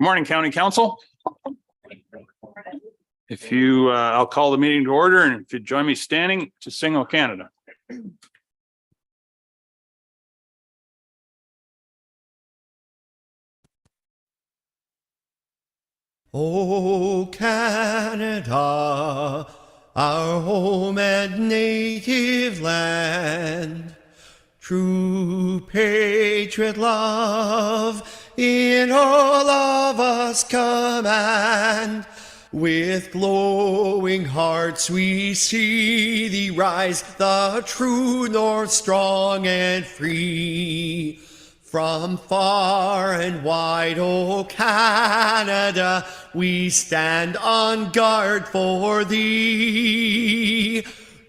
Morning, County Council. If you, I'll call the meeting to order, and if you join me standing to sing O Canada. O Canada, our home and native land, true patriot love in all of us command. With glowing hearts we see thee rise, the true north strong and free. From far and wide, O Canada, we stand on guard for thee.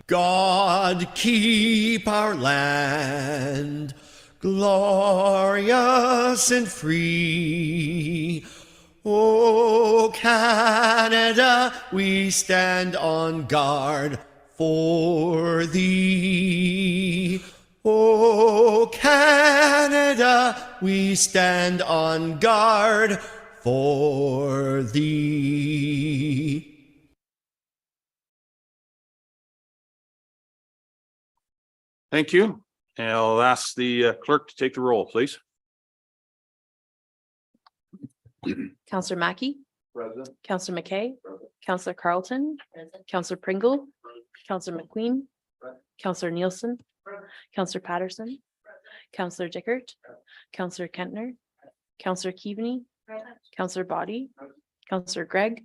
God keep our land glorious and free. O Canada, we stand on guard for thee. O Canada, we stand on guard for thee. Thank you. And I'll ask the clerk to take the roll, please. Councillor Mackey, Present. Councillor McKay, Councillor Carlton, Councillor Pringle, Councillor McQueen, Councillor Nielsen, Councillor Patterson, Councillor Dickert, Councillor Kentner, Councillor Keaveney, Councillor Body, Councillor Gregg,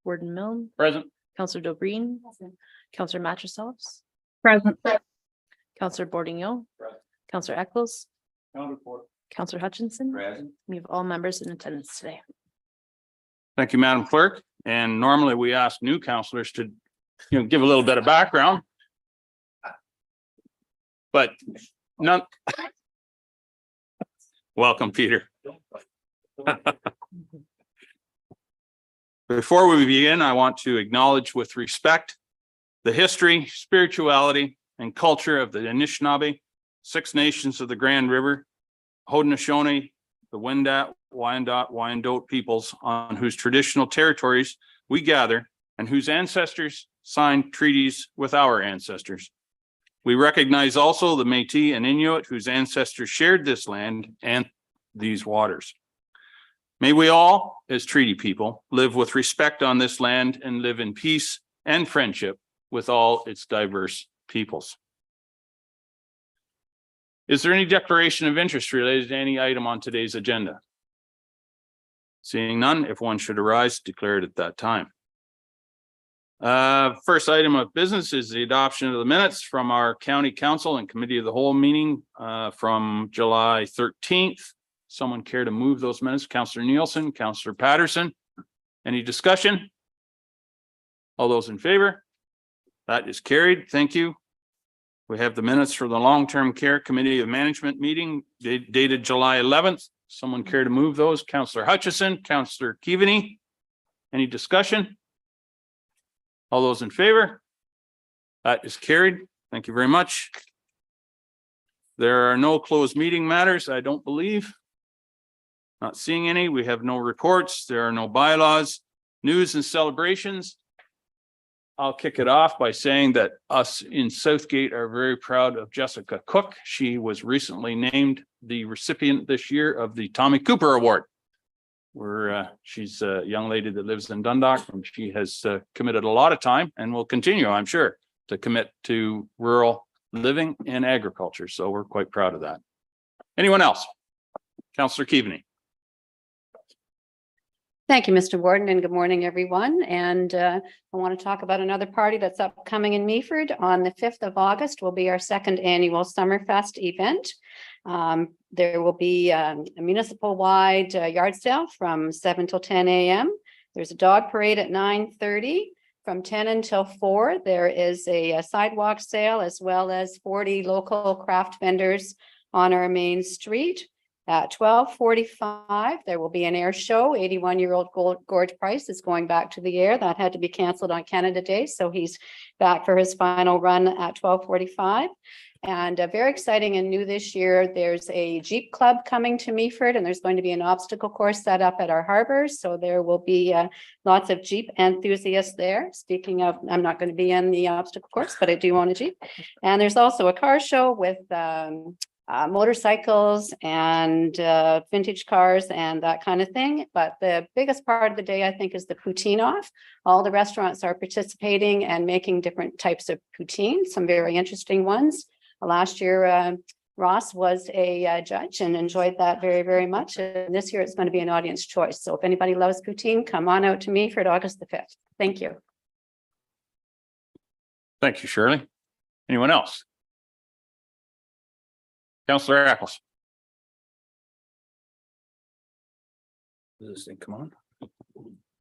Warden Milne, Present. Councillor Dobreen, Councillor Matrosovs, Present. Councillor Bourdignon, Councillor Eccles, Counted for. Councillor Hutchinson. Present. We have all members in attendance today. Thank you, Madam Clerk. And normally we ask new councillors to, give a little bit of background. But none. Welcome, Peter. Before we begin, I want to acknowledge with respect the history, spirituality, and culture of the Anishinaabe, Six Nations of the Grand River, Haudenosaunee, the Wendat, Wyandot, Wyandotte peoples on whose traditional territories we gather and whose ancestors signed treaties with our ancestors. We recognize also the Métis and Inuit whose ancestors shared this land and these waters. May we all, as treaty people, live with respect on this land and live in peace and friendship with all its diverse peoples. Is there any declaration of interest related to any item on today's agenda? Seeing none, if one should arise, declare it at that time. First item of business is the adoption of the minutes from our County Council and Committee of the Whole meeting from July 13th. Someone care to move those minutes? Councillor Nielsen, Councillor Patterson. Any discussion? All those in favor? That is carried. Thank you. We have the minutes for the Long-Term Care Committee of Management meeting dated July 11th. Someone care to move those? Councillor Hutchison, Councillor Keaveney. Any discussion? All those in favor? That is carried. Thank you very much. There are no closed meeting matters, I don't believe. Not seeing any. We have no reports. There are no bylaws, news and celebrations. I'll kick it off by saying that us in Southgate are very proud of Jessica Cook. She was recently named the recipient this year of the Tommy Cooper Award. She's a young lady that lives in Dundalk, and she has committed a lot of time and will continue, I'm sure, to commit to rural living and agriculture. So we're quite proud of that. Anyone else? Councillor Keaveney. Thank you, Mr. Warden, and good morning, everyone. And I want to talk about another party that's upcoming in Meaford. On the 5th of August will be our second annual Summerfest event. There will be a municipal-wide yard sale from 7 till 10 a.m. There's a dog parade at 9:30. From 10 until 4, there is a sidewalk sale as well as 40 local craft vendors on our main street. At 12:45, there will be an air show. 81-year-old Gord Price is going back to the air. That had to be canceled on Canada Day, so he's back for his final run at 12:45. And very exciting and new this year, there's a Jeep Club coming to Meaford, and there's going to be an obstacle course set up at our harbor. So there will be lots of Jeep enthusiasts there. Speaking of, I'm not going to be in the obstacle course, but I do own a Jeep. And there's also a car show with motorcycles and vintage cars and that kind of thing. But the biggest part of the day, I think, is the poutine off. All the restaurants are participating and making different types of poutine, some very interesting ones. Last year, Ross was a judge and enjoyed that very, very much. And this year it's going to be an audience choice. So if anybody loves poutine, come on out to Meaford August the 5th. Thank you. Thank you, Shirley. Anyone else? Councillor Eccles. Does this thing come on?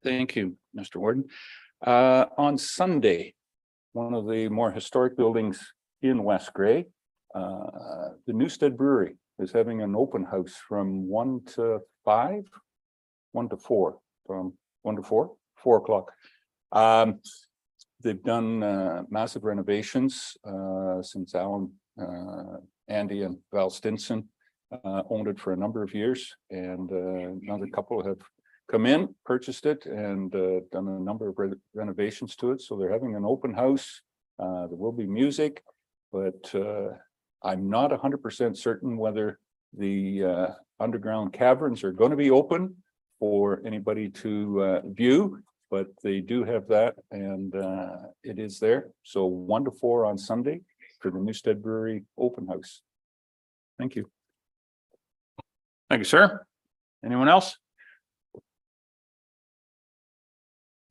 Thank you, Mr. Warden. On Sunday, one of the more historic buildings in West Grey, the Newstead Brewery is having an open house from 1 to 5, 1 to 4, from 1 to 4 o'clock. They've done massive renovations since Alan, Andy and Val Stinson owned it for a number of years, and another couple have come in, purchased it, and done a number of renovations to it. So they're having an open house. There will be music, but I'm not 100% certain whether the underground caverns are going to be open for anybody to view, but they do have that, and it is there. So 1 to 4 on Sunday for the Newstead Brewery open house. Thank you. Thank you, sir. Anyone else?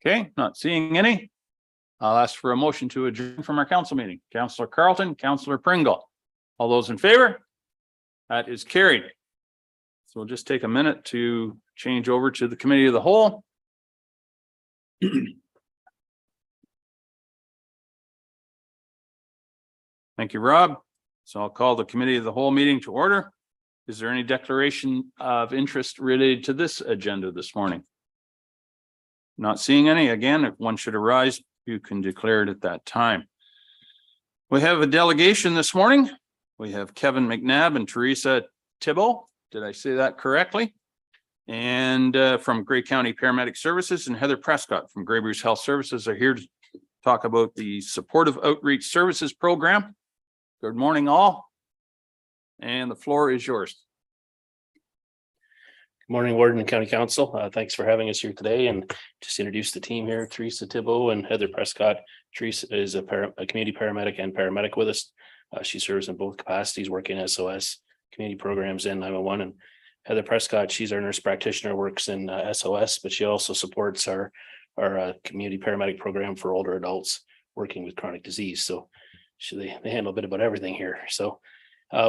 Okay, not seeing any. I'll ask for a motion to adjourn from our council meeting. Councillor Carlton, Councillor Pringle. All those in favor? That is carried. So we'll just take a minute to change over to the committee of the whole. Thank you, Rob. So I'll call the committee of the whole meeting to order. Is there any declaration of interest related to this agenda this morning? Not seeing any. Again, if one should arise, you can declare it at that time. We have a delegation this morning. We have Kevin McNabb and Teresa Thibault. Did I say that correctly? And from Grey County Paramedic Services, and Heather Prescott from Grey Bruce Health Services are here to talk about the Supportive Outreach Services Program. Good morning, all. And the floor is yours. Good morning, Warden and County Council. Thanks for having us here today, and just introduce the team here. Teresa Thibault and Heather Prescott. Teresa is a community paramedic and paramedic with us. She serves in both capacities, working SOS community programs and 911. And Heather Prescott, she's our nurse practitioner, works in SOS, but she also supports our community paramedic program for older adults working with chronic disease. So they handle a bit about everything here. So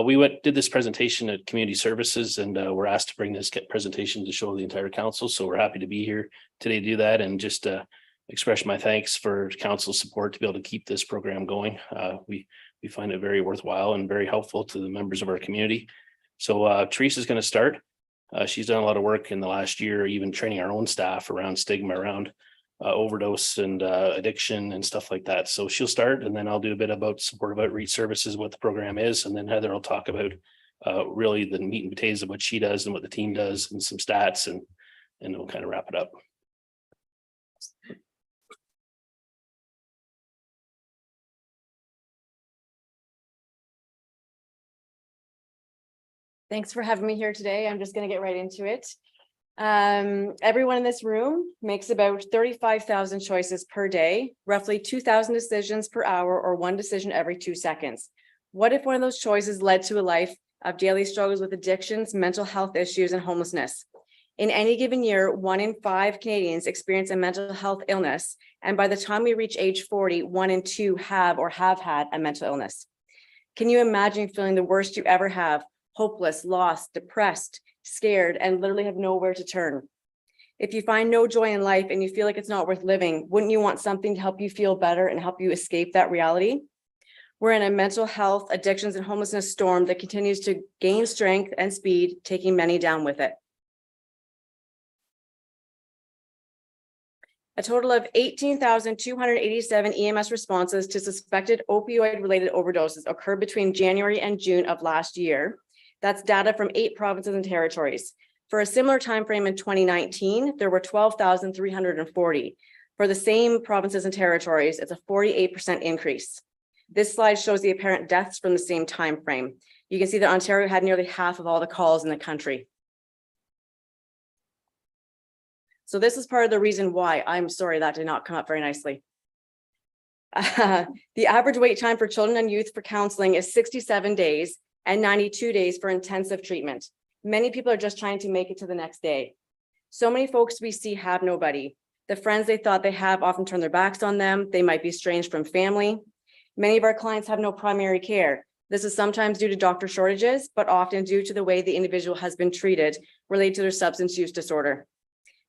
we did this presentation at Community Services, and we're asked to bring this presentation to show the entire council. So we're happy to be here today to do that, and just express my thanks for council's support to be able to keep this program going. We find it very worthwhile and very helpful to the members of our community. So Teresa is going to start. She's done a lot of work in the last year, even training our own staff around stigma around overdose and addiction and stuff like that. So she'll start, and then I'll do a bit about supportive outreach services, what the program is, and then Heather will talk about really the meat and potatoes of what she does and what the team does, and some stats, and we'll kind of wrap it up. Thanks for having me here today. I'm just going to get right into it. Everyone in this room makes about 35,000 choices per day, roughly 2,000 decisions per hour, or one decision every 2 seconds. What if one of those choices led to a life of daily struggles with addictions, mental health issues, and homelessness? In any given year, 1 in 5 Canadians experience a mental health illness, and by the time we reach age 40, 1 in 2 have or have had a mental illness. Can you imagine feeling the worst you ever have? Hopeless, lost, depressed, scared, and literally have nowhere to turn. If you find no joy in life and you feel like it's not worth living, wouldn't you want something to help you feel better and help you escape that reality? We're in a mental health, addictions, and homelessness storm that continues to gain strength and speed, taking many down with it. A total of 18,287 EMS responses to suspected opioid-related overdoses occurred between January and June of last year. That's data from 8 provinces and territories. For a similar timeframe in 2019, there were 12,340. For the same provinces and territories, it's a 48% increase. This slide shows the apparent deaths from the same timeframe. You can see that Ontario had nearly half of all the calls in the country. So this is part of the reason why. I'm sorry, that did not come up very nicely. The average wait time for children and youth for counseling is 67 days and 92 days for intensive treatment. Many people are just trying to make it to the next day. So many folks we see have nobody. The friends they thought they have often turn their backs on them. They might be estranged from family. Many of our clients have no primary care. This is sometimes due to doctor shortages, but often due to the way the individual has been treated related to their substance use disorder.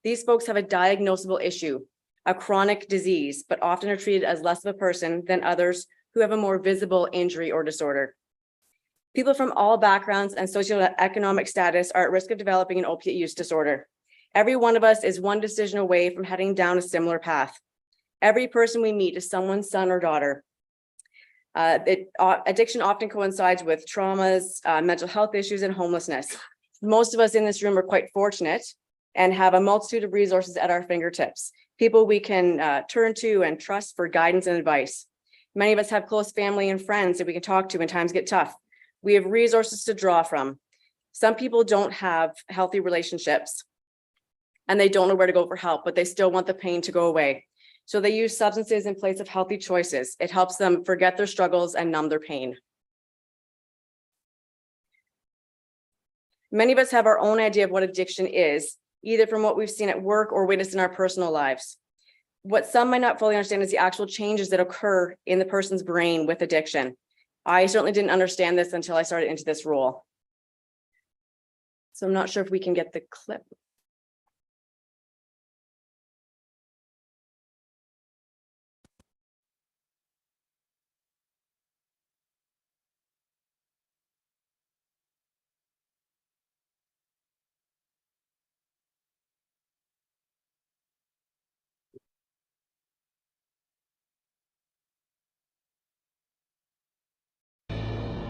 These folks have a diagnosable issue, a chronic disease, but often are treated as less of a person than others who have a more visible injury or disorder. People from all backgrounds and socioeconomic status are at risk of developing an opiate use disorder. Every one of us is one decision away from heading down a similar path. Every person we meet is someone's son or daughter. Addiction often coincides with traumas, mental health issues, and homelessness. Most of us in this room are quite fortunate and have a multitude of resources at our fingertips, people we can turn to and trust for guidance and advice. Many of us have close family and friends that we can talk to when times get tough. We have resources to draw from. Some people don't have healthy relationships and they don't know where to go for help, but they still want the pain to go away. So they use substances in place of healthy choices. It helps them forget their struggles and numb their pain. Many of us have our own idea of what addiction is, either from what we've seen at work or witnessed in our personal lives. What some might not fully understand is the actual changes that occur in the person's brain with addiction. I certainly didn't understand this until I started into this role. So I'm not sure if we can get the clip.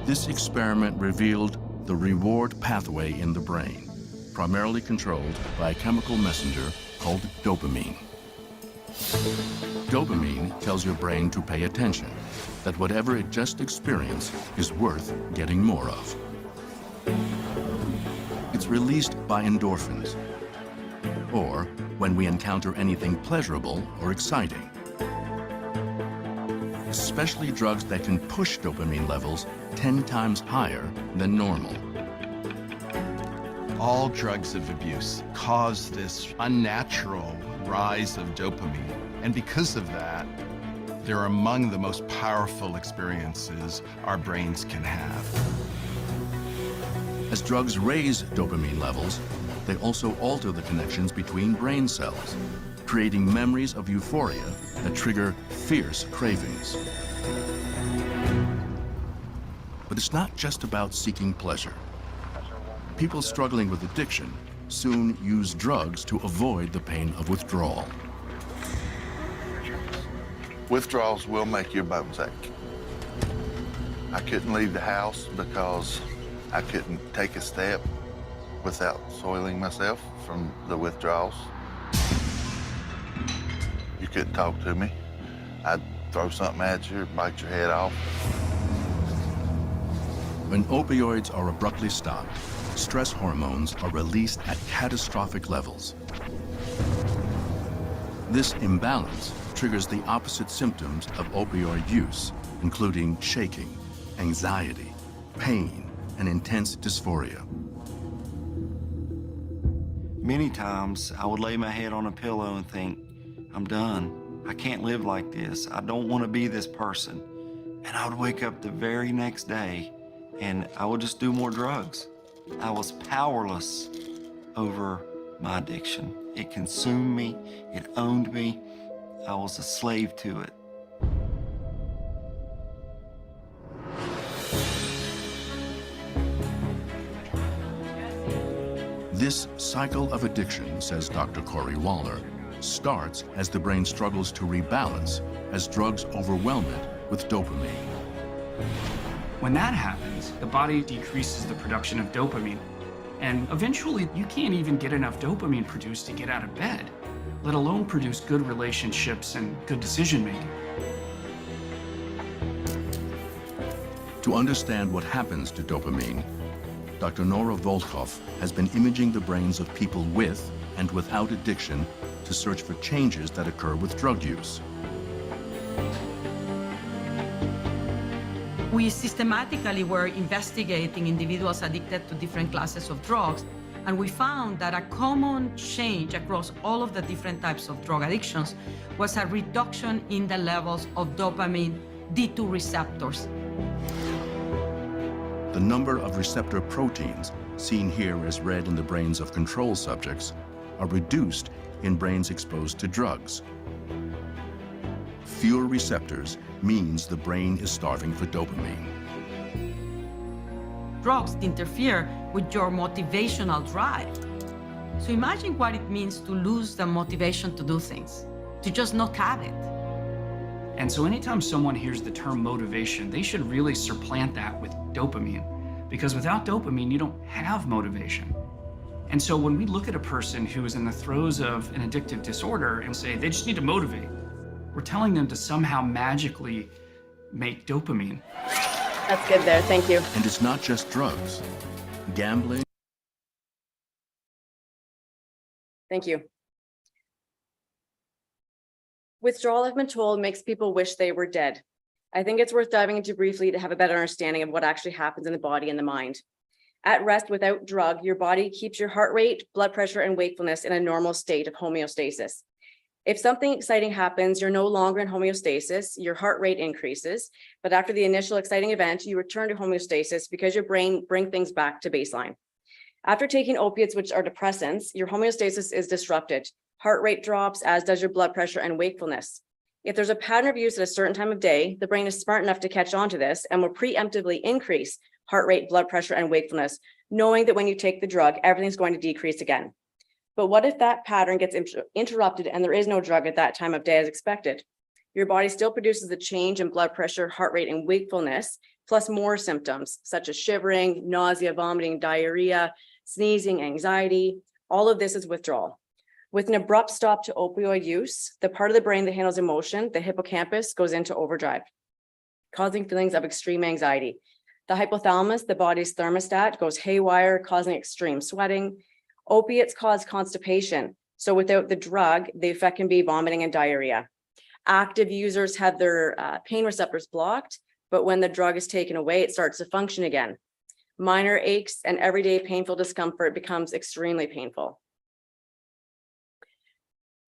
This experiment revealed the reward pathway in the brain, primarily controlled by a chemical messenger called dopamine. Dopamine tells your brain to pay attention, that whatever it just experienced is worth getting more of. It's released by endorphins, or when we encounter anything pleasurable or exciting. Especially drugs that can push dopamine levels 10 times higher than normal. All drugs of abuse cause this unnatural rise of dopamine. And because of that, they're among the most powerful experiences our brains can have. As drugs raise dopamine levels, they also alter the connections between brain cells, creating memories of euphoria that trigger fierce cravings. But it's not just about seeking pleasure. People struggling with addiction soon use drugs to avoid the pain of withdrawal. Withdrawals will make your bones ache. I couldn't leave the house because I couldn't take a step without soiling myself from the withdrawals. You couldn't talk to me. I'd throw something at you, bite your head off. When opioids are abruptly stopped, stress hormones are released at catastrophic levels. This imbalance triggers the opposite symptoms of opioid use, including shaking, anxiety, pain, and intense dysphoria. Many times I would lay my head on a pillow and think, I'm done. I can't live like this. I don't want to be this person. And I would wake up the very next day and I would just do more drugs. I was powerless over my addiction. It consumed me. It owned me. I was a slave to it. This cycle of addiction, says Dr. Corey Waller, starts as the brain struggles to rebalance as drugs overwhelm it with dopamine. When that happens, the body decreases the production of dopamine. And eventually, you can't even get enough dopamine produced to get out of bed, let alone produce good relationships and good decision-making. To understand what happens to dopamine, Dr. Nora Volkoff has been imaging the brains of people with and without addiction to search for changes that occur with drug use. We systematically were investigating individuals addicted to different classes of drugs, and we found that a common change across all of the different types of drug addictions was a reduction in the levels of dopamine D2 receptors. The number of receptor proteins, seen here as red in the brains of control subjects, are reduced in brains exposed to drugs. Fewer receptors means the brain is starving for dopamine. Drugs interfere with your motivational drive. So imagine what it means to lose the motivation to do things, to just not have it. And so anytime someone hears the term motivation, they should really supplant that with dopamine, because without dopamine, you don't have motivation. And so when we look at a person who is in the throes of an addictive disorder and say they just need to motivate, we're telling them to somehow magically make dopamine. That's good there. Thank you. And it's not just drugs. Gambling. Thank you. Withdrawal, I've been told, makes people wish they were dead. I think it's worth diving into briefly to have a better understanding of what actually happens in the body and the mind. At rest without drug, your body keeps your heart rate, blood pressure, and wakefulness in a normal state of homeostasis. If something exciting happens, you're no longer in homeostasis, your heart rate increases, but after the initial exciting event, you return to homeostasis because your brain brings things back to baseline. After taking opiates, which are depressants, your homeostasis is disrupted. Heart rate drops, as does your blood pressure and wakefulness. If there's a pattern of use at a certain time of day, the brain is smart enough to catch on to this and will preemptively increase heart rate, blood pressure, and wakefulness, knowing that when you take the drug, everything's going to decrease again. But what if that pattern gets interrupted and there is no drug at that time of day as expected? Your body still produces a change in blood pressure, heart rate, and wakefulness, plus more symptoms such as shivering, nausea, vomiting, diarrhea, sneezing, anxiety. All of this is withdrawal. With an abrupt stop to opioid use, the part of the brain that handles emotion, the hippocampus, goes into overdrive, causing feelings of extreme anxiety. The hypothalamus, the body's thermostat, goes haywire, causing extreme sweating. Opiates cause constipation. So without the drug, the effect can be vomiting and diarrhea. Active users have their pain receptors blocked, but when the drug is taken away, it starts to function again. Minor aches and everyday painful discomfort becomes extremely painful.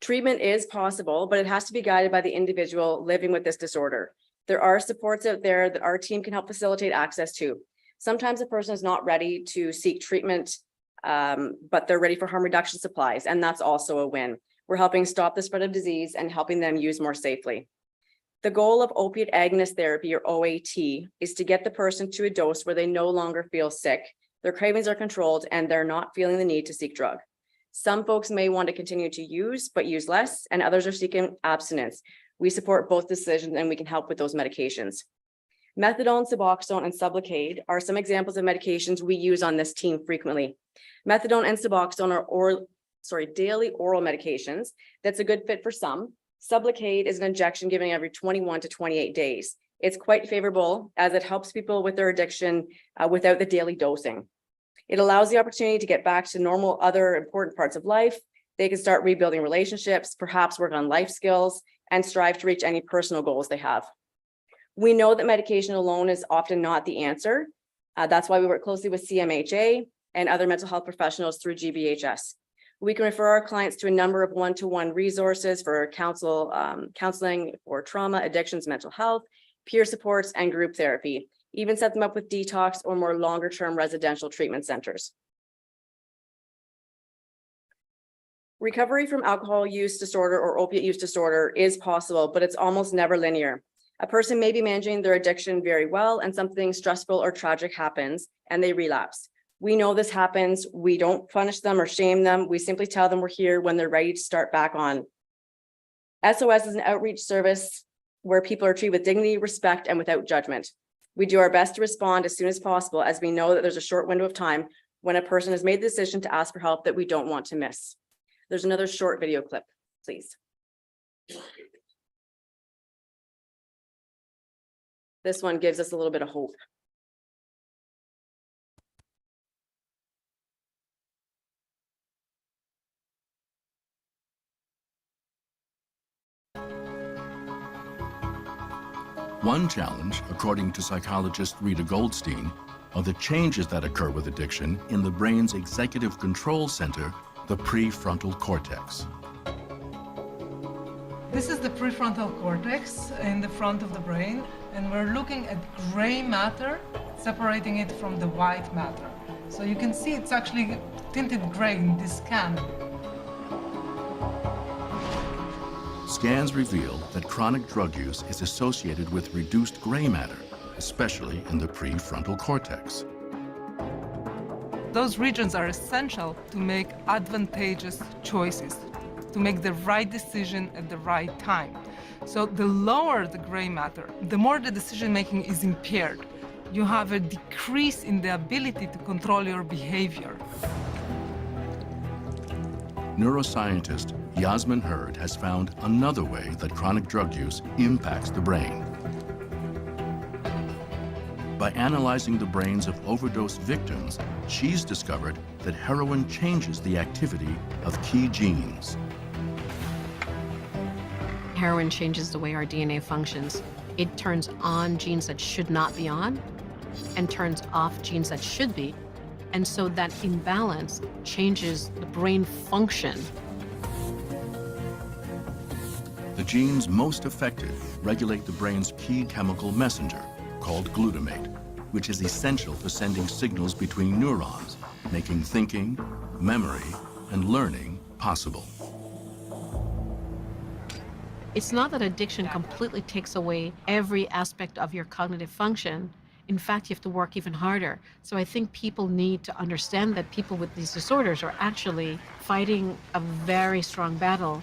Treatment is possible, but it has to be guided by the individual living with this disorder. There are supports out there that our team can help facilitate access to. Sometimes a person is not ready to seek treatment, but they're ready for harm reduction supplies, and that's also a win. We're helping stop the spread of disease and helping them use more safely. The goal of opiate agonist therapy, or OAT, is to get the person to a dose where they no longer feel sick, their cravings are controlled, and they're not feeling the need to seek drug. Some folks may want to continue to use, but use less, and others are seeking abstinence. We support both decisions and we can help with those medications. Methadone, Suboxone, and Sublocade are some examples of medications we use on this team frequently. Methadone and Suboxone are daily oral medications. That's a good fit for some. Sublocade is an injection given every 21 to 28 days. It's quite favorable as it helps people with their addiction without the daily dosing. It allows the opportunity to get back to normal other important parts of life. They can start rebuilding relationships, perhaps work on life skills, and strive to reach any personal goals they have. We know that medication alone is often not the answer. That's why we work closely with CMHA and other mental health professionals through GBHS. We can refer our clients to a number of one-to-one resources for counseling for trauma, addictions, mental health, peer supports, and group therapy. Even set them up with detox or more longer-term residential treatment centers. Recovery from alcohol use disorder or opiate use disorder is possible, but it's almost never linear. A person may be managing their addiction very well and something stressful or tragic happens and they relapse. We know this happens. We don't punish them or shame them. We simply tell them we're here when they're ready to start back on SOS is an outreach service where people are treated with dignity, respect, and without judgment. We do our best to respond as soon as possible, as we know that there's a short window of time when a person has made the decision to ask for help that we don't want to miss. There's another short video clip, please. This one gives us a little bit of hope. One challenge, according to psychologist Rita Goldstein, are the changes that occur with addiction in the brain's executive control center, the prefrontal cortex. This is the prefrontal cortex in the front of the brain, and we're looking at gray matter, separating it from the white matter. So you can see it's actually tinted gray in this scan. Scans reveal that chronic drug use is associated with reduced gray matter, especially in the prefrontal cortex. Those regions are essential to make advantageous choices, to make the right decision at the right time. So the lower the gray matter, the more the decision-making is impaired. You have a decrease in the ability to control your behavior. Neuroscientist Yasmin Hurd has found another way that chronic drug use impacts the brain. By analyzing the brains of overdose victims, she's discovered that heroin changes the activity of key genes. Heroin changes the way our DNA functions. It turns on genes that should not be on and turns off genes that should be. And so that imbalance changes the brain function. The genes most affected regulate the brain's key chemical messenger, called glutamate, which is essential for sending signals between neurons, making thinking, memory, and learning possible. It's not that addiction completely takes away every aspect of your cognitive function. In fact, you have to work even harder. So I think people need to understand that people with these disorders are actually fighting a very strong battle.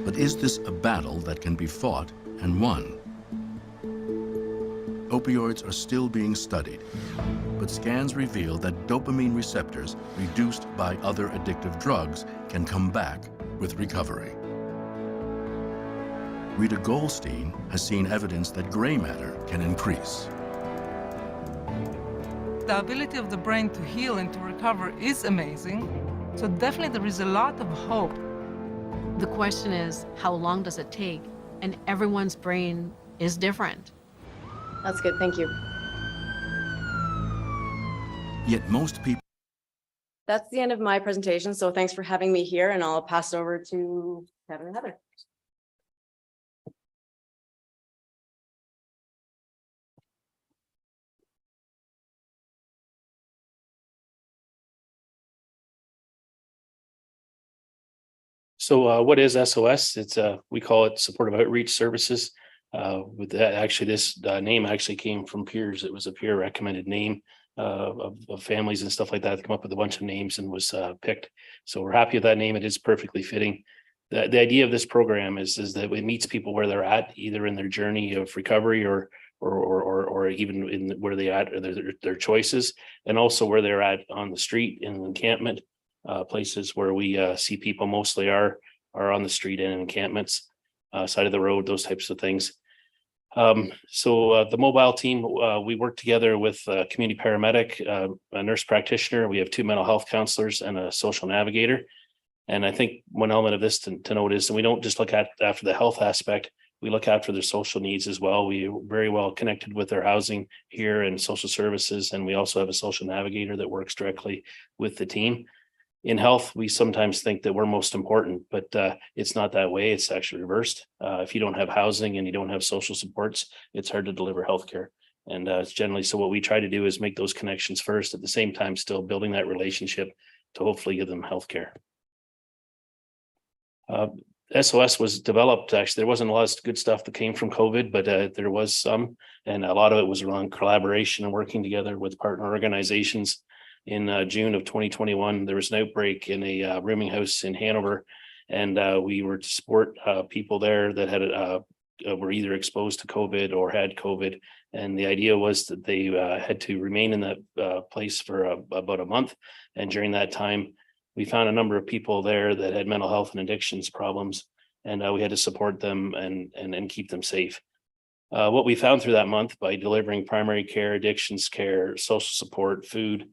But is this a battle that can be fought and won? Opioids are still being studied, but scans reveal that dopamine receptors reduced by other addictive drugs can come back with recovery. Rita Goldstein has seen evidence that gray matter can increase. The ability of the brain to heal and to recover is amazing. So definitely there is a lot of hope. The question is, how long does it take? And everyone's brain is different. That's good, thank you. Yet most people That's the end of my presentation, so thanks for having me here, and I'll pass it over to Kevin and Heather. So what is SOS? It's we call it Supportive Outreach Services. With that, actually, this name actually came from peers. It was a peer recommended name of families and stuff like that. They come up with a bunch of names and was picked. So we're happy with that name. It is perfectly fitting. The idea of this program is that it meets people where they're at, either in their journey of recovery or even in where they at, or their choices, and also where they're at on the street in the encampment. Places where we see people mostly are on the street and in encampments, side of the road, those types of things. So the mobile team, we work together with a community paramedic, a nurse practitioner. We have 2 mental health counselors and a social navigator. And I think one element of this to note is that we don't just look at after the health aspect, we look after their social needs as well. We are very well connected with their housing here and social services. And we also have a social navigator that works directly with the team. In health, we sometimes think that we're most important, but it's not that way. It's actually reversed. If you don't have housing and you don't have social supports, it's hard to deliver healthcare. And it's generally, so what we try to do is make those connections first, at the same time, still building that relationship to hopefully give them healthcare. SOS was developed, actually, there wasn't a lot of good stuff that came from COVID, but there was some, and a lot of it was around collaboration and working together with partner organizations. In June of 2021, there was an outbreak in a rooming house in Hanover, And we were to support people there that had were either exposed to COVID or had COVID. And the idea was that they had to remain in that place for about a month. And during that time, we found a number of people there that had mental health and addictions problems, and we had to support them and keep them safe. What we found through that month by delivering primary care, addictions care, social support, food,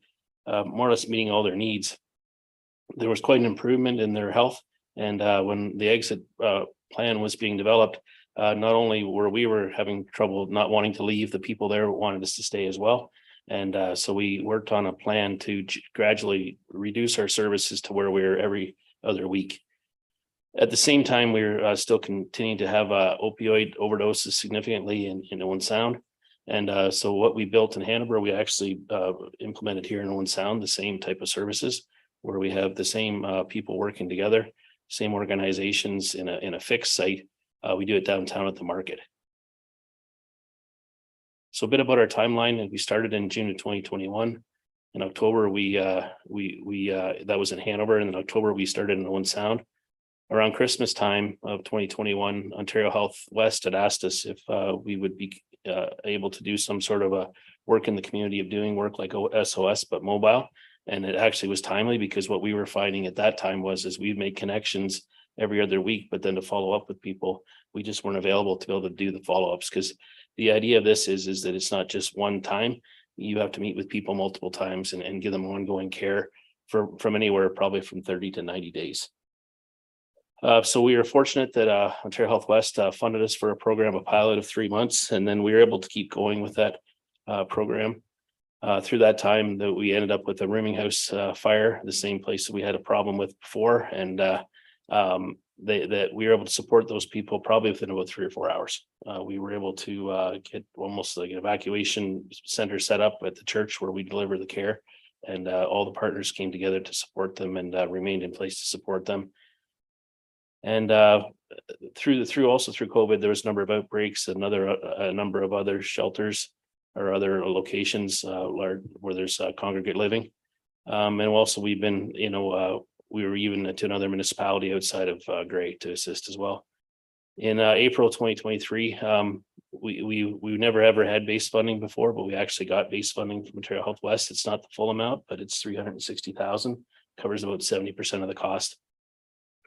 more or less meeting all their needs, there was quite an improvement in their health. And when the exit plan was being developed, not only we were having trouble not wanting to leave, the people there wanted us to stay as well. And so we worked on a plan to gradually reduce our services to where we're every other week. At the same time, we're still continuing to have opioid overdoses significantly in Owen Sound. And so what we built in Hanover, we actually implemented here in Owen Sound, the same type of services, where we have the same people working together, same organizations in a fixed site. We do it downtown at the market. So a bit about our timeline. We started in June of 2021. In October, that was in Hanover, and in October we started in Owen Sound. Around Christmas time of 2021, Ontario Health West had asked us if we would be able to do some sort of a work in the community of doing work like SOS, but mobile. And it actually was timely, because what we were finding at that time was we'd make connections every other week, but then to follow up with people, we just weren't available to be able to do the follow-ups. Because the idea of this is that it's not just one time. You have to meet with people multiple times and give them ongoing care from anywhere probably from 30 to 90 days. So we were fortunate that Ontario Health West funded us for a program, a pilot of 3 months, and then we were able to keep going with that program. Through that time, that we ended up with a rooming house fire, the same place that we had a problem with before, and that we were able to support those people probably within about 3 or 4 hours. We were able to get almost like an evacuation center set up at the church where we deliver the care, and all the partners came together to support them and remained in place to support them. And through COVID, there was a number of outbreaks, a number of other shelters or other locations where there's congregate living. And also we've been, we were even to another municipality outside of Gray to assist as well. In April 2023, we never ever had base funding before, but we actually got base funding from Ontario Health West. It's not the full amount, but it's $360,000, covers about 70% of the cost.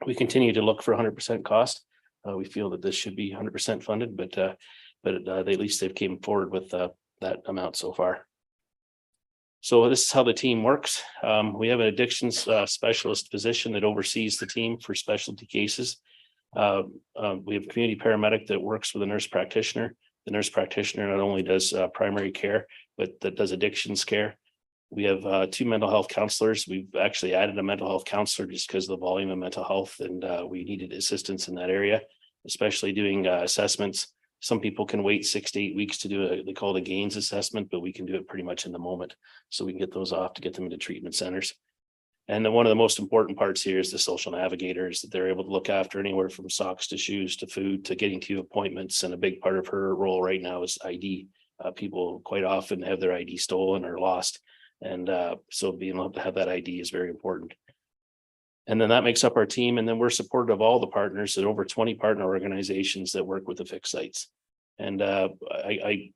We continue to look for 100% cost. We feel that this should be 100% funded, but at least they've came forward with that amount so far. So this is how the team works. We have an addictions specialist physician that oversees the team for specialty cases. We have a community paramedic that works with a nurse practitioner. The nurse practitioner not only does primary care, but that does addictions care. We have 2 mental health counselors. We've actually added a mental health counselor just because of the volume of mental health, and we needed assistance in that area, especially doing assessments. Some people can wait 6 to 8 weeks to do they call it a gains assessment, but we can do it pretty much in the moment. So we can get those off to get them into treatment centers. And then one of the most important parts here is the social navigators, that they're able to look after anywhere from socks to shoes to food to getting to appointments. And a big part of her role right now is ID. People quite often have their ID stolen or lost. And so being able to have that ID is very important. And then that makes up our team. And then we're supportive of all the partners, at over 20 partner organizations that work with the fixed sites. And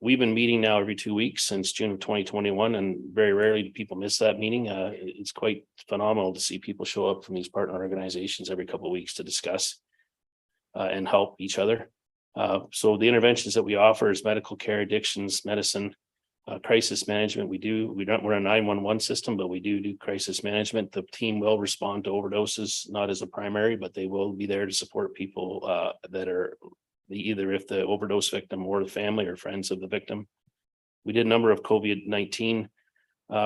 we've been meeting now every 2 weeks since June of 2021, and very rarely do people miss that meeting. It's quite phenomenal to see people show up from these partner organizations every couple of weeks to discuss and help each other. So the interventions that we offer is medical care, addictions, medicine, crisis management. We're a 911 system, but we do crisis management. The team will respond to overdoses, not as a primary, but they will be there to support people that are either if the overdose victim or the family or friends of the victim. We did a number of COVID-19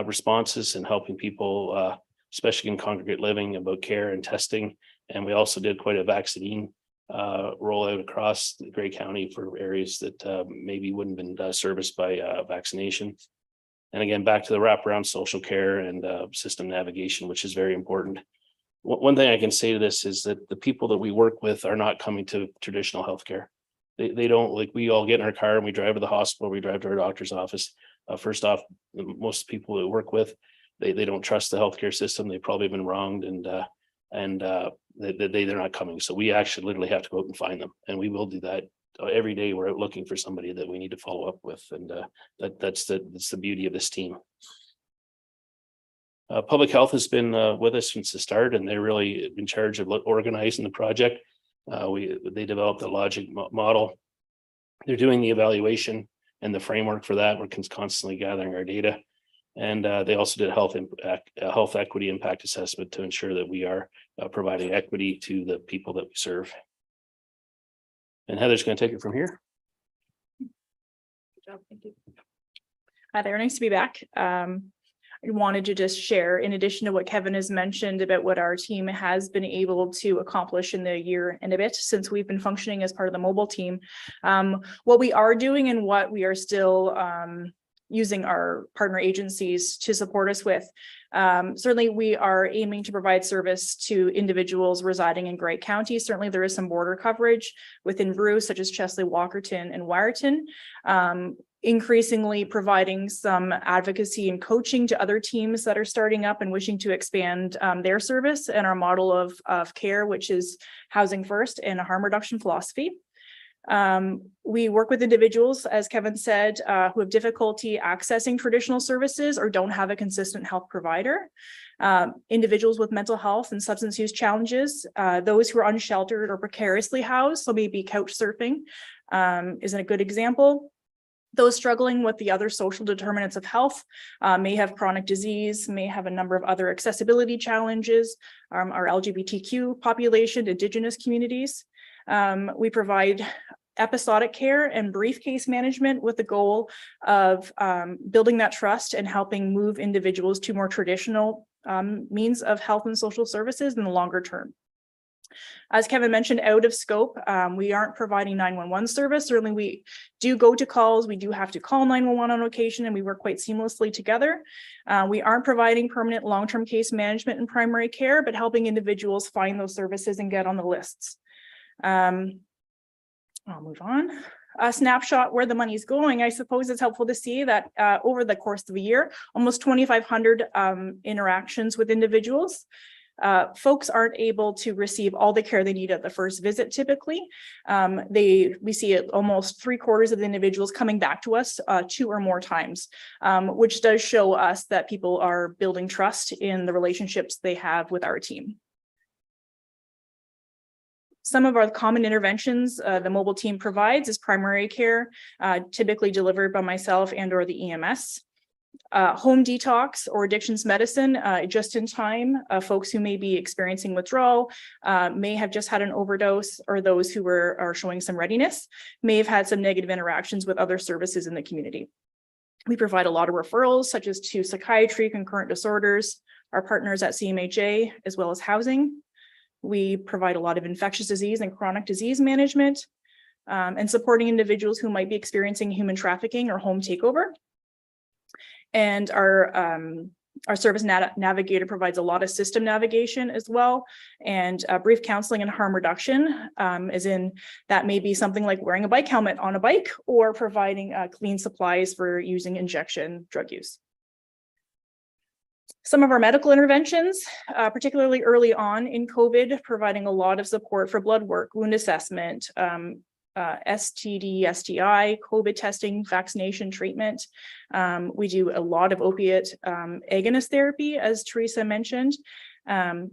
responses and helping people, especially in congregate living, about care and testing. And we also did quite a vaccine rollout across the Grey County for areas that maybe wouldn't have been serviced by vaccination. And again, back to the wraparound social care and system navigation, which is very important. One thing I can say to this is that the people that we work with are not coming to traditional healthcare. They don't, like, we all get in our car and we drive to the hospital, we drive to our doctor's office. First off, most people that we work with, they don't trust the healthcare system. They've probably been wronged, and and they're not coming. So we actually literally have to go out and find them, and we will do that. Every day we're out looking for somebody that we need to follow up with, and that's the beauty of this team. Public Health has been with us since the start, and they're really in charge of organizing the project. They developed a logic model. They're doing the evaluation and the framework for that. We're constantly gathering our data, and they also did a health equity impact assessment to ensure that we are providing equity to the people that we serve. And Heather's going to take it from here. Good job, thank you. Hi there, nice to be back. I wanted to just share, in addition to what Kevin has mentioned about what our team has been able to accomplish in the year and a bit since we've been functioning as part of the mobile team, what we are doing and what we are still using our partner agencies to support us with. Certainly we are aiming to provide service to individuals residing in Grey County. Certainly there is some border coverage within Bruce, such as Chesley, Walkerton, and Wyerton. Increasingly providing some advocacy and coaching to other teams that are starting up and wishing to expand their service and our model of care, which is housing first and a harm reduction philosophy. We work with individuals, as Kevin said, who have difficulty accessing traditional services or don't have a consistent health provider. Individuals with mental health and substance use challenges, those who are unsheltered or precariously housed, so maybe couch surfing is a good example. Those struggling with the other social determinants of health may have chronic disease, may have a number of other accessibility challenges, our LGBTQ population, Indigenous communities. We provide episodic care and brief case management with the goal of building that trust and helping move individuals to more traditional means of health and social services in the longer term. As Kevin mentioned, out of scope, we aren't providing 911 service. Certainly we do go to calls. We do have to call 911 on occasion, and we work quite seamlessly together. We aren't providing permanent long-term case management and primary care, but helping individuals find those services and get on the lists. I'll move on. A snapshot where the money is going. I suppose it's helpful to see that over the course of a year, almost 2,500 interactions with individuals. Folks aren't able to receive all the care they need at the first visit. Typically, we see it almost 3/4 of the individuals coming back to us 2 or more times, which does show us that people are building trust in the relationships they have with our team. Some of our common interventions the mobile team provides is primary care, typically delivered by myself and or the EMS. Home detox or addictions medicine, just in time. Folks who may be experiencing withdrawal, may have just had an overdose, or those who are showing some readiness, may have had some negative interactions with other services in the community. We provide a lot of referrals, such as to psychiatry, concurrent disorders, our partners at CMHA, as well as housing. We provide a lot of infectious disease and chronic disease management, and supporting individuals who might be experiencing human trafficking or home takeover. And our service navigator provides a lot of system navigation as well, and brief counseling and harm reduction, as in that may be something like wearing a bike helmet on a bike or providing clean supplies for using injection drug use. Some of our medical interventions, particularly early on in COVID, providing a lot of support for blood work, wound assessment, STD, STI, COVID testing, vaccination treatment. We do a lot of opiate agonist therapy, as Teresa mentioned. A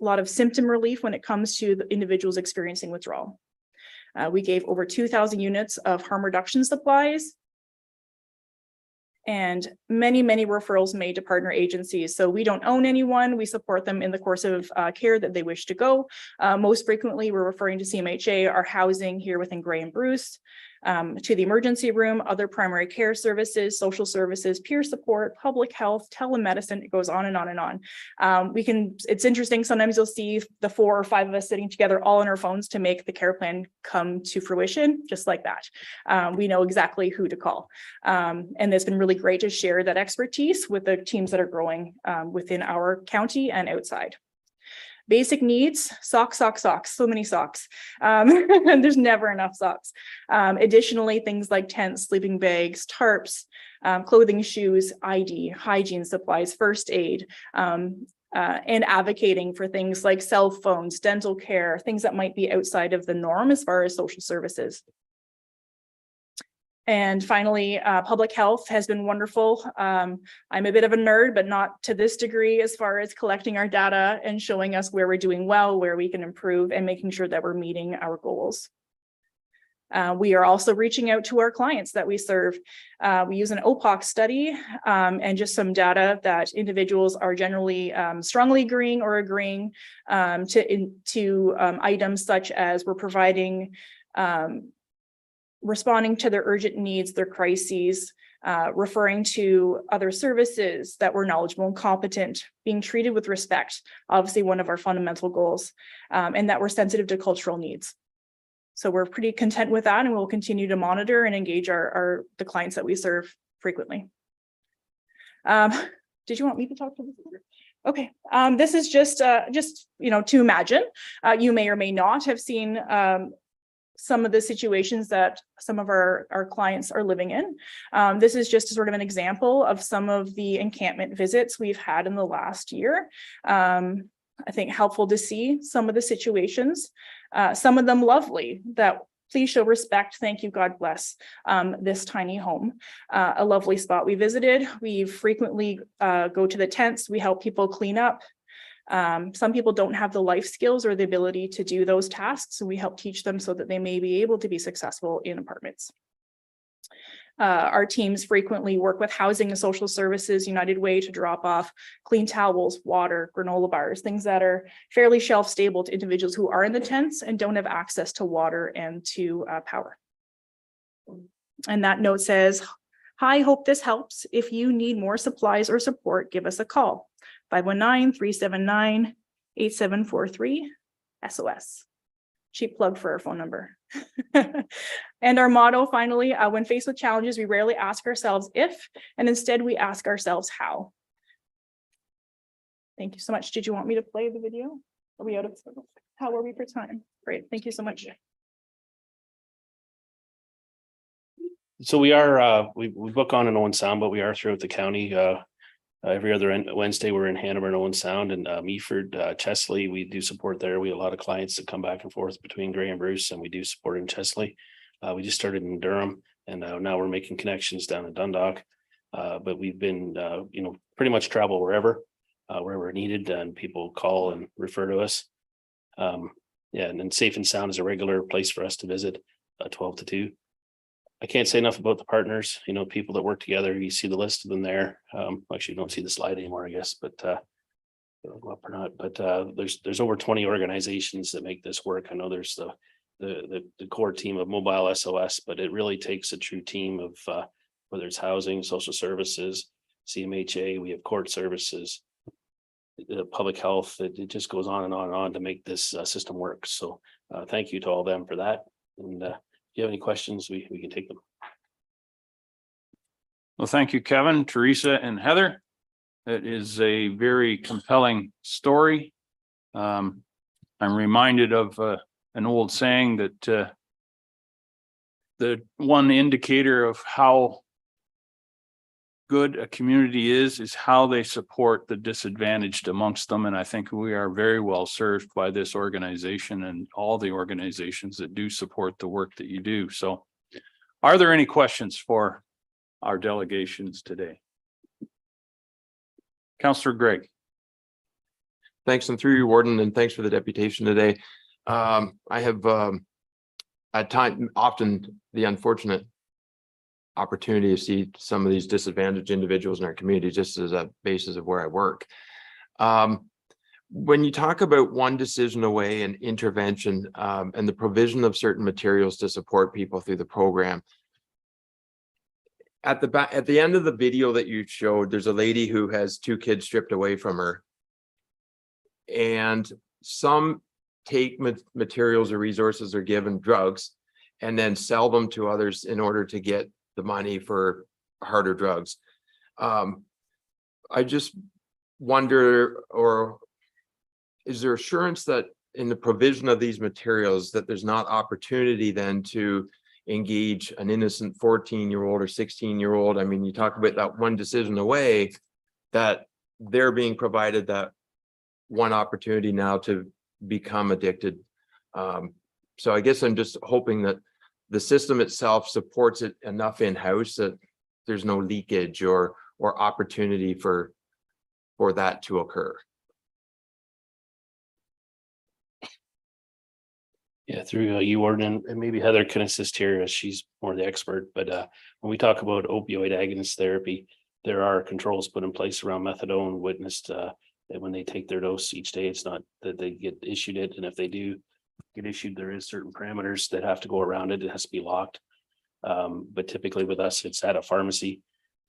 lot of symptom relief when it comes to the individuals experiencing withdrawal. We gave over 2,000 units of harm reduction supplies, and many, many referrals made to partner agencies. So we don't own anyone. We support them in the course of care that they wish to go. Most frequently, we're referring to CMHA, our housing here within Grey and Bruce, to the emergency room, other primary care services, social services, peer support, public health, telemedicine. It goes on and on and on. It's interesting. Sometimes you'll see the 4 or 5 of us sitting together all on our phones to make the care plan come to fruition, just like that. We know exactly who to call. And it's been really great to share that expertise with the teams that are growing within our county and outside. Basic needs, socks, so many socks. And there's never enough socks. Additionally, things like tents, sleeping bags, tarps, clothing, shoes, ID, hygiene supplies, first aid, and advocating for things like cell phones, dental care, things that might be outside of the norm as far as social services. And finally, public health has been wonderful. I'm a bit of a nerd, but not to this degree as far as collecting our data and showing us where we're doing well, where we can improve, and making sure that we're meeting our goals. We are also reaching out to our clients that we serve. We use an OPOC study and just some data that individuals are generally strongly agreeing or agreeing to items such as we're providing responding to their urgent needs, their crises, referring to other services that we're knowledgeable and competent, being treated with respect, obviously one of our fundamental goals, and that we're sensitive to cultural needs. So we're pretty content with that, and we'll continue to monitor and engage the clients that we serve frequently. Did you want me to talk to this? Okay, this is just to imagine. You may or may not have seen some of the situations that some of our clients are living in. This is just sort of an example of some of the encampment visits we've had in the last year. I think helpful to see some of the situations, some of them lovely, that please show respect, thank you, God bless this tiny home. A lovely spot we visited. We frequently go to the tents, we help people clean up. Some people don't have the life skills or the ability to do those tasks, so we help teach them so that they may be able to be successful in apartments. Our teams frequently work with Housing and Social Services United Way to drop off clean towels, water, granola bars, things that are fairly shelf stable to individuals who are in the tents and don't have access to water and to power. And that note says, "Hi, hope this helps. If you need more supplies or support, give us a call. 519-379-8743 SOS. Cheap plug for our phone number. And our motto, finally, when faced with challenges, we rarely ask ourselves if, and instead we ask ourselves how. Thank you so much. Did you want me to play the video? Are we out of, how are we for time? Great, thank you so much. So we are, we book on in Owen Sound, but we are throughout the county. Every other Wednesday, we're in Hanover and Owen Sound, and Meaford, Chesley, we do support there. We have a lot of clients that come back and forth between Grey and Bruce, and we do support in Chesley. We just started in Durham, and now we're making connections down in Dundalk. But we've been, pretty much travel wherever needed, and people call and refer to us. Yeah, and then Safe and Sound is a regular place for us to visit, 12 to 2. I can't say enough about the partners, people that work together. You see the list of them there. Actually, you don't see the slide anymore, I guess, but it'll go up or not. But there's over 20 organizations that make this work. I know there's the core team of Mobile SOS, but it really takes a true team of whether it's housing, social services, CMHA, we have court services, public health. It just goes on and on and on to make this system work. So thank you to all of them for that. And if you have any questions, we can take them. Well, thank you, Kevin, Teresa, and Heather. It is a very compelling story. I'm reminded of an old saying that the one indicator of how good a community is how they support the disadvantaged amongst them. And I think we are very well served by this organization and all the organizations that do support the work that you do. So are there any questions for our delegations today? Councillor Gregg. Thanks, and through you, Warden, and thanks for the deputation today. I have often the unfortunate opportunity to see some of these disadvantaged individuals in our community just as a basis of where I work. When you talk about one decision away and intervention and the provision of certain materials to support people through the program, at the end of the video that you showed, there's a lady who has 2 kids stripped away from her, and some take materials or resources are given, drugs, and then sell them to others in order to get the money for harder drugs. I just wonder, or is there assurance that in the provision of these materials that there's not opportunity then to engage an innocent 14-year-old or 16-year-old? I mean, you talk about that one decision away, that they're being provided that one opportunity now to become addicted. So I guess I'm just hoping that the system itself supports it enough in-house that there's no leakage or opportunity for that to occur. Yeah, through you, Warden, and maybe Heather can assist here as she's more the expert, but when we talk about opioid agonist therapy, there are controls put in place around methadone. Witnessed that when they take their dose each day, it's not that they get issued it, and if they do get issued, there is certain parameters that have to go around it. It has to be locked. But typically with us, it's at a pharmacy.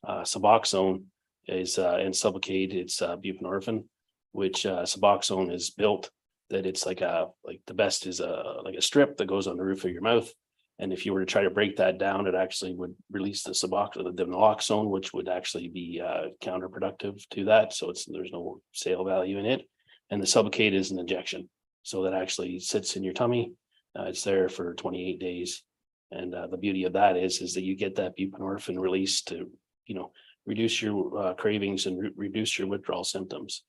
Suboxone is and Sublocade, it's buprenorphine, which Suboxone is built that it's like the best is like a strip that goes on the roof of your mouth. And if you were to try to break that down, it actually would release the Suboxone, the naloxone, which would actually be counterproductive to that. So there's no sale value in it. And the Sublocade is an injection. So that actually sits in your tummy. It's there for 28 days. And the beauty of that is that you get that buprenorphine release to, reduce your cravings and reduce your withdrawal symptoms.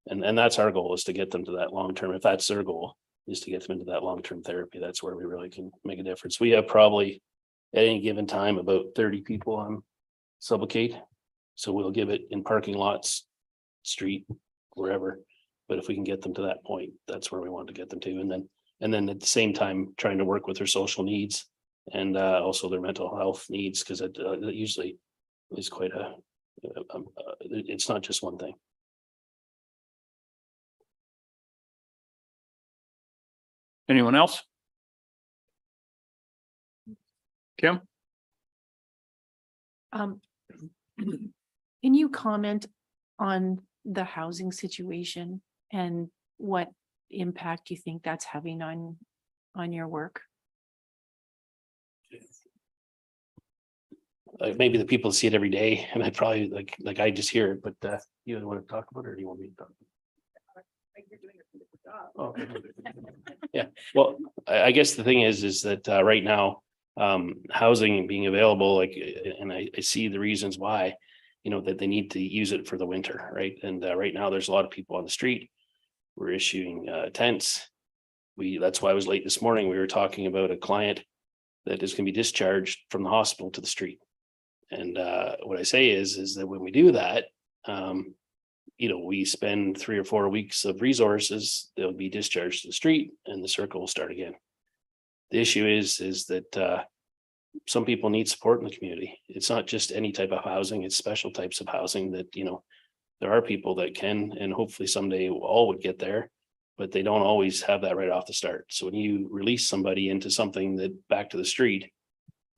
And that's our goal, is to get them to that long-term. If that's their goal, is to get them into that long-term therapy. That's where we really can make a difference. We have probably at any given time about 30 people on Sublocade. So we'll give it in parking lots, street, wherever. But if we can get them to that point, that's where we want to get them to. And then at the same time, trying to work with their social needs and also their mental health needs, because it usually is quite it's not just one thing. Anyone else? Kim? Can you comment on the housing situation and what impact you think that's having on your work? Maybe the people see it every day, and I probably like I just hear it, but you want to talk about it, or do you want me to talk? Oh, okay. Yeah, well, I guess the thing is that right now, housing being available, and I see the reasons why, that they need to use it for the winter, right? And right now, there's a lot of people on the street. We're issuing tents. That's why I was late this morning. We were talking about a client that is going to be discharged from the hospital to the street. And what I say is that when we do that, we spend 3 or 4 weeks of resources, they'll be discharged to the street and the circle will start again. The issue is that some people need support in the community. It's not just any type of housing, it's special types of housing that, there are people that can, and hopefully someday all would get there, but they don't always have that right off the start. So when you release somebody into something that back to the street,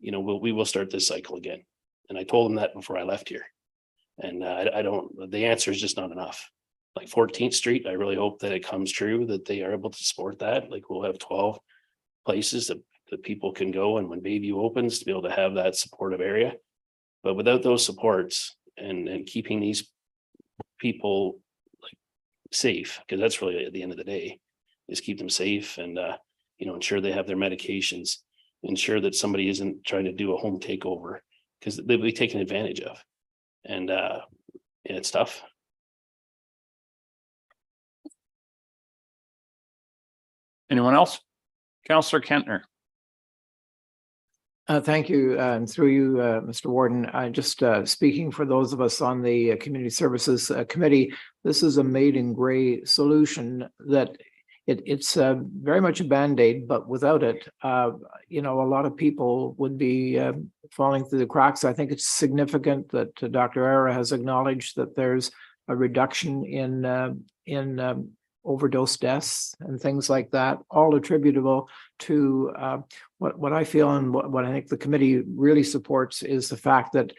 we will start this cycle again. And I told them that before I left here. And the answer is just not enough. Like 14th Street, I really hope that it comes true that they are able to support that. Like we'll have 12 places that people can go, and when Bayview opens, to be able to have that supportive area. But without those supports and keeping these people safe, because that's really at the end of the day, is keep them safe and ensure they have their medications, ensure that somebody isn't trying to do a home takeover, because they'll be taken advantage of. And it's tough. Anyone else? Councillor Kentner. Thank you, and through you, Mr. Warden. Just speaking for those of us on the Community Services Committee, this is a made in gray solution that it's very much a Band-Aid, but without it, a lot of people would be falling through the cracks. I think it's significant that Dr. Era has acknowledged that there's a reduction in overdose deaths and things like that, all attributable to what I feel and what I think the committee really supports is the fact that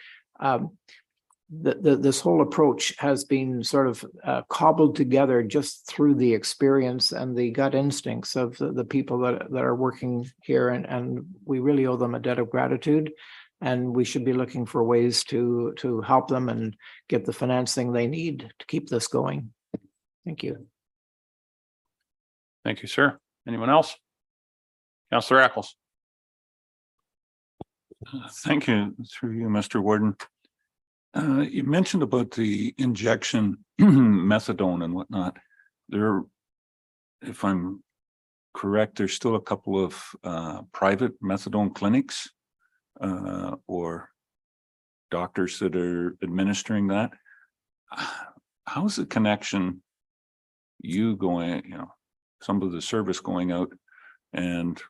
this whole approach has been sort of cobbled together just through the experience and the gut instincts of the people that are working here, and we really owe them a debt of gratitude, and we should be looking for ways to help them and get the financing they need to keep this going. Thank you. Thank you, sir. Anyone else? Councillor Eccles. Thank you, through you, Mr. Warden. You mentioned about the injection methadone and whatnot. there, if I'm correct, there's still a couple of private methadone clinics or doctors that are administering that. How's the connection? You going, some of the service going out and,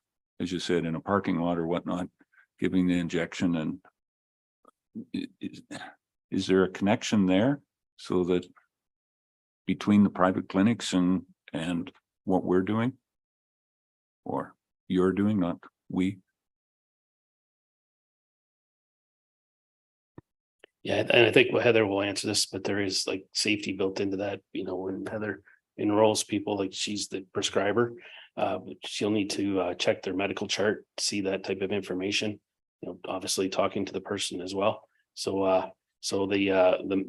as you said, in a parking lot or whatnot, giving the injection, and is there a connection there so that between the private clinics and what we're doing, or you're doing, not we? Yeah, and I think Heather will answer this, but there is like safety built into that, when Heather enrolls people, like she's the prescriber. She'll need to check their medical chart, see that type of information, obviously talking to the person as well. So the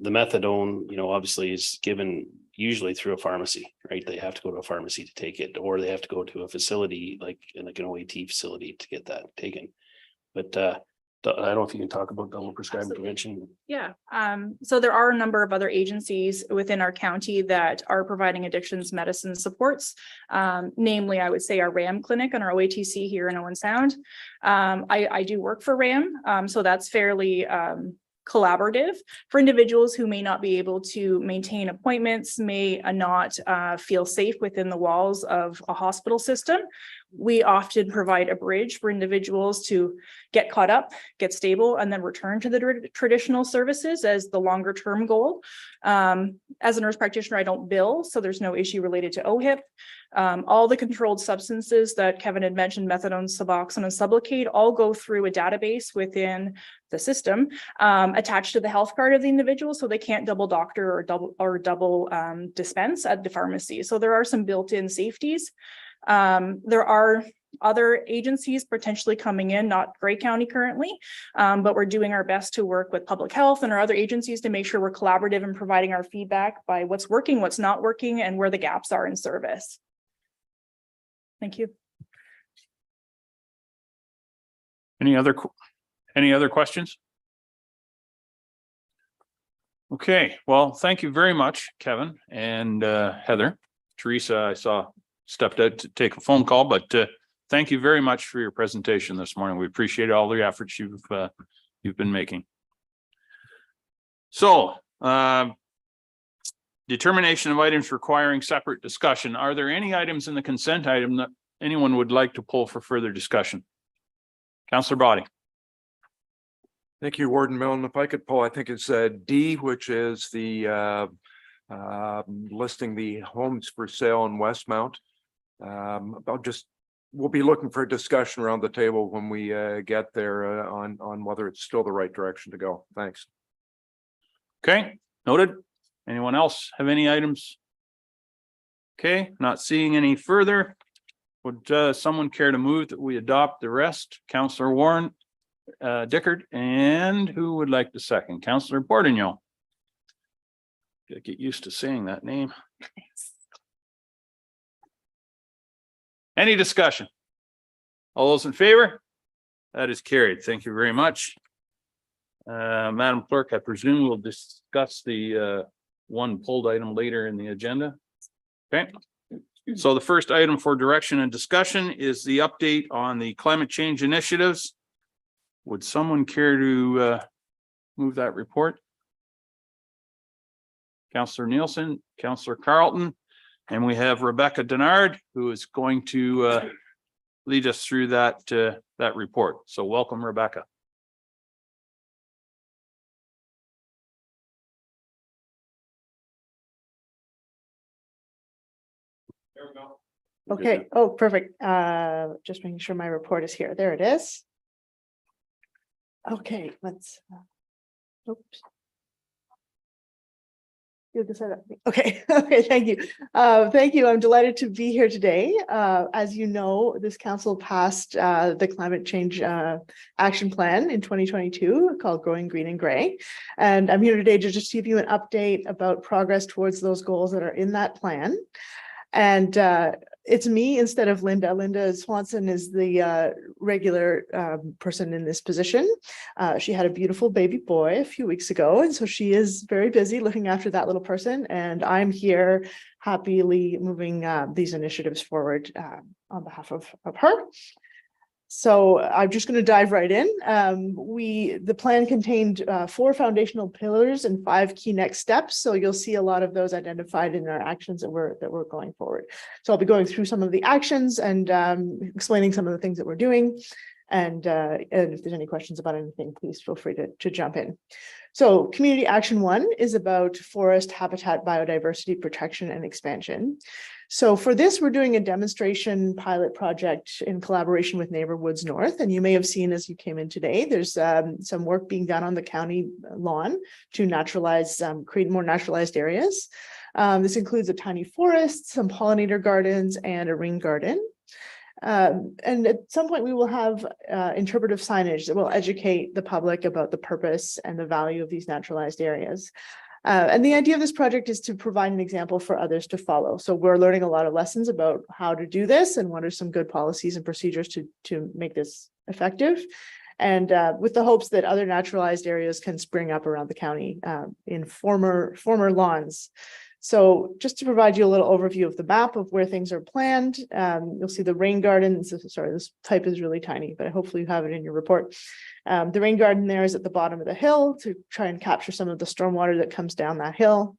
methadone, obviously is given usually through a pharmacy, right? They have to go to a pharmacy to take it, or they have to go to a facility like an OAT facility to get that taken. But I don't know if you can talk about double prescribing prevention. Yeah, so there are a number of other agencies within our county that are providing addictions medicine supports. Namely, I would say our RAM clinic and our OATC here in Owen Sound. I do work for RAM, so that's fairly collaborative for individuals who may not be able to maintain appointments, may not feel safe within the walls of a hospital system. We often provide a bridge for individuals to get caught up, get stable, and then return to the traditional services as the longer term goal. As a nurse practitioner, I don't bill, so there's no issue related to OHIP. All the controlled substances that Kevin had mentioned, methadone, Suboxone, and Sublocade, all go through a database within the system attached to the health card of the individual, so they can't double doctor or double dispense at the pharmacy. So there are some built-in safeties. There are other agencies potentially coming in, not Grey County currently, but we're doing our best to work with public health and our other agencies to make sure we're collaborative and providing our feedback by what's working, what's not working, and where the gaps are in service. Thank you. Any other questions? Okay, well, thank you very much, Kevin and Heather. Teresa, I saw stepped out to take a phone call, but thank you very much for your presentation this morning. We appreciate all the efforts you've been making. So, determination of items requiring separate discussion. Are there any items in the consent item that anyone would like to pull for further discussion? Councillor Body. Thank you, Warden Milne. If I could pull, I think it's D, which is the listing the homes for sale in Westmount. We'll be looking for a discussion around the table when we get there on whether it's still the right direction to go. Thanks. Okay, noted. Anyone else have any items? Okay, not seeing any further. Would someone care to move that we adopt the rest? Councillor Warren, Dickard, and who would like to second? Councillor Bourdignon. Gotta get used to saying that name. Any discussion? All those in favor? That is carried. Thank you very much. Madam Clerk, I presume we'll discuss the one pulled item later in the agenda. Okay. So the first item for direction and discussion is the update on the climate change initiatives. Would someone care to move that report? Councillor Nielsen, Councillor Carlton, and we have Rebecca Denard, who is going to lead us through that report. So welcome, Rebecca. There we go. Okay. Oh, perfect. Just making sure my report is here. There it is. Okay, let's. Oops. Okay, okay, thank you. Thank you. I'm delighted to be here today. As you know, this council passed the climate change action plan in 2022 called Growing Green and Gray. And I'm here today to just give you an update about progress towards those goals that are in that plan. And it's me instead of Linda. Linda Swanson is the regular person in this position. She had a beautiful baby boy a few weeks ago, and so she is very busy looking after that little person. And I'm here happily moving these initiatives forward on behalf of her. So I'm just going to dive right in. The plan contained 4 foundational pillars and 5 key next steps. So you'll see a lot of those identified in our actions that we're going forward. So I'll be going through some of the actions and explaining some of the things that we're doing. And if there's any questions about anything, please feel free to jump in. So community action 1 is about forest habitat biodiversity protection and expansion. So for this, we're doing a demonstration pilot project in collaboration with Neighbor Woods North. And you may have seen as you came in today, there's some work being done on the county lawn to naturalize, create more naturalized areas. This includes a tiny forest, some pollinator gardens, and a rain garden. And at some point we will have interpretive signage that will educate the public about the purpose and the value of these naturalized areas. And the idea of this project is to provide an example for others to follow. So we're learning a lot of lessons about how to do this and what are some good policies and procedures to make this effective. And with the hopes that other naturalized areas can spring up around the county in former lawns. So just to provide you a little overview of the map of where things are planned, you'll see the rain garden. Sorry, this type is really tiny, but hopefully you have it in your report. The rain garden there is at the bottom of the hill to try and capture some of the stormwater that comes down that hill.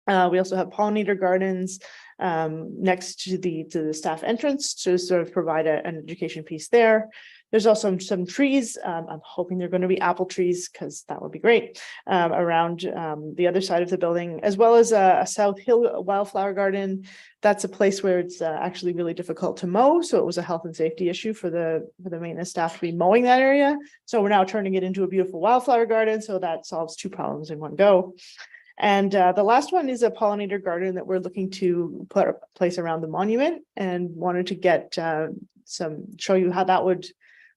We also have pollinator gardens next to the staff entrance to sort of provide an education piece there. There's also some trees. I'm hoping they're going to be apple trees because that would be great around the other side of the building, as well as a South Hill wildflower garden. That's a place where it's actually really difficult to mow. So it was a health and safety issue for the maintenance staff to be mowing that area. So we're now turning it into a beautiful wildflower garden. So that solves 2 problems in one go. And the last one is a pollinator garden that we're looking to put a place around the monument, and wanted to get show you how that would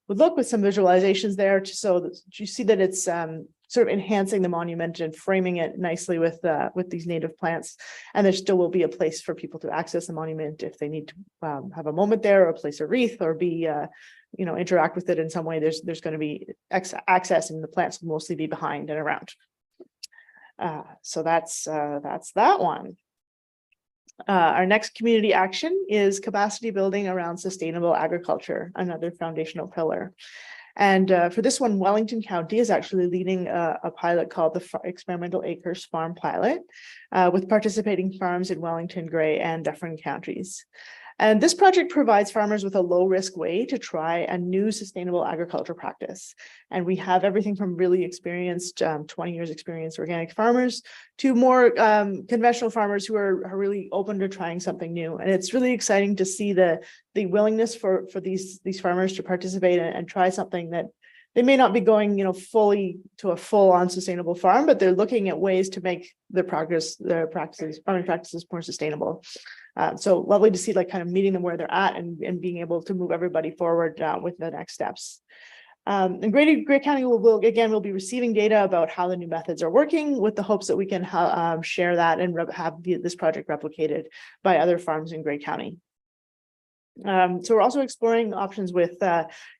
look with some visualizations there, so that you see that it's sort of enhancing the monument and framing it nicely with these native plants. And there still will be a place for people to access the monument if they need to have a moment there, or place a wreath, or be interact with it in some way. There's going to be access, and the plants will mostly be behind and around. So that's that one. Our next community action is capacity building around sustainable agriculture, another foundational pillar. And for this one, Wellington County is actually leading a pilot called the Experimental Acres Farm Pilot with participating farms in Wellington, Grey, and Dufferin counties. And this project provides farmers with a low-risk way to try a new sustainable agriculture practice. And we have everything from really experienced, 20 years experienced organic farmers to more conventional farmers who are really open to trying something new. And it's really exciting to see the willingness for these farmers to participate and try something that they may not be going, fully to a full-on sustainable farm, but they're looking at ways to make their farming practices more sustainable. So lovely to see, kind of meeting them where they're at and being able to move everybody forward with the next steps. And Grey County will be receiving data about how the new methods are working, with the hopes that we can share that and have this project replicated by other farms in Grey County. So we're also exploring options with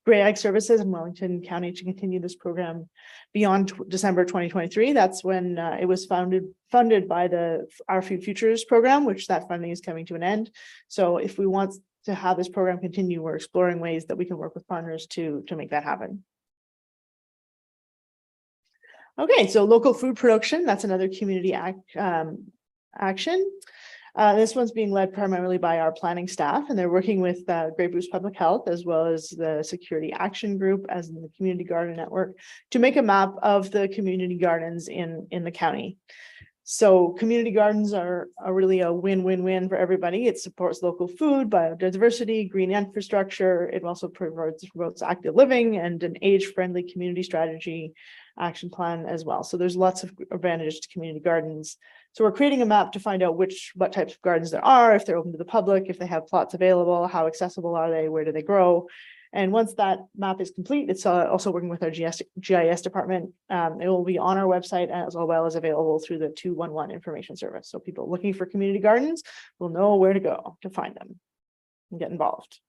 Grey Ag Services in Wellington County to continue this program beyond December 2023. That's when it was funded by the Our Food Futures program, which that funding is coming to an end. So if we want to have this program continue, we're exploring ways that we can work with partners to make that happen. Okay, so local food production, that's another community action. This one's being led primarily by our planning staff, and they're working with Grey Bruce Public Health, as well as the Security Action Group, as in the Community Garden Network, to make a map of the community gardens in the county. So community gardens are really a win-win-win for everybody. It supports local food, biodiversity, green infrastructure. It also promotes active living and an age-friendly community strategy action plan as well. So there's lots of advantages to community gardens. So we're creating a map to find out what types of gardens there are, if they're open to the public, if they have plots available, how accessible are they, where do they grow. And once that map is complete, it's also working with our GIS department. It will be on our website as well as available through the 211 information service. So people looking for community gardens will know where to go to find them and get involved.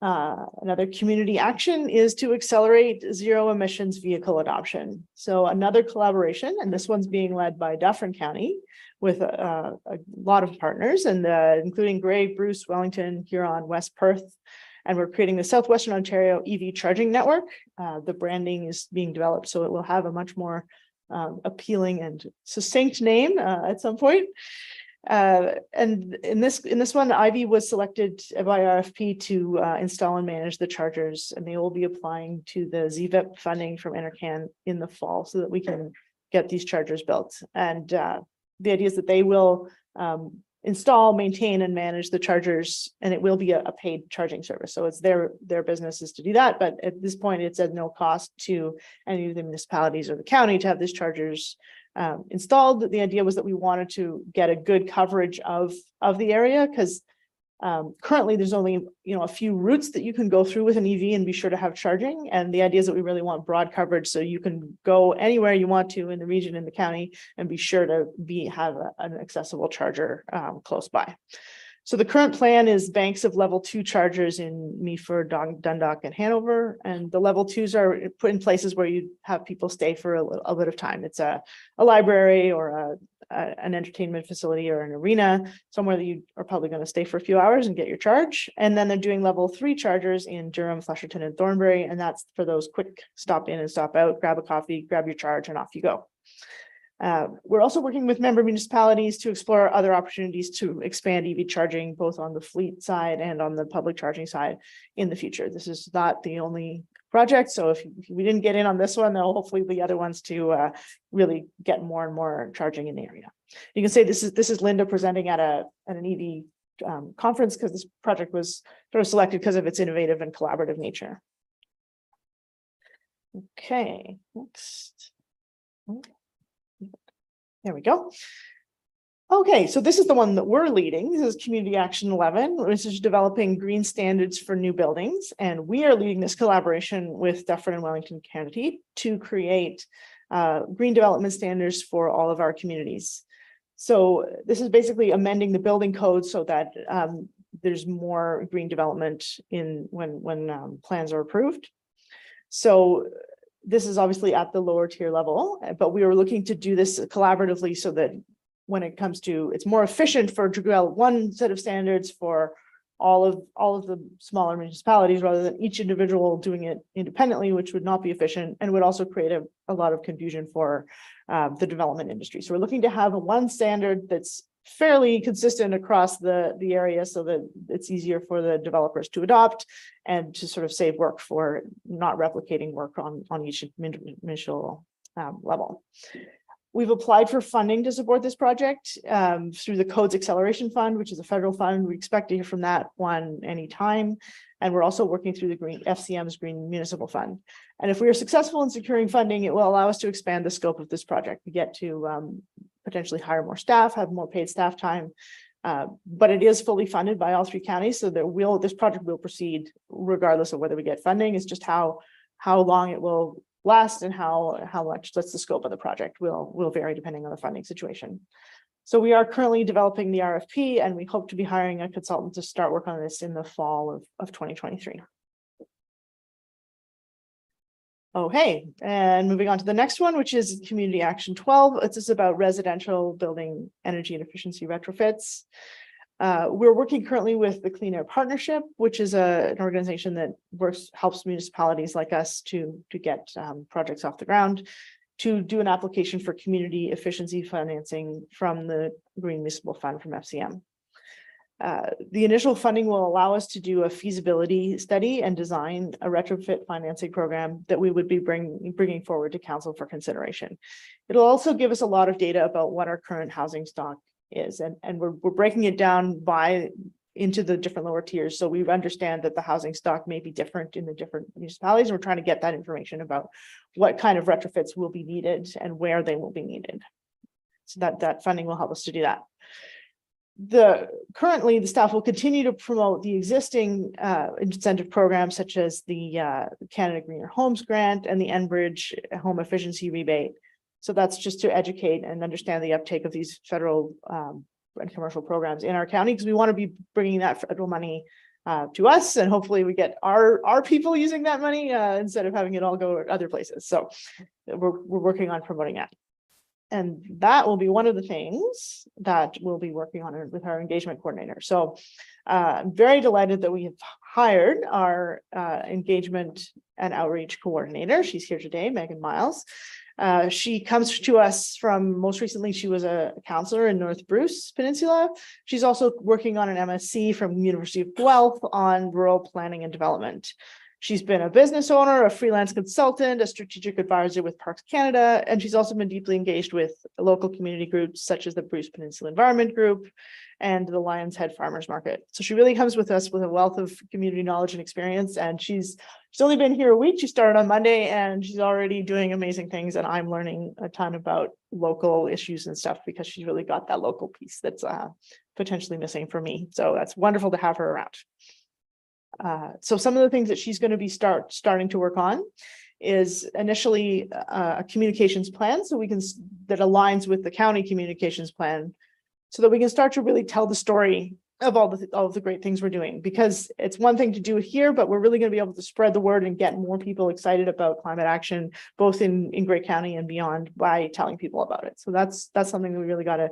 Another community action is to accelerate zero emissions vehicle adoption. So another collaboration, and this one's being led by Dufferin County with a lot of partners, and including Grey, Bruce, Wellington, Huron, West Perth. And we're creating the Southwestern Ontario EV charging network. The branding is being developed, so it will have a much more appealing and succinct name at some point. And in this one, Ivy was selected by RFP to install and manage the chargers, and they will be applying to the ZVIP funding from Enercan in the fall so that we can get these chargers built. And the idea is that they will install, maintain, and manage the chargers, and it will be a paid charging service. So it's their business is to do that, but at this point, it's at no cost to any of the municipalities or the county to have these chargers installed. The idea was that we wanted to get a good coverage of the area, because currently there's only a few routes that you can go through with an EV and be sure to have charging. And the idea is that we really want broad coverage, so you can go anywhere you want to in the region, in the county, and be sure to have an accessible charger close by. So the current plan is banks of level 2 chargers in Meaford, Dundalk, and Hanover. And the level 2s are put in places where you have people stay for a bit of time. It's a library or an entertainment facility or an arena, somewhere that you are probably going to stay for a few hours and get your charge. And then they're doing level 3 chargers in Durham, Flesherton, and Thornbury. And that's for those quick stop in and stop out, grab a coffee, grab your charge, and off you go. We're also working with member municipalities to explore other opportunities to expand EV charging, both on the fleet side and on the public charging side in the future. This is not the only project. So if we didn't get in on this one, there'll hopefully be other ones to really get more and more charging in the area. You can say this is Linda presenting at an EV conference, because this project was sort of selected because of its innovative and collaborative nature. Okay, next. There we go. Okay, so this is the one that we're leading. This is Community Action 11, which is developing green standards for new buildings. And we are leading this collaboration with Dufferin and Wellington County to create green development standards for all of our communities. So this is basically amending the building code so that there's more green development when plans are approved. So this is obviously at the lower tier level, but we were looking to do this collaboratively so that when it comes to, it's more efficient for to develop one set of standards for all of the smaller municipalities rather than each individual doing it independently, which would not be efficient and would also create a lot of confusion for the development industry. So we're looking to have one standard that's fairly consistent across the area so that it's easier for the developers to adopt and to sort of save work for not replicating work on each initial level. We've applied for funding to support this project through the Codes Acceleration Fund, which is a federal fund. We expect to hear from that one anytime. And we're also working through the FCM's Green Municipal Fund. And if we are successful in securing funding, it will allow us to expand the scope of this project. We get to potentially hire more staff, have more paid staff time, but it is fully funded by all 3 counties. So this project will proceed regardless of whether we get funding. It's just how long it will last and how much that's the scope of the project will vary depending on the funding situation. So we are currently developing the RFP, and we hope to be hiring a consultant to start work on this in the fall of 2023. Okay, and moving on to the next one, which is Community Action 12. This is about residential building energy and efficiency retrofits. We're working currently with the Clean Air Partnership, which is an organization that helps municipalities like us to get projects off the ground, to do an application for community efficiency financing from the Green Municipal Fund from FCM. The initial funding will allow us to do a feasibility study and design a retrofit financing program that we would be bringing forward to council for consideration. It'll also give us a lot of data about what our current housing stock is, and we're breaking it down into the different lower tiers, so we understand that the housing stock may be different in the different municipalities. And we're trying to get that information about what kind of retrofits will be needed and where they will be needed. So that funding will help us to do that. Currently, the staff will continue to promote the existing incentive programs such as the Canada Greener Homes Grant and the Enbridge Home Efficiency Rebate. So that's just to educate and understand the uptake of these federal and commercial programs in our county, because we want to be bringing that federal money to us, and hopefully we get our people using that money instead of having it all go other places. So we're working on promoting that. And that will be one of the things that we'll be working on with our engagement coordinator. So I'm very delighted that we have hired our engagement and outreach coordinator. She's here today, Megan Miles. She comes to us from, most recently, she was a counselor in North Bruce Peninsula. She's also working on an MSc from the University of Guelph on rural planning and development. She's been a business owner, a freelance consultant, a strategic advisor with Parks Canada, and she's also been deeply engaged with local community groups such as the Bruce Peninsula Environment Group and the Lions Head Farmers Market. So she really comes with us with a wealth of community knowledge and experience, and she's only been here a week. She started on Monday and she's already doing amazing things, and I'm learning a ton about local issues and stuff because she's really got that local piece that's potentially missing for me. So that's wonderful to have her around. So some of the things that she's going to be starting to work on is initially a communications plan, so we can that aligns with the county communications plan, so that we can start to really tell the story of all the great things we're doing. Because it's one thing to do it here, but we're really going to be able to spread the word and get more people excited about climate action, both in Grey County and beyond, by telling people about it. So that's something that we really got to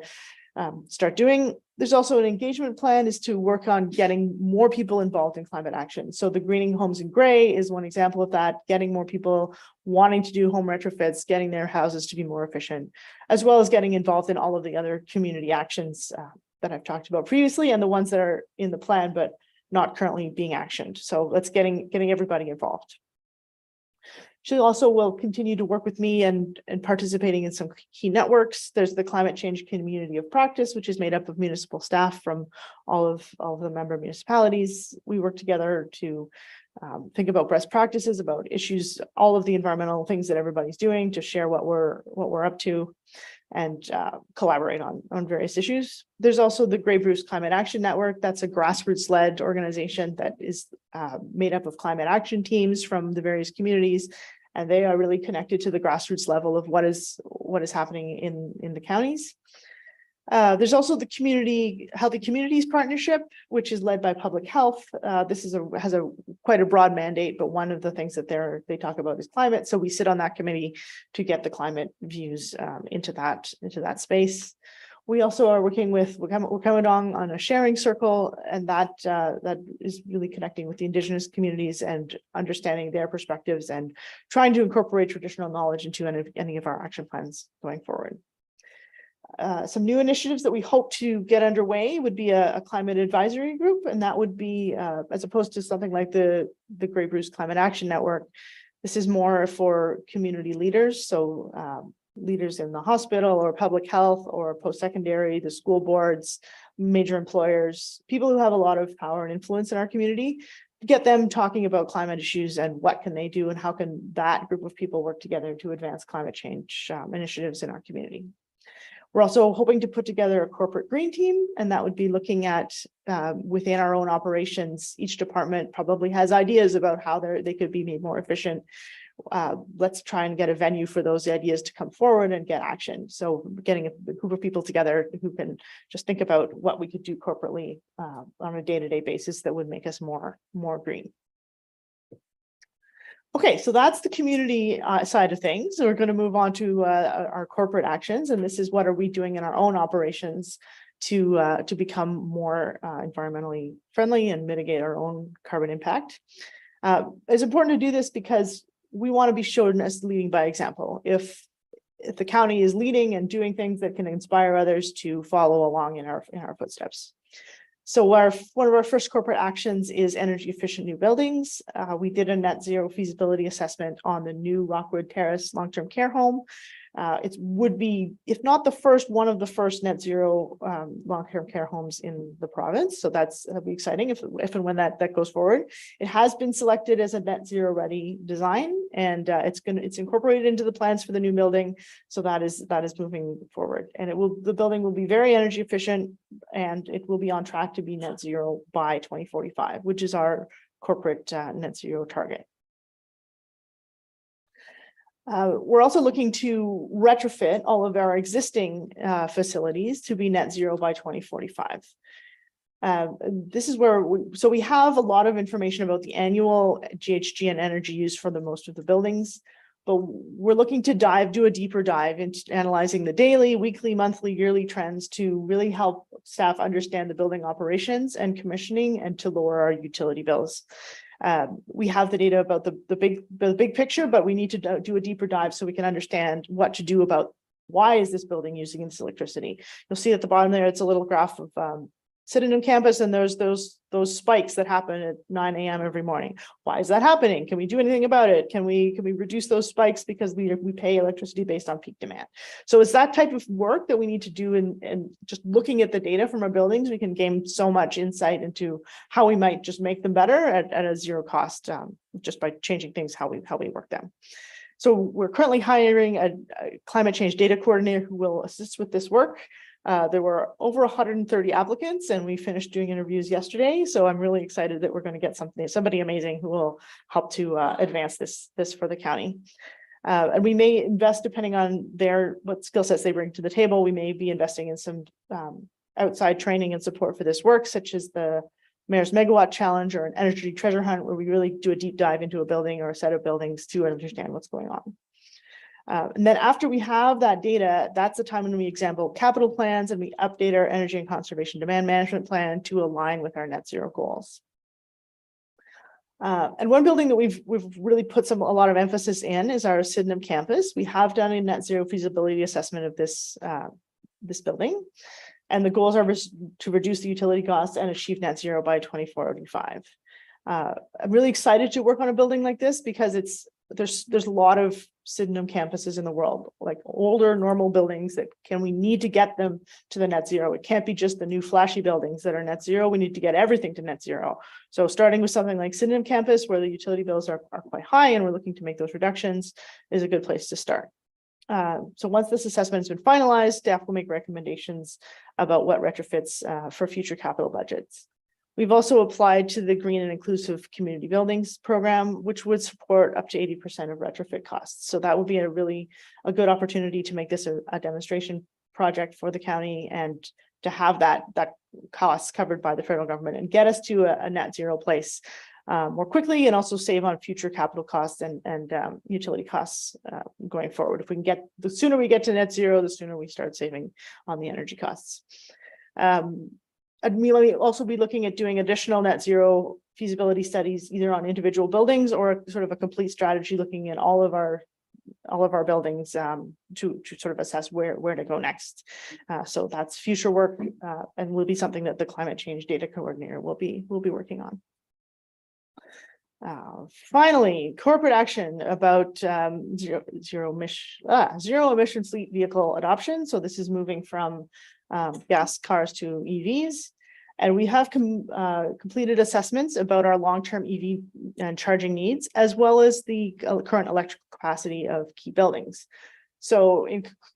start doing. There's also an engagement plan is to work on getting more people involved in climate action. So the Greening Homes in Grey is one example of that, getting more people wanting to do home retrofits, getting their houses to be more efficient, as well as getting involved in all of the other community actions that I've talked about previously, and the ones that are in the plan but not currently being actioned. So let's getting everybody involved. She also will continue to work with me and participating in some key networks. There's the Climate Change Community of Practice, which is made up of municipal staff from all of the member municipalities. We work together to think about best practices, about issues, all of the environmental things that everybody's doing, to share what we're up to, and collaborate on various issues. There's also the Grey Bruce Climate Action Network. That's a grassroots-led organization that is made up of climate action teams from the various communities, and they are really connected to the grassroots level of what is happening in the counties. There's also the Healthy Communities Partnership, which is led by Public Health. This has quite a broad mandate, but one of the things that they talk about is climate. So we sit on that committee to get the climate views into that space. We also are working with Wakamadong on a sharing circle, and that is really connecting with the Indigenous communities and understanding their perspectives and trying to incorporate traditional knowledge into any of our action plans going forward. Some new initiatives that we hope to get underway would be a climate advisory group, and that would be as opposed to something like the Grey Bruce Climate Action Network. This is more for community leaders, so leaders in the hospital or public health or post-secondary, the school boards, major employers, people who have a lot of power and influence in our community, get them talking about climate issues and what can they do and how can that group of people work together to advance climate change initiatives in our community. We're also hoping to put together a corporate green team, and that would be looking at within our own operations. Each department probably has ideas about how they could be made more efficient. Let's try and get a venue for those ideas to come forward and get action. So getting a group of people together who can just think about what we could do corporately on a day-to-day basis that would make us more green. Okay, so that's the community side of things. So we're going to move on to our corporate actions, and this is what are we doing in our own operations to become more environmentally friendly and mitigate our own carbon impact. It's important to do this because we want to be shown as leading by example. If the county is leading and doing things that can inspire others to follow along in our footsteps. So one of our first corporate actions is energy efficient new buildings. We did a net zero feasibility assessment on the new Rockwood Terrace long-term care home. It would be, if not the first, one of the first net zero long-term care homes in the province. So that'll be exciting if and when that goes forward. It has been selected as a net zero ready design, and it's incorporated into the plans for the new building. So that is moving forward, and the building will be very energy efficient, and it will be on track to be net zero by 2045, which is our corporate net zero target. We're also looking to retrofit all of our existing facilities to be net zero by 2045. This is where we have a lot of information about the annual GHG and energy use for the most of the buildings, but we're looking to do a deeper dive into analyzing the daily, weekly, monthly, yearly trends to really help staff understand the building operations and commissioning and to lower our utility bills. We have the data about the big picture, but we need to do a deeper dive so we can understand what to do about why is this building using this electricity. You'll see at the bottom there, it's a little graph of Sydenham campus, and there's those spikes that happen at 9 a.m. every morning. Why is that happening? Can we do anything about it? Can we reduce those spikes because we pay electricity based on peak demand? So it's that type of work that we need to do, and just looking at the data from our buildings, we can gain so much insight into how we might just make them better at a zero cost, just by changing things how we work them. So we're currently hiring a climate change data coordinator who will assist with this work. There were over 130 applicants, and we finished doing interviews yesterday. So I'm really excited that we're going to get somebody amazing who will help to advance this for the county. And we may invest, depending on what skill sets they bring to the table. We may be investing in some outside training and support for this work, such as the Mayor's Megawatt Challenge or an energy treasure hunt, where we really do a deep dive into a building or a set of buildings to understand what's going on. And then after we have that data, that's the time when we examine capital plans and we update our energy and conservation demand management plan to align with our net zero goals. And one building that we've really put a lot of emphasis in is our Sydenham campus. We have done a net zero feasibility assessment of this building, and the goals are to reduce the utility costs and achieve net zero by 2045. I'm really excited to work on a building like this because there's a lot of Sydenham campuses in the world, like older normal buildings we need to get them to the net zero. It can't be just the new flashy buildings that are net zero. We need to get everything to net zero. So starting with something like Sydenham campus, where the utility bills are quite high and we're looking to make those reductions, is a good place to start. So once this assessment has been finalized, staff will make recommendations about what retrofits for future capital budgets. We've also applied to the Green and Inclusive Community Buildings program, which would support up to 80% of retrofit costs. So that would be a good opportunity to make this a demonstration project for the county and to have that cost covered by the federal government and get us to a net zero place more quickly, and also save on future capital costs and utility costs going forward. If we can the sooner we get to net zero, the sooner we start saving on the energy costs. And we may also be looking at doing additional net zero feasibility studies, either on individual buildings or sort of a complete strategy looking at all of our buildings to sort of assess where to go next. So that's future work and will be something that the climate change data coordinator will be working on. Finally, corporate action about zero emission fleet vehicle adoption. So this is moving from gas cars to EVs. And we have completed assessments about our long-term EV and charging needs, as well as the current electrical capacity of key buildings. So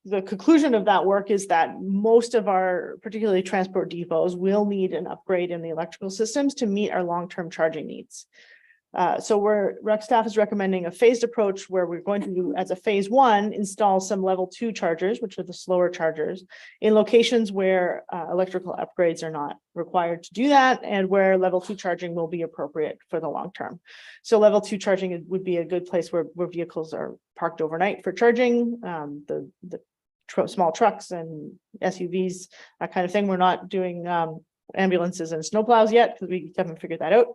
the conclusion of that work is that most of our, particularly transport depots, will need an upgrade in the electrical systems to meet our long-term charging needs. So REC staff is recommending a phased approach where we're going to, as a phase 1, install some level 2 chargers, which are the slower chargers, in locations where electrical upgrades are not required to do that, and where level 2 charging will be appropriate for the long term. So level 2 charging would be a good place where vehicles are parked overnight for charging, the small trucks and SUVs, that kind of thing. We're not doing ambulances and snowplows yet because we haven't figured that out,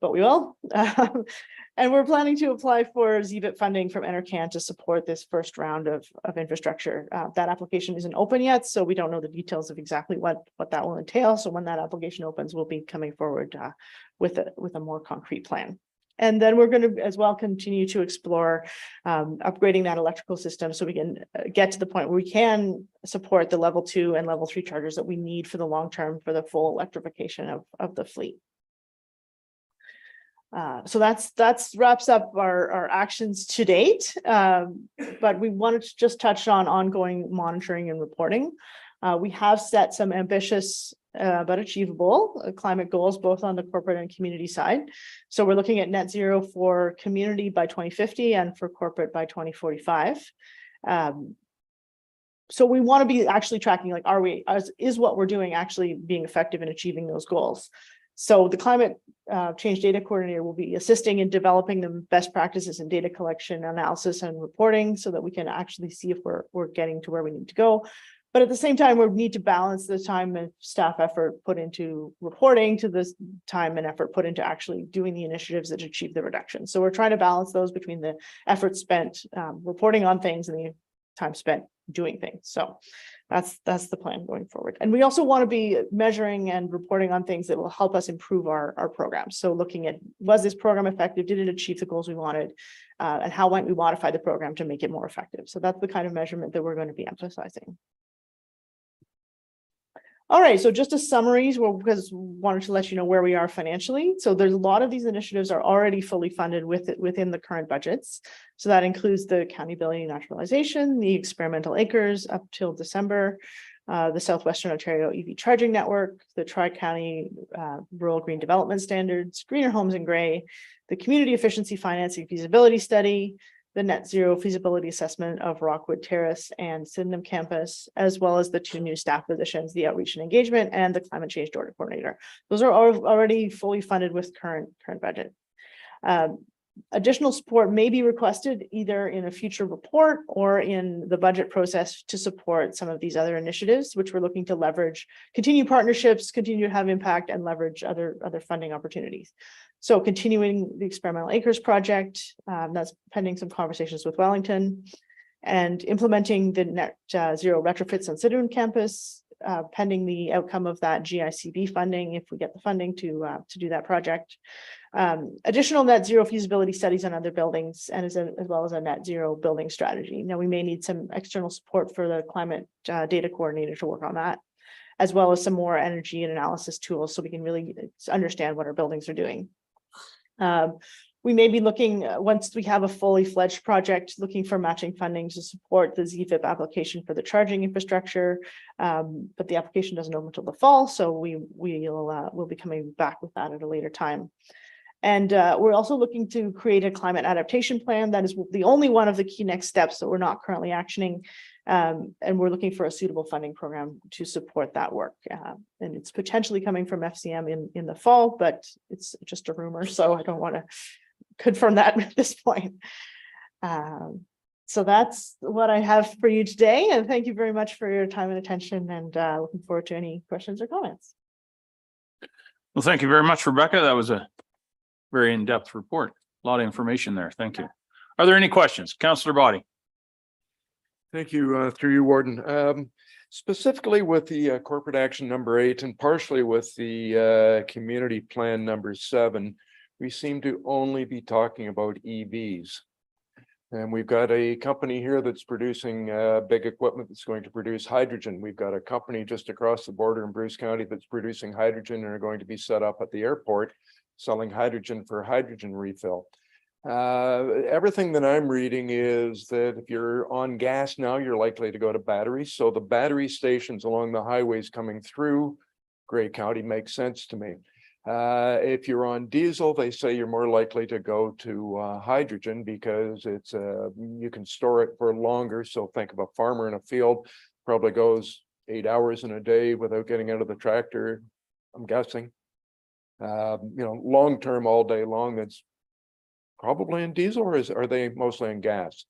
but we will. And we're planning to apply for ZBIT funding from NRCan to support this first round of infrastructure. That application isn't open yet, so we don't know the details of exactly what that will entail. So when that application opens, we'll be coming forward with a more concrete plan. And then we're going to as well continue to explore upgrading that electrical system so we can get to the point where we can support the level 2 and level 3 chargers that we need for the long term for the full electrification of the fleet. So that's wraps up our actions to date. But we wanted to just touch on ongoing monitoring and reporting. We have set some ambitious but achievable climate goals, both on the corporate and community side. So we're looking at net zero for community by 2050 and for corporate by 2045. So we want to be actually tracking, like, is what we're doing actually being effective in achieving those goals? So the climate change data coordinator will be assisting in developing the best practices in data collection, analysis, and reporting so that we can actually see if we're getting to where we need to go. But at the same time, we need to balance the time and staff effort put into reporting to this time and effort put into actually doing the initiatives that achieve the reduction. So we're trying to balance those between the effort spent reporting on things and the time spent doing things. So that's the plan going forward. And we also want to be measuring and reporting on things that will help us improve our programs. So looking at, was this program effective? Did it achieve the goals we wanted? And how might we modify the program to make it more effective? So that's the kind of measurement that we're going to be emphasizing. All right, so just a summary, because we wanted to let you know where we are financially. So there's a lot of these initiatives are already fully funded within the current budgets. So that includes the county building naturalization, the experimental acres up till December, the Southwestern Ontario EV charging network, the Tri-County Rural Green Development Standards, Greener Homes in Gray, the community efficiency financing feasibility study, the net zero feasibility assessment of Rockwood Terrace and Sydenham campus, as well as the 2 new staff positions, the outreach and engagement and the climate change data coordinator. Those are already fully funded with current budget. Additional support may be requested either in a future report or in the budget process to support some of these other initiatives, which we're looking to leverage, continue partnerships, continue to have impact, and leverage other funding opportunities. So continuing the experimental acres project, that's pending some conversations with Wellington, and implementing the net zero retrofits on Sydenham campus, pending the outcome of that GICB funding, if we get the funding to do that project. Additional net zero feasibility studies on other buildings, and as well as a net zero building strategy. Now, we may need some external support for the climate data coordinator to work on that, as well as some more energy and analysis tools so we can really understand what our buildings are doing. We may be looking, once we have a fully fledged project, looking for matching funding to support the ZFIP application for the charging infrastructure. But the application doesn't open until the fall, so we'll be coming back with that at a later time. And we're also looking to create a climate adaptation plan. That is the only one of the key next steps that we're not currently actioning. And we're looking for a suitable funding program to support that work. And it's potentially coming from FCM in the fall, but it's just a rumor, so I don't want to confirm that at this point. So that's what I have for you today. And thank you very much for your time and attention, and looking forward to any questions or comments. Well, thank you very much, Rebecca. That was a very in-depth report. A lot of information there. Thank you. Are there any questions? Councillor Body. Thank you, through you, Warden. Specifically with the corporate action number 8 and partially with the community plan number 7, we seem to only be talking about EVs. And we've got a company here that's producing big equipment that's going to produce hydrogen. We've got a company just across the border in Bruce County that's producing hydrogen and are going to be set up at the airport selling hydrogen for hydrogen refill. Everything that I'm reading is that if you're on gas now, you're likely to go to batteries. So the battery stations along the highways coming through Grey County makes sense to me. If you're on diesel, they say you're more likely to go to hydrogen because it's you can store it for longer. So think of a farmer in a field, probably goes 8 hours in a day without getting out of the tractor, I'm guessing. Long term, all day long, that's probably in diesel, or are they mostly in gas?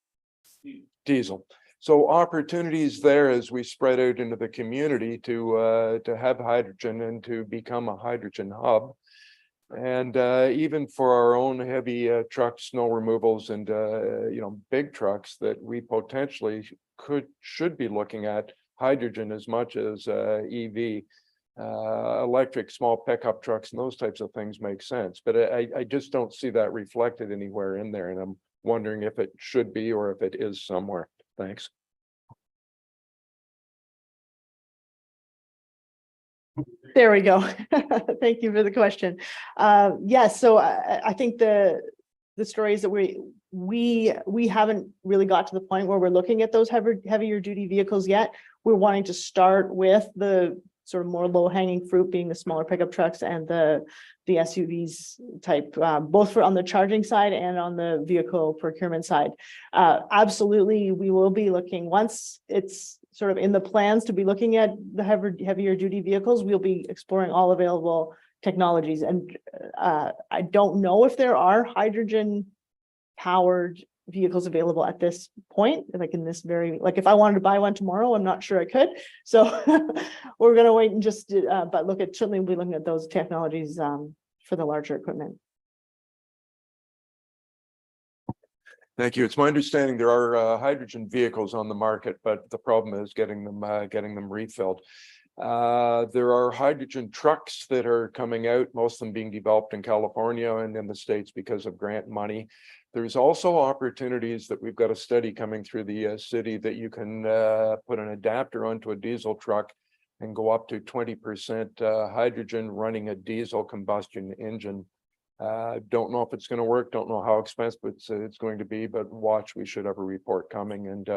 Diesel. So opportunities there as we spread out into the community to have hydrogen and to become a hydrogen hub. And even for our own heavy trucks, snow removals, and big trucks, that we potentially should be looking at hydrogen as much as EV. Electric small pickup trucks and those types of things make sense, but I just don't see that reflected anywhere in there, and I'm wondering if it should be or if it is somewhere. Thanks. There we go. Thank you for the question. Yes, so I think the story is that we haven't really got to the point where we're looking at those heavier duty vehicles yet. We're wanting to start with the sort of more low-hanging fruit, being the smaller pickup trucks and the SUVs type, both on the charging side and on the vehicle procurement side. Absolutely, we will be looking, once it's sort of in the plans to be looking at the heavier duty vehicles, we'll be exploring all available technologies. And I don't know if there are hydrogen powered vehicles available at this point, like in this very, like if I wanted to buy one tomorrow, I'm not sure I could. So we're going to wait and just, but certainly we'll be looking at those technologies for the larger equipment. Thank you. It's my understanding there are hydrogen vehicles on the market, but the problem is getting them refilled. There are hydrogen trucks that are coming out, most of them being developed in California and in the States because of grant money. There's also opportunities that we've got a study coming through the city that you can put an adapter onto a diesel truck and go up to 20% hydrogen running a diesel combustion engine. Don't know if it's going to work, don't know how expensive it's going to be, but watch, we should have a report coming. And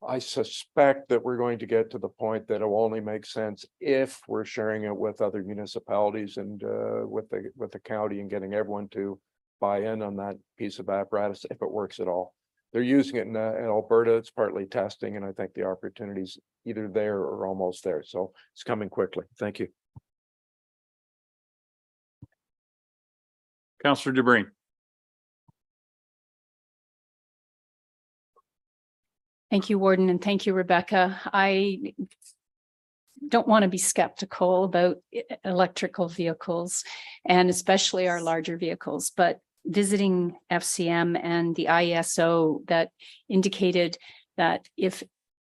I suspect that we're going to get to the point that it will only make sense if we're sharing it with other municipalities and with the county and getting everyone to buy in on that piece of apparatus if it works at all. They're using it in Alberta. It's partly testing, and I think the opportunity's either there or almost there. So it's coming quickly. Thank you. Councillor DeBreen. Thank you, Warden, and thank you, Rebecca. I don't want to be skeptical about electrical vehicles and especially our larger vehicles, but visiting FCM and the IESO that indicated that if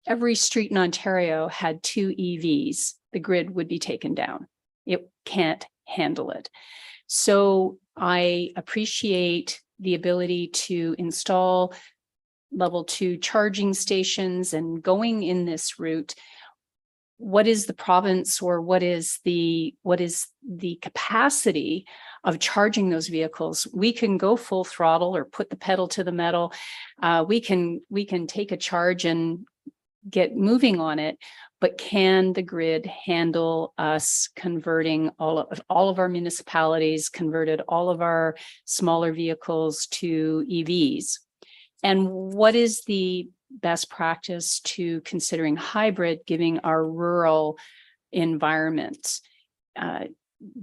every street in Ontario had 2 EVs, the grid would be taken down. It can't handle it. So I appreciate the ability to install level 2 charging stations and going in this route. What is the province or what is the capacity of charging those vehicles? We can go full throttle or put the pedal to the metal. We can take a charge and get moving on it, but can the grid handle us converting all of our municipalities, converted all of our smaller vehicles to EVs? And what is the best practice to considering hybrid, giving our rural environment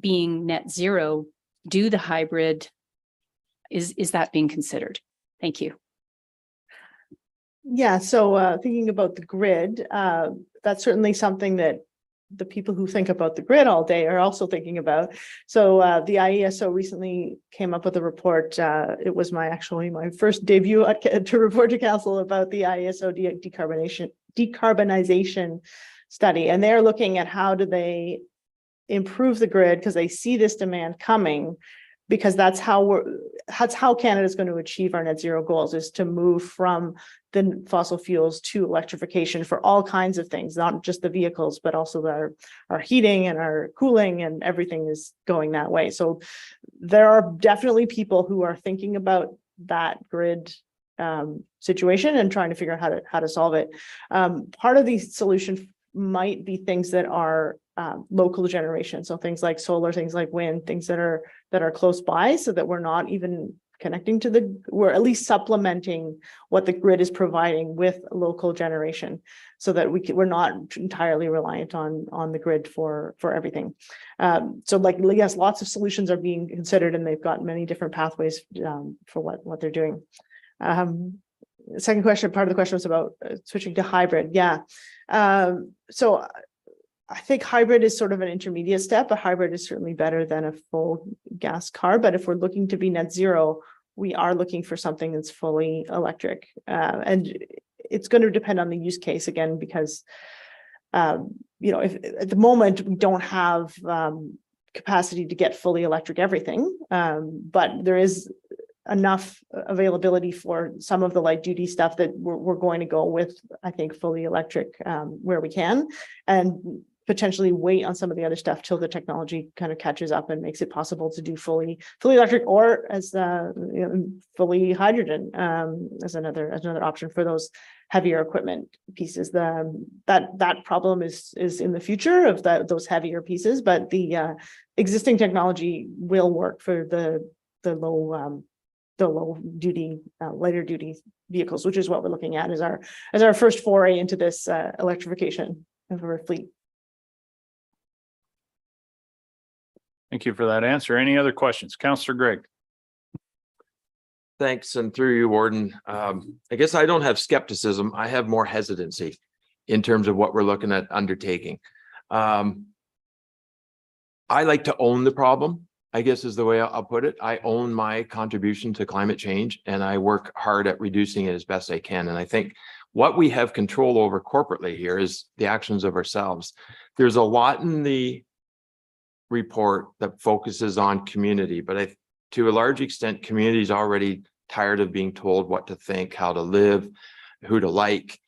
being net zero? Do the hybrid, is that being considered? Thank you. Yeah, so thinking about the grid, that's certainly something that the people who think about the grid all day are also thinking about. So the IESO recently came up with a report. It was my first debut to report to council about the IESO decarbonization study. And they're looking at how do they improve the grid because they see this demand coming, because that's how Canada's going to achieve our net zero goals, is to move from the fossil fuels to electrification for all kinds of things, not just the vehicles, but also our heating and our cooling, and everything is going that way. So there are definitely people who are thinking about that grid situation and trying to figure out how to solve it. Part of the solution might be things that are local generation. So things like solar, things like wind, things that are close by, so that we're not even connecting to we're at least supplementing what the grid is providing with local generation, so that we're not entirely reliant on the grid for everything. So like, yes, lots of solutions are being considered, and they've got many different pathways for what they're doing. Second question, part of the question was about switching to hybrid. Yeah. So I think hybrid is sort of an intermediate step. A hybrid is certainly better than a full gas car, but if we're looking to be net zero, we are looking for something that's fully electric. And it's going to depend on the use case again, because, if at the moment we don't have capacity to get fully electric everything, but there is enough availability for some of the light duty stuff that we're going to go with, I think, fully electric where we can, and potentially wait on some of the other stuff till the technology kind of catches up and makes it possible to do fully electric, or as fully hydrogen as another option for those heavier equipment pieces. That problem is in the future of those heavier pieces, but the existing technology will work for the the low duty, lighter duty vehicles, which is what we're looking at as our first foray into this electrification of our fleet. Thank you for that answer. Any other questions? Councillor Greg? Thanks, and through you, Warden. I guess I don't have skepticism. I have more hesitancy in terms of what we're looking at undertaking. I like to own the problem, I guess is the way I'll put it. I own my contribution to climate change, and I work hard at reducing it as best I can. And I think what we have control over corporately here is the actions of ourselves. There's a lot in the report that focuses on community, but to a large extent, community is already tired of being told what to think, how to live, who to like.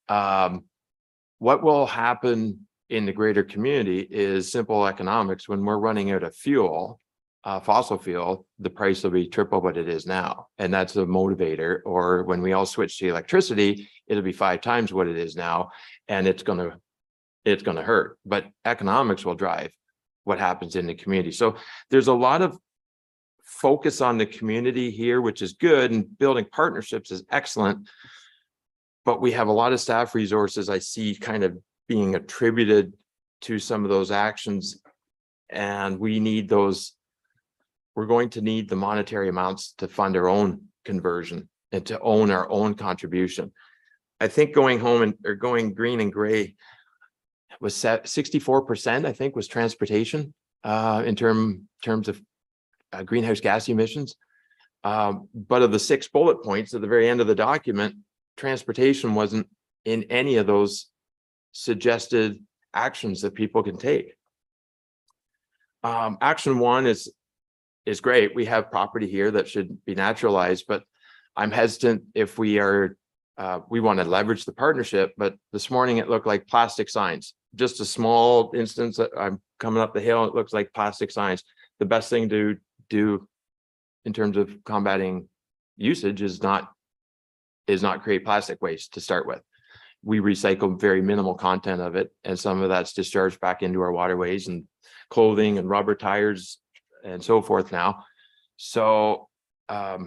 What will happen in the greater community is simple economics. When we're running out of fuel, fossil fuel, the price will be triple what it is now. And that's a motivator. Or when we all switch to electricity, it'll be 5 times what it is now. And it's gonna hurt. But economics will drive what happens in the community. So there's a lot of focus on the community here, which is good, and building partnerships is excellent. But we have a lot of staff resources I see kind of being attributed to some of those actions. And we need those. We're going to need the monetary amounts to fund our own conversion and to own our own contribution. I think going green and gray was 64%, I think, was transportation in terms of greenhouse gas emissions. But of the 6 bullet points at the very end of the document, transportation wasn't in any of those suggested actions that people can take. Action 1 is great. We have property here that should be naturalized, but I'm hesitant if we want to leverage the partnership. But this morning it looked like plastic signs. Just a small instance that I'm coming up the hill, it looks like plastic signs. The best thing to do in terms of combating usage is not create plastic waste to start with. We recycle very minimal content of it, and some of that's discharged back into our waterways and clothing and rubber tires and so forth now. So I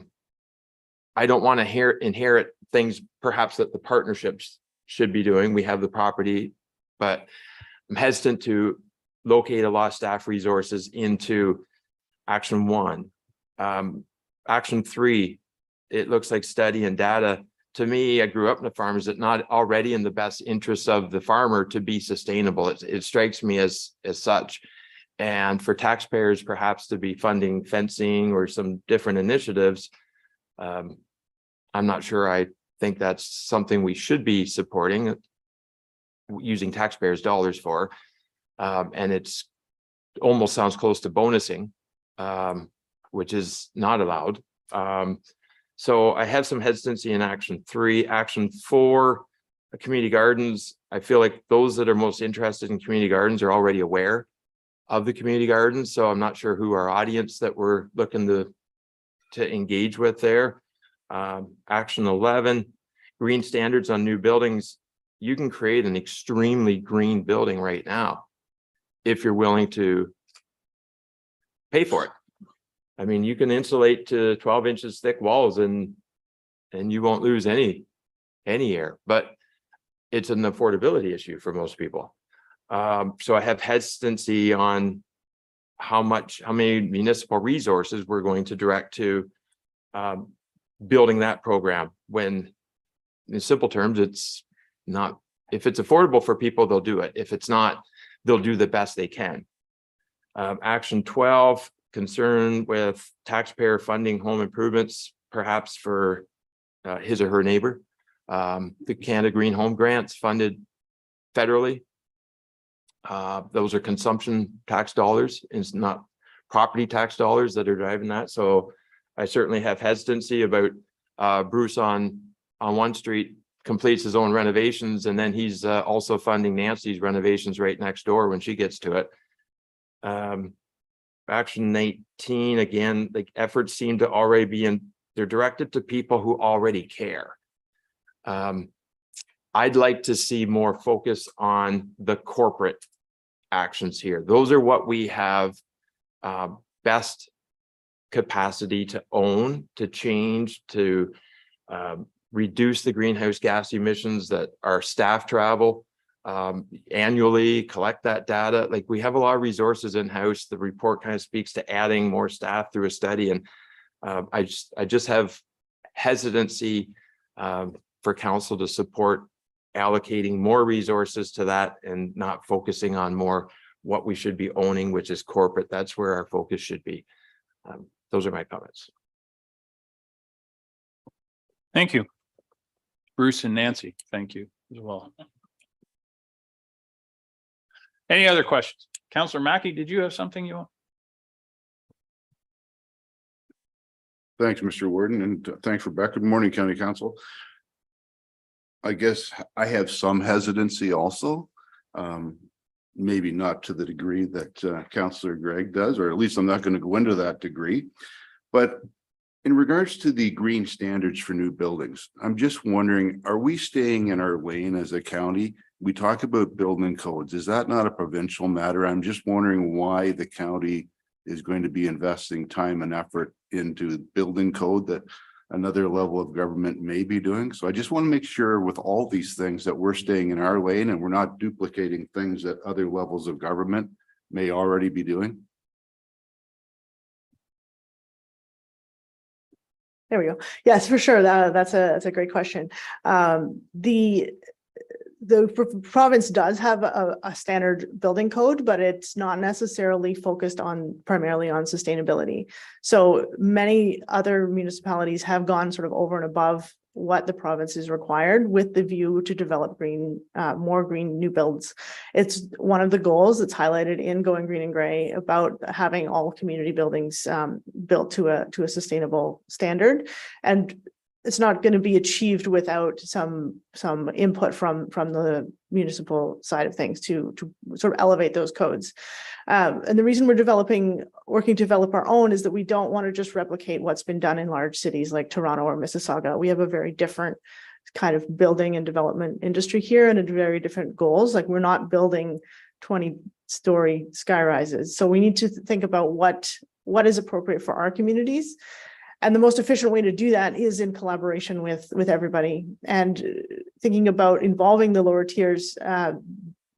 don't want to inherit things perhaps that the partnerships should be doing. We have the property, but I'm hesitant to locate a lot of staff resources into action 1. Action 3, it looks like study and data. To me, I grew up in the farm. Is it not already in the best interest of the farmer to be sustainable? It strikes me as such. And for taxpayers perhaps to be funding fencing or some different initiatives, I'm not sure I think that's something we should be supporting, using taxpayers' dollars for. And it's almost sounds close to bonusing, which is not allowed. So I have some hesitancy in action 3. Action 4, community gardens. I feel like those that are most interested in community gardens are already aware of the community gardens. So I'm not sure who our audience that we're looking to engage with there. Action 11, green standards on new buildings. You can create an extremely green building right now if you're willing to pay for it. I mean, you can insulate to 12 inches thick walls and you won't lose any air, but it's an affordability issue for most people. So I have hesitancy on how many municipal resources we're going to direct to building that program, when in simple terms, it's not, if it's affordable for people, they'll do it. If it's not, they'll do the best they can. Action 12, concern with taxpayer funding home improvements, perhaps for his or her neighbor. The Canada Green Home Grants funded federally. Those are consumption tax dollars. It's not property tax dollars that are driving that. So I certainly have hesitancy about Bruce on 1 street completes his own renovations, and then he's also funding Nancy's renovations right next door when she gets to it. Action 19, again, the efforts seem to already be they're directed to people who already care. I'd like to see more focus on the corporate actions here. Those are what we have best capacity to own, to change, to reduce the greenhouse gas emissions that our staff travel annually, collect that data. Like, we have a lot of resources in-house. The report kind of speaks to adding more staff through a study. And I just have hesitancy for council to support allocating more resources to that and not focusing on more what we should be owning, which is corporate. That's where our focus should be. Those are my comments. Thank you. Bruce and Nancy, thank you as well. Any other questions? Councillor Mackey, did you have something you want? Thanks, Mr. Warden, and thanks, Rebecca. Good morning, County Council. I guess I have some hesitancy also. Maybe not to the degree that Councillor Gregg does, or at least I'm not going to go into that degree. But in regards to the green standards for new buildings, I'm just wondering, are we staying in our lane as a county? We talk about building codes. Is that not a provincial matter? I'm just wondering why the county is going to be investing time and effort into building code that another level of government may be doing. So I just want to make sure with all these things that we're staying in our lane and we're not duplicating things that other levels of government may already be doing. There we go. Yes, for sure. That's a great question. The province does have a standard building code, but it's not necessarily focused primarily on sustainability. So many other municipalities have gone sort of over and above what the province is required with the view to develop more green new builds. It's one of the goals that's highlighted in Going Green and Gray about having all community buildings built to a sustainable standard. And it's not going to be achieved without some input from the municipal side of things to sort of elevate those codes. And the reason we're working to develop our own is that we don't want to just replicate what's been done in large cities like Toronto or Mississauga. We have a very different kind of building and development industry here and a very different goals. Like, we're not building 20-story sky rises. So we need to think about what is appropriate for our communities. And the most efficient way to do that is in collaboration with everybody, and thinking about involving the lower tiers. A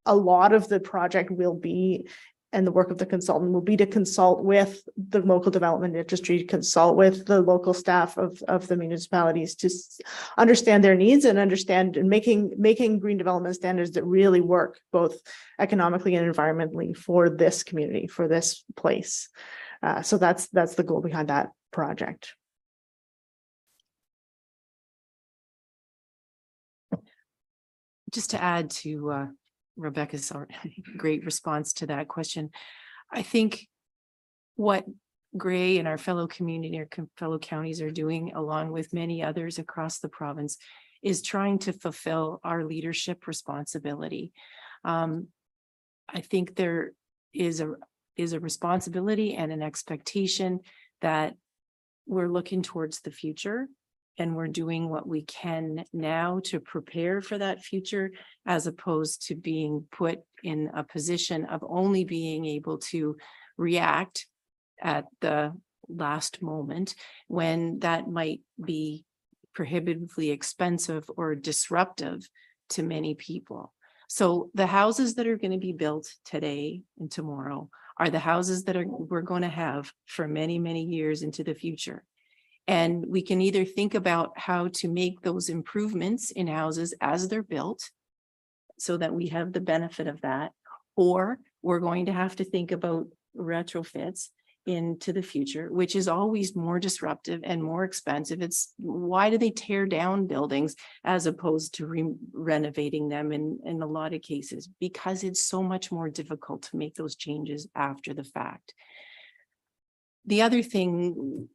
lot of the project will be, and the work of the consultant will be, to consult with the local development industry, consult with the local staff of the municipalities to understand their needs and understand and making green development standards that really work both economically and environmentally for this community, for this place. So that's the goal behind that project. Just to add to Rebecca's great response to that question, I think what Gray and our fellow community or fellow counties are doing, along with many others across the province, is trying to fulfill our leadership responsibility. I think there is a responsibility and an expectation that we're looking towards the future, and we're doing what we can now to prepare for that future, as opposed to being put in a position of only being able to react at the last moment, when that might be prohibitively expensive or disruptive to many people. So the houses that are going to be built today and tomorrow are the houses that we're going to have for many, many years into the future. And we can either think about how to make those improvements in houses as they're built so that we have the benefit of that, or we're going to have to think about retrofits into the future, which is always more disruptive and more expensive. It's why do they tear down buildings as opposed to renovating them in a lot of cases? Because it's so much more difficult to make those changes after the fact. The other thing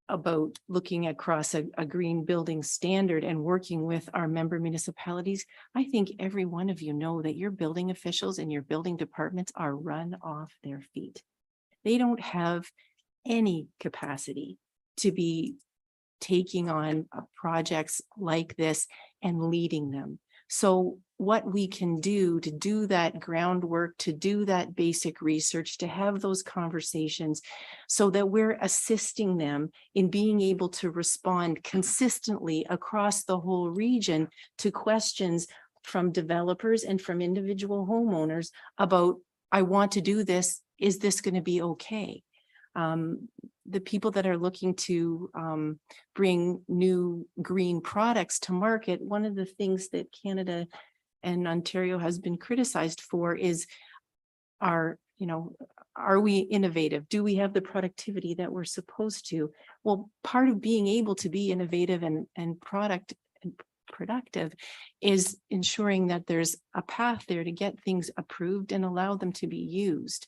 about looking across a green building standard and working with our member municipalities, I think every one of you know that your building officials and your building departments are run off their feet. They don't have any capacity to be taking on projects like this and leading them. So what we can do to do that groundwork, to do that basic research, to have those conversations so that we're assisting them in being able to respond consistently across the whole region to questions from developers and from individual homeowners about, I want to do this, is this going to be okay? The people that are looking to bring new green products to market, one of the things that Canada and Ontario has been criticized for is are we innovative? Do we have the productivity that we're supposed to? Well, part of being able to be innovative and productive is ensuring that there's a path there to get things approved and allow them to be used.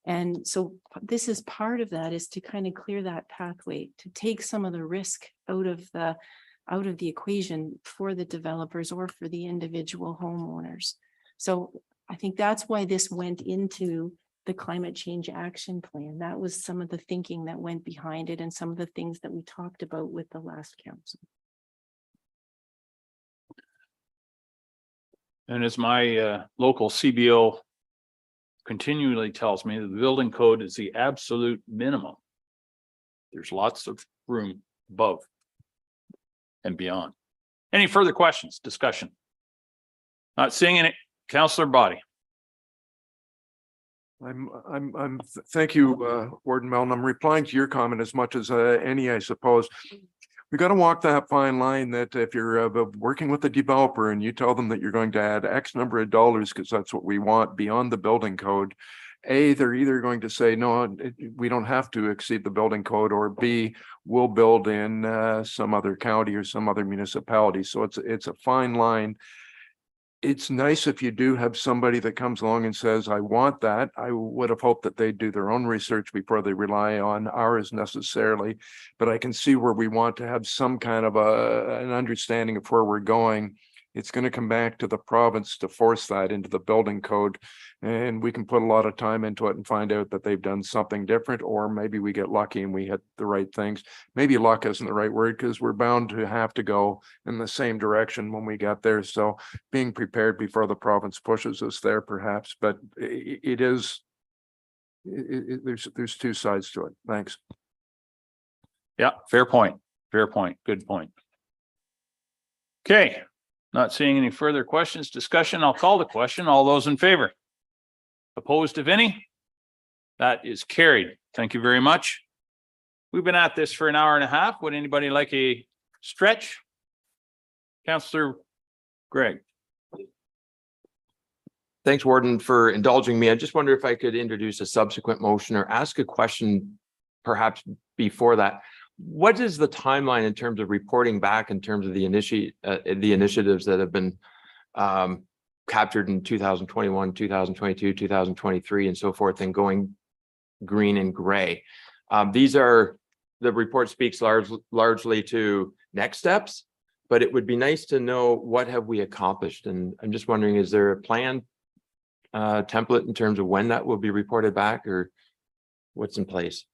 And so this is part of that, is to kind of clear that pathway, to take some of the risk out of the equation for the developers or for the individual homeowners. So I think that's why this went into the climate change action plan. That was some of the thinking that went behind it and some of the things that we talked about with the last council. And as my local CBO continually tells me, the building code is the absolute minimum. There's lots of room above and beyond. Any further questions, discussion? Not seeing any. Councillor Body. Thank you, Warden Melton. I'm replying to your comment as much as any, I suppose. We got to walk that fine line that if you're working with a developer and you tell them that you're going to add X number of dollars because that's what we want beyond the building code, A, they're either going to say, no, we don't have to exceed the building code, or B, we'll build in some other county or some other municipality. So it's a fine line. It's nice if you do have somebody that comes along and says, I want that. I would have hoped that they'd do their own research before they rely on ours necessarily. But I can see where we want to have some kind of an understanding of where we're going. It's going to come back to the province to force that into the building code. And we can put a lot of time into it and find out that they've done something different, or maybe we get lucky and we hit the right things. Maybe luck isn't the right word, because we're bound to have to go in the same direction when we get there. So being prepared before the province pushes us there, perhaps, but there's two sides to it. Thanks. Yeah, fair point. Fair point. Good point. Okay, not seeing any further questions, discussion. I'll call the question. All those in favor? Opposed, if any? That is carried. Thank you very much. We've been at this for an hour and a half. Would anybody like a stretch? Councillor Greg. Thanks, Warden, for indulging me. I just wonder if I could introduce a subsequent motion or ask a question perhaps before that. What is the timeline in terms of reporting back in terms of the initiatives that have been captured in 2021, 2022, 2023, and so forth, and going green and gray? The report speaks largely to next steps, but it would be nice to know what have we accomplished. And I'm just wondering, is there a plan template in terms of when that will be reported back, or what's in place?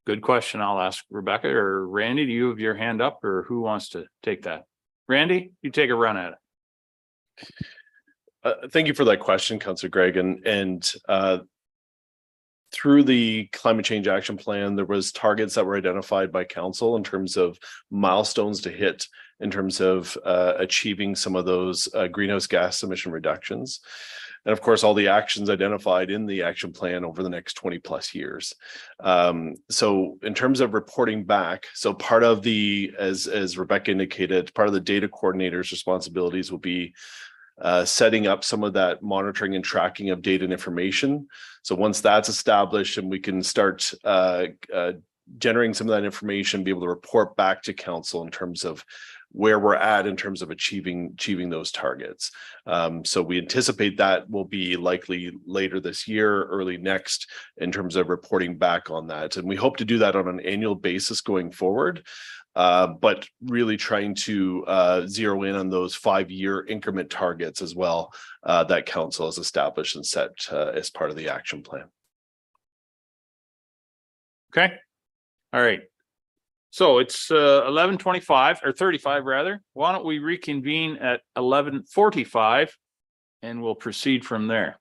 Good question. I'll ask Rebecca or Randy. Do you have your hand up, or who wants to take that? Randy, you take a run at it. Thank you for that question, Councillor Greg. And through the climate change action plan, there was targets that were identified by council in terms of milestones to hit in terms of achieving some of those greenhouse gas emission reductions. And of course, all the actions identified in the action plan over the next 20 plus years. So in terms of reporting back, so part of the, as Rebecca indicated, part of the data coordinator's responsibilities will be setting up some of that monitoring and tracking of data and information. So once that's established and we can start generating some of that information, be able to report back to council in terms of where we're at in terms of achieving those targets. So we anticipate that will be likely later this year, early next, in terms of reporting back on that. And we hope to do that on an annual basis going forward, but really trying to zero in on those 5-year increment targets as well that council has established and set as part of the action plan. Okay. All right. So it's 11:25 or 35 rather. Why don't we reconvene at 11:45 and we'll proceed from there.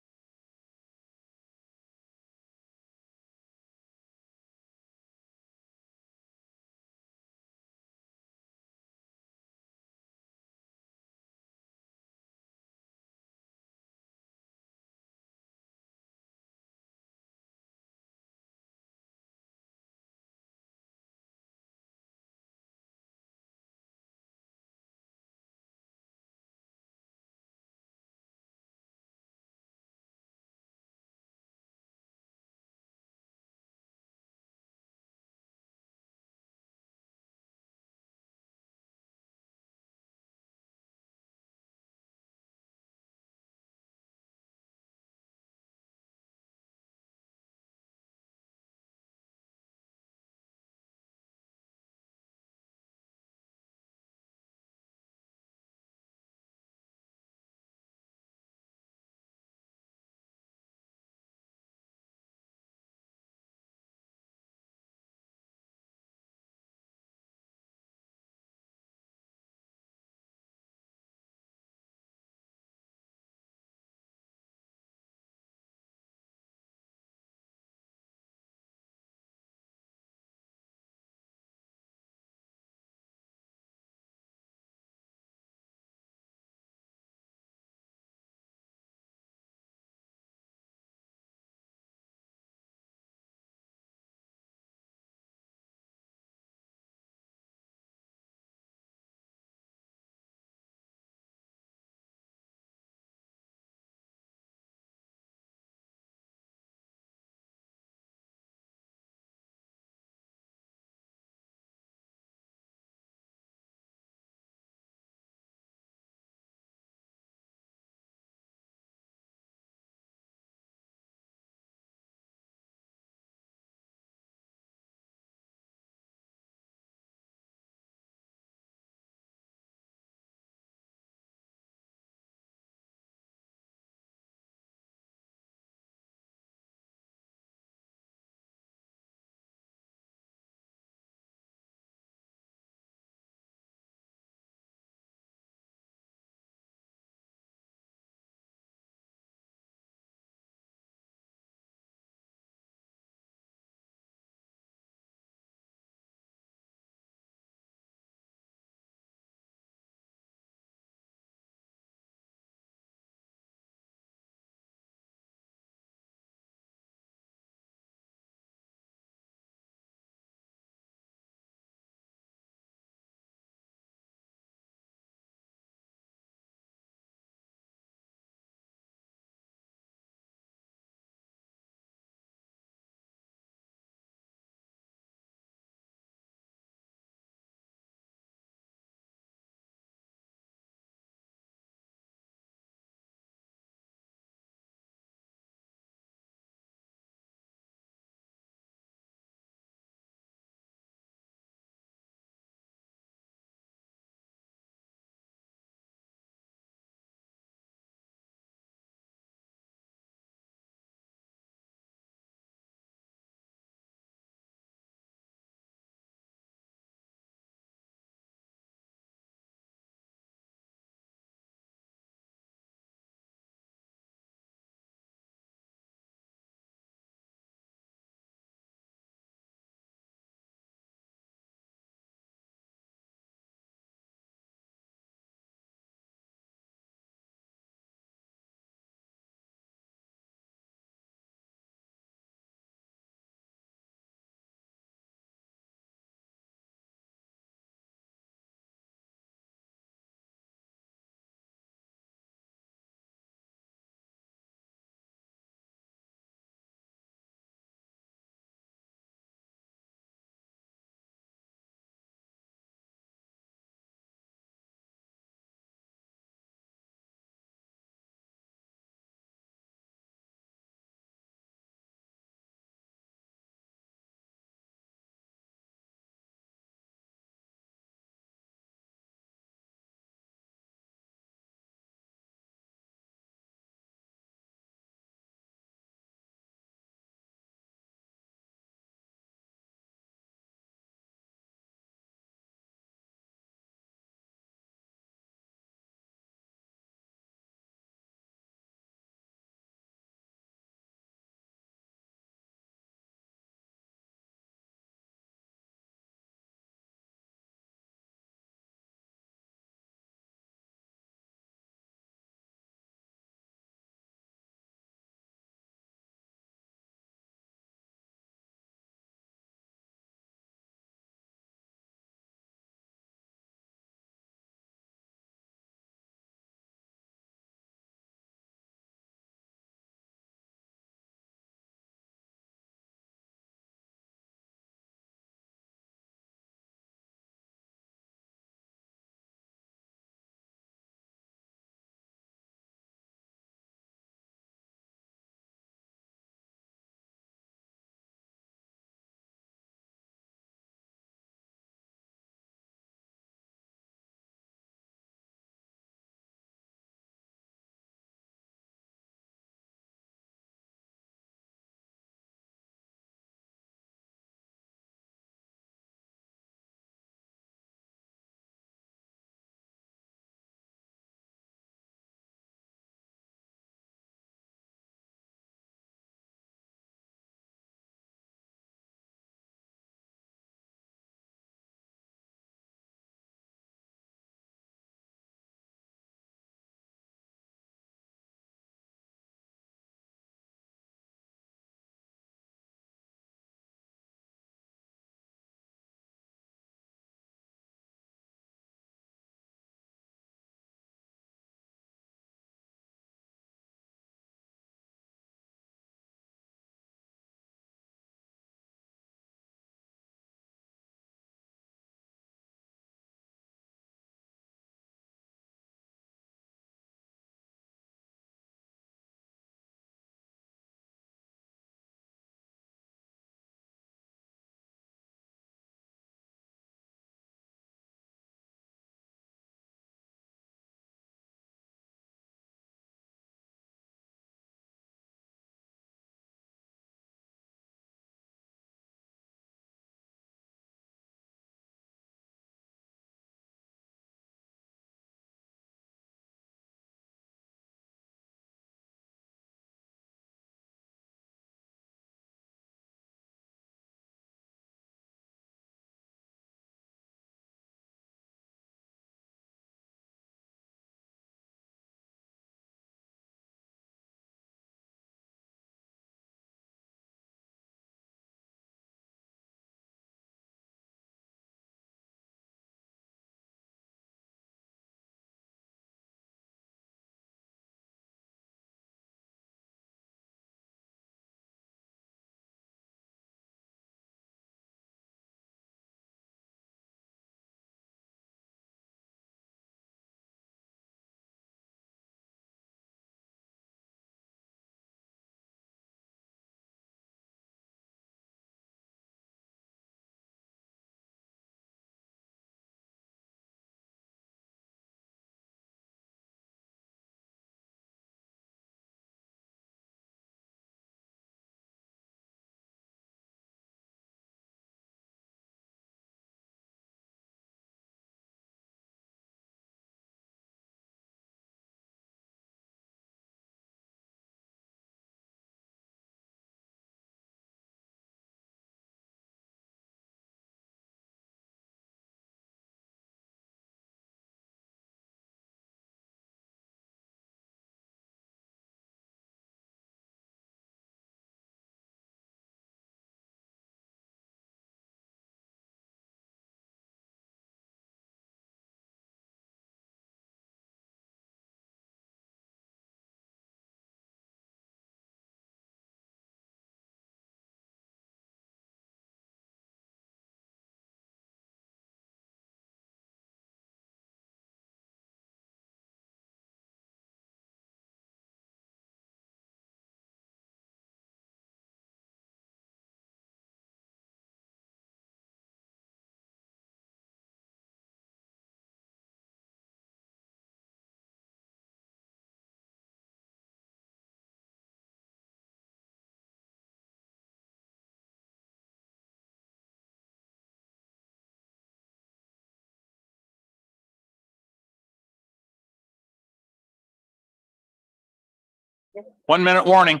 1 minute warning.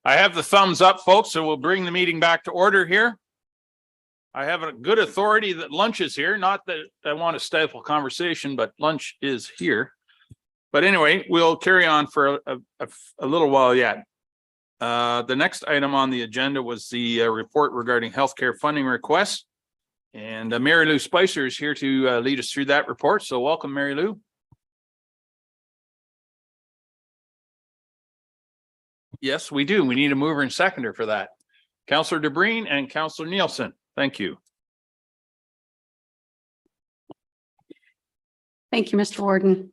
I have the thumbs up, folks, so we'll bring the meeting back to order here. I have a good authority that lunch is here, not that I want to stifle conversation, but lunch is here. But anyway, we'll carry on for a little while yet. The next item on the agenda was the report regarding healthcare funding requests. And Mary Lou Spicer is here to lead us through that report. So welcome, Mary Lou. Yes, we do. We need a mover and seconder for that. Councillor DeBreen and Councillor Nielsen. Thank you. Thank you, Mr. Warden.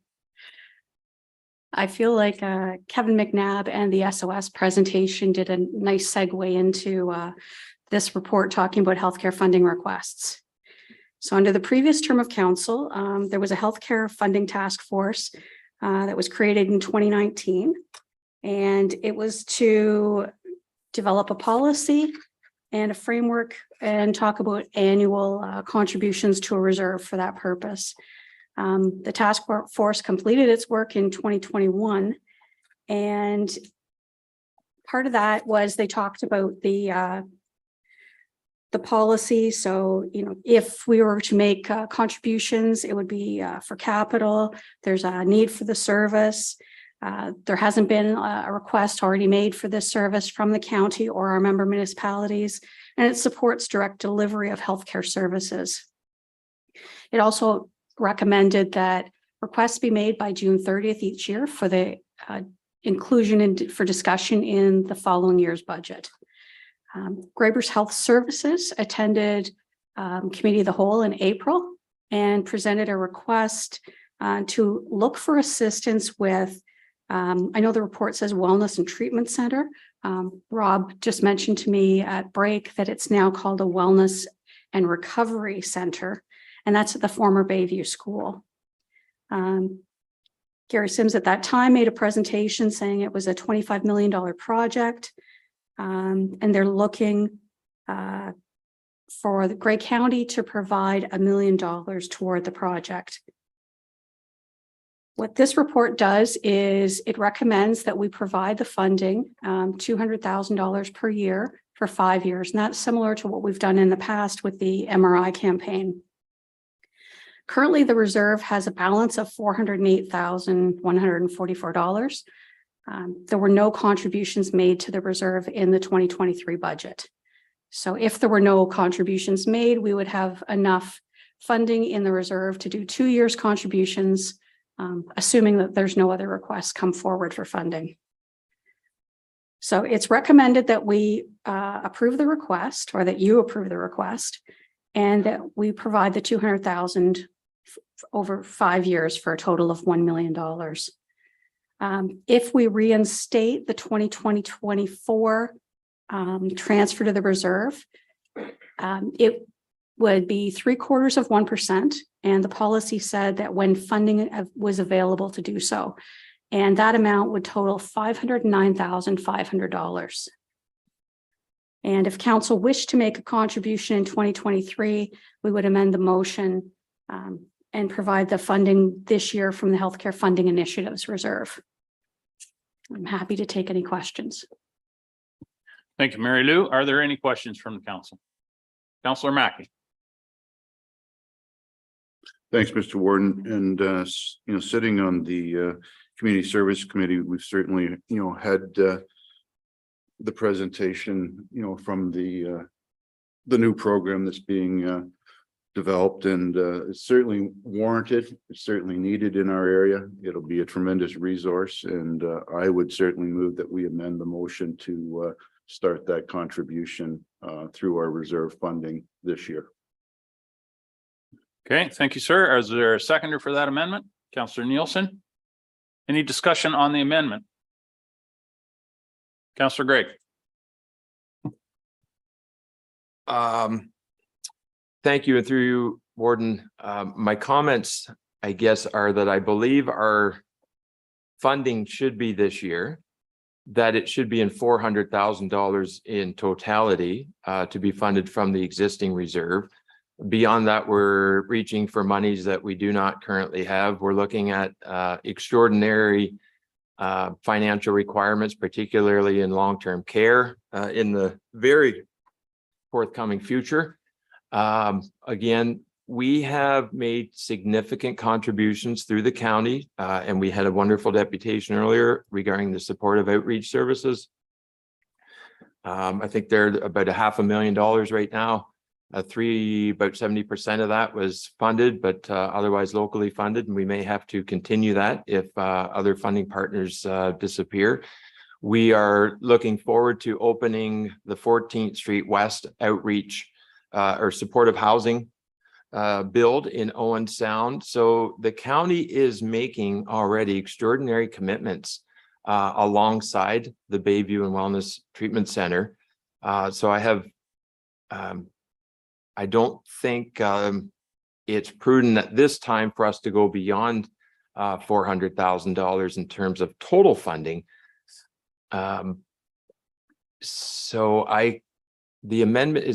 I feel like Kevin McNabb and the SOS presentation did a nice segue into this report talking about healthcare funding requests. So under the previous term of council, there was a healthcare funding task force that was created in 2019. And it was to develop a policy and a framework and talk about annual contributions to a reserve for that purpose. The task force completed its work in 2021. And part of that was they talked about the policy. So, you know, if we were to make contributions, it would be for capital. There's a need for the service. There hasn't been a request already made for this service from the county or our member municipalities, and it supports direct delivery of healthcare services. It also recommended that requests be made by June 30th each year for the inclusion for discussion in the following year's budget. Graybers Health Services attended Committee of the Whole in April and presented a request to look for assistance with I know the report says Wellness and Treatment Center. Rob just mentioned to me at break that it's now called a Wellness and Recovery Center, and that's at the former Bayview School. Gary Sims at that time made a presentation saying it was a $25 million project, and they're looking for the Grey County to provide $1 million toward the project. What this report does is it recommends that we provide the funding, $200,000 per year for 5 years. And that's similar to what we've done in the past with the MRI campaign. Currently, the reserve has a balance of $408,144. There were no contributions made to the reserve in the 2023 budget. So if there were no contributions made, we would have enough funding in the reserve to do 2 years contributions, assuming that there's no other requests come forward for funding. So it's recommended that we approve the request, or that you approve the request, and that we provide the $200,000 over 5 years for a total of $1 million. If we reinstate the 2020-24 transfer to the reserve, it would be 0.75%, and the policy said that when funding was available to do so, and that amount would total $509,500. And if council wished to make a contribution in 2023, we would amend the motion and provide the funding this year from the Healthcare Funding Initiatives Reserve. I'm happy to take any questions. Thank you, Mary Lou. Are there any questions from the council? Councillor Mackey. Thanks, Mr. Warden. And, sitting on the Community Service Committee, we've certainly, had the presentation, from the new program that's being developed, and it's certainly warranted. It's certainly needed in our area. It'll be a tremendous resource, and I would certainly move that we amend the motion to start that contribution through our reserve funding this year. Okay, thank you, sir. Is there a seconder for that amendment? Councillor Nielsen? Any discussion on the amendment? Councillor Gregg? Thank you, and through you, Warden. My comments, I guess, are that I believe our funding should be this year, that it should be in $400,000 in totality to be funded from the existing reserve. Beyond that, we're reaching for monies that we do not currently have. We're looking at extraordinary financial requirements, particularly in long-term care in the very forthcoming future. Again, we have made significant contributions through the county, and we had a wonderful deputation earlier regarding the supportive outreach services. I think they're about $500,000 right now. About 70% of that was funded, but otherwise locally funded, and we may have to continue that if other funding partners disappear. We are looking forward to opening the 14th Street West outreach or supportive housing build in Owen Sound. So the county is making already extraordinary commitments alongside the Bayview and Wellness Treatment Center. So I don't think it's prudent at this time for us to go beyond $400,000 in terms of total funding. The amendment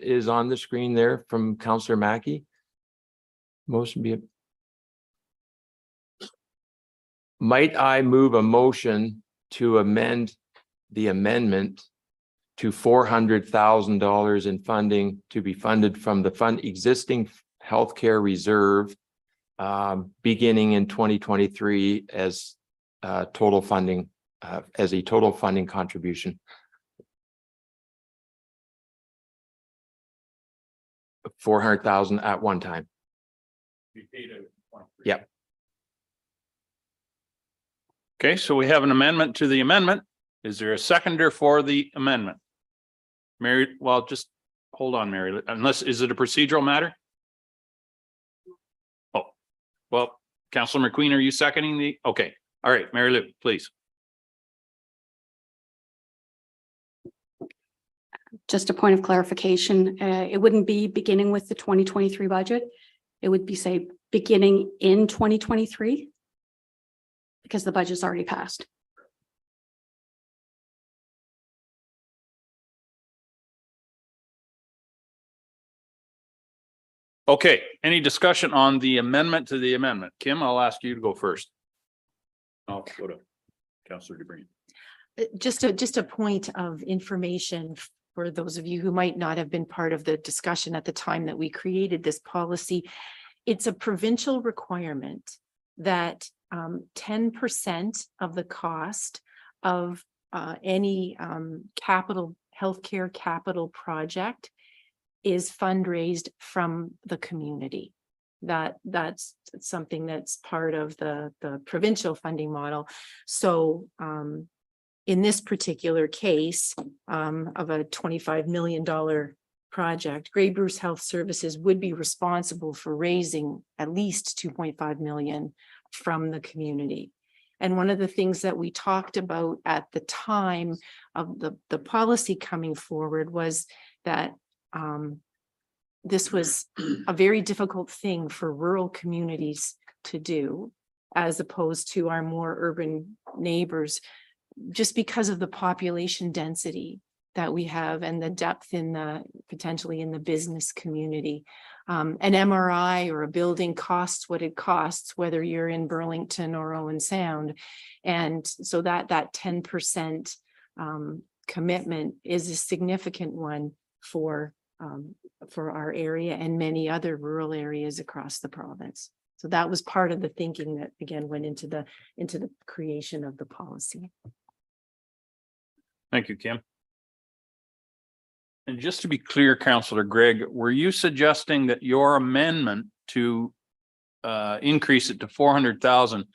is on the screen there from Councillor Mackey. Might I move a motion to amend the amendment to $400,000 in funding to be funded from the existing healthcare reserve beginning in 2023 as total funding as a total funding contribution. $400,000 at one time. Yep. Okay, so we have an amendment to the amendment. Is there a seconder for the amendment? Mary, well, just hold on, Mary, unless, is it a procedural matter? Oh, well, Councillor McQueen, are you seconding the, okay, all right, Mary Lou, please. Just a point of clarification, it wouldn't be beginning with the 2023 budget. It would be, say, beginning in 2023 because the budget's already passed. Okay, any discussion on the amendment to the amendment? Kim, I'll ask you to go first. I'll go to Councillor DeBreen. Just a point of information for those of you who might not have been part of the discussion at the time that we created this policy. It's a provincial requirement that 10% of the cost of any healthcare capital project is fundraised from the community. That's something that's part of the provincial funding model. So in this particular case of a $25 million project, Grey Bruce Health Services would be responsible for raising at least $2.5 million from the community. And one of the things that we talked about at the time of the policy coming forward was that this was a very difficult thing for rural communities to do, as opposed to our more urban neighbors, just because of the population density that we have and the depth in the potentially in the business community. An MRI or a building costs what it costs, whether you're in Burlington or Owen Sound. And so that 10% commitment is a significant one for our area and many other rural areas across the province. So that was part of the thinking that again went into the creation of the policy. Thank you, Kim. And just to be clear, Councillor Greg, were you suggesting that your amendment to increase it to 400,000,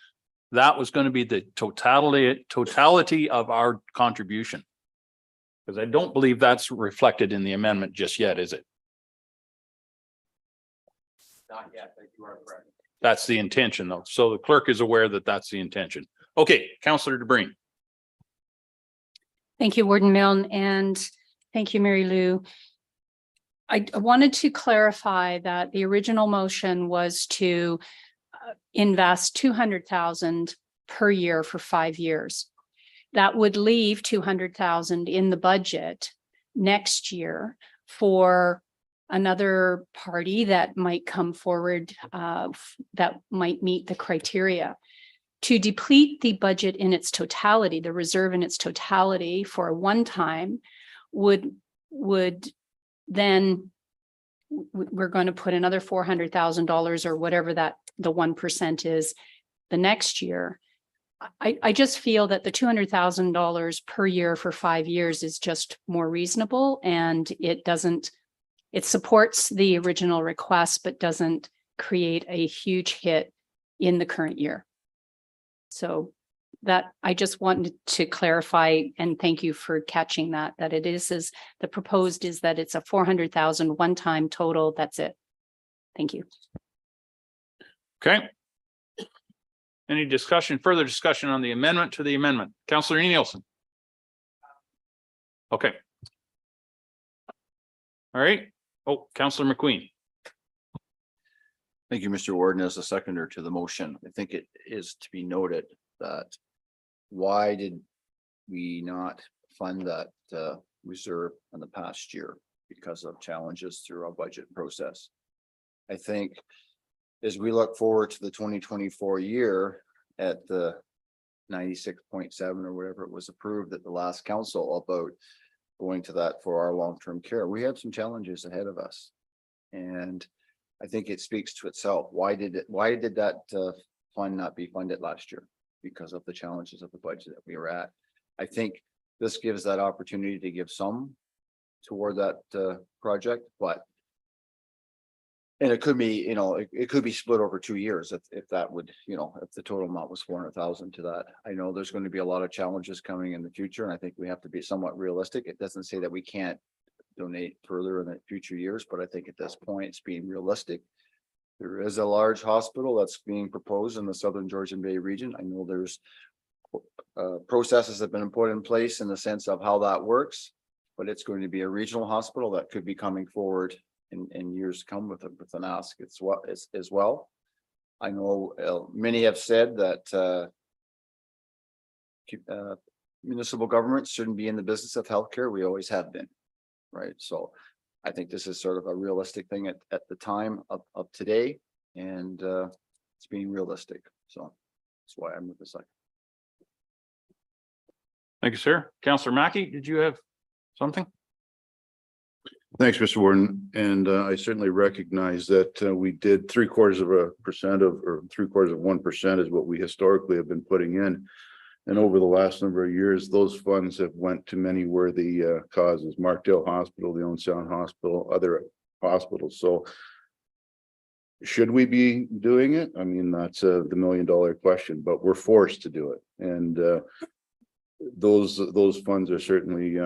that was going to be the totality of our contribution? Because I don't believe that's reflected in the amendment just yet, is it? Not yet, but you are correct. That's the intention though. So the clerk is aware that that's the intention. Okay, Councillor DeBreen. Thank you, Warden Milne, and thank you, Mary Lou. I wanted to clarify that the original motion was to invest 200,000 per year for 5 years. That would leave 200,000 in the budget next year for another party that might come forward that might meet the criteria. To deplete the budget in its totality, the reserve in its totality for a one-time would then we're going to put another $400,000 or whatever that the 1% is the next year. I just feel that the $200,000 per year for 5 years is just more reasonable, and it supports the original request, but doesn't create a huge hit in the current year. So that I just wanted to clarify, and thank you for catching that it is the proposed is that it's a 400,000 one-time total. That's it. Thank you. Okay. Any further discussion on the amendment to the amendment? Councillor Nielsen. Okay. All right. Oh, Councillor McQueen. Thank you, Mr. Warden. As a seconder to the motion, I think it is to be noted that why did we not fund that reserve in the past year because of challenges through our budget process? I think as we look forward to the 2024 year at the 96.7 or whatever it was approved at the last council about going to that for our long-term care, we have some challenges ahead of us. And I think it speaks to itself. Why did that fund not be funded last year? Because of the challenges of the budget that we were at. I think this gives that opportunity to give some toward that project, and it could be, it could be split over 2 years if that would, if the total amount was 400,000 to that. I know there's going to be a lot of challenges coming in the future, and I think we have to be somewhat realistic. It doesn't say that we can't donate further in the future years, but I think at this point it's being realistic. There is a large hospital that's being proposed in the Southern Georgian Bay region. I know there's processes that have been put in place in the sense of how that works, but it's going to be a regional hospital that could be coming forward in years to come with an ask as well. I know many have said that municipal governments shouldn't be in the business of healthcare. We always have been, right? So I think this is sort of a realistic thing at the time of today, and it's being realistic. So that's why I'm with the second. Thank you, sir. Councillor Mackey, did you have something? Thanks, Mr. Warden. And I certainly recognize that we did 0.75% or 0.75% is what we historically have been putting in. And over the last number of years, those funds have went to many worthy causes: Markdale Hospital, the Owen Sound Hospital, other hospitals. So should we be doing it? I mean, that's the $1 million question, but we're forced to do it. And those funds are certainly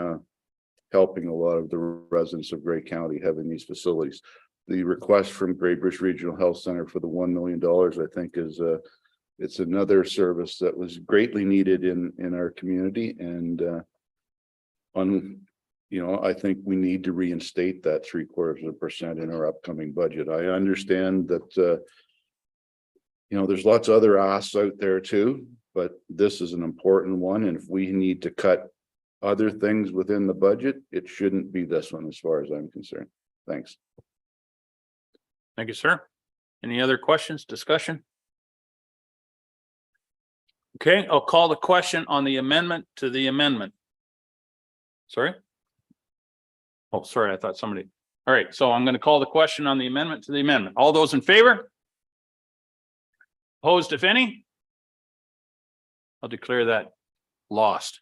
helping a lot of the residents of Grey County having these facilities. The request from Great British Regional Health Center for the $1 million, I think, is it's another service that was greatly needed in our community. And I think we need to reinstate that 0.75% in our upcoming budget. I understand that there's lots of other asks out there too, but this is an important one. And if we need to cut other things within the budget, it shouldn't be this one as far as I'm concerned. Thanks. Thank you, sir. Any other questions, discussion? Okay, I'll call the question on the amendment to the amendment. Sorry? Oh, sorry, I thought somebody. All right, so I'm going to call the question on the amendment to the amendment. All those in favor? Opposed, if any? I'll declare that lost.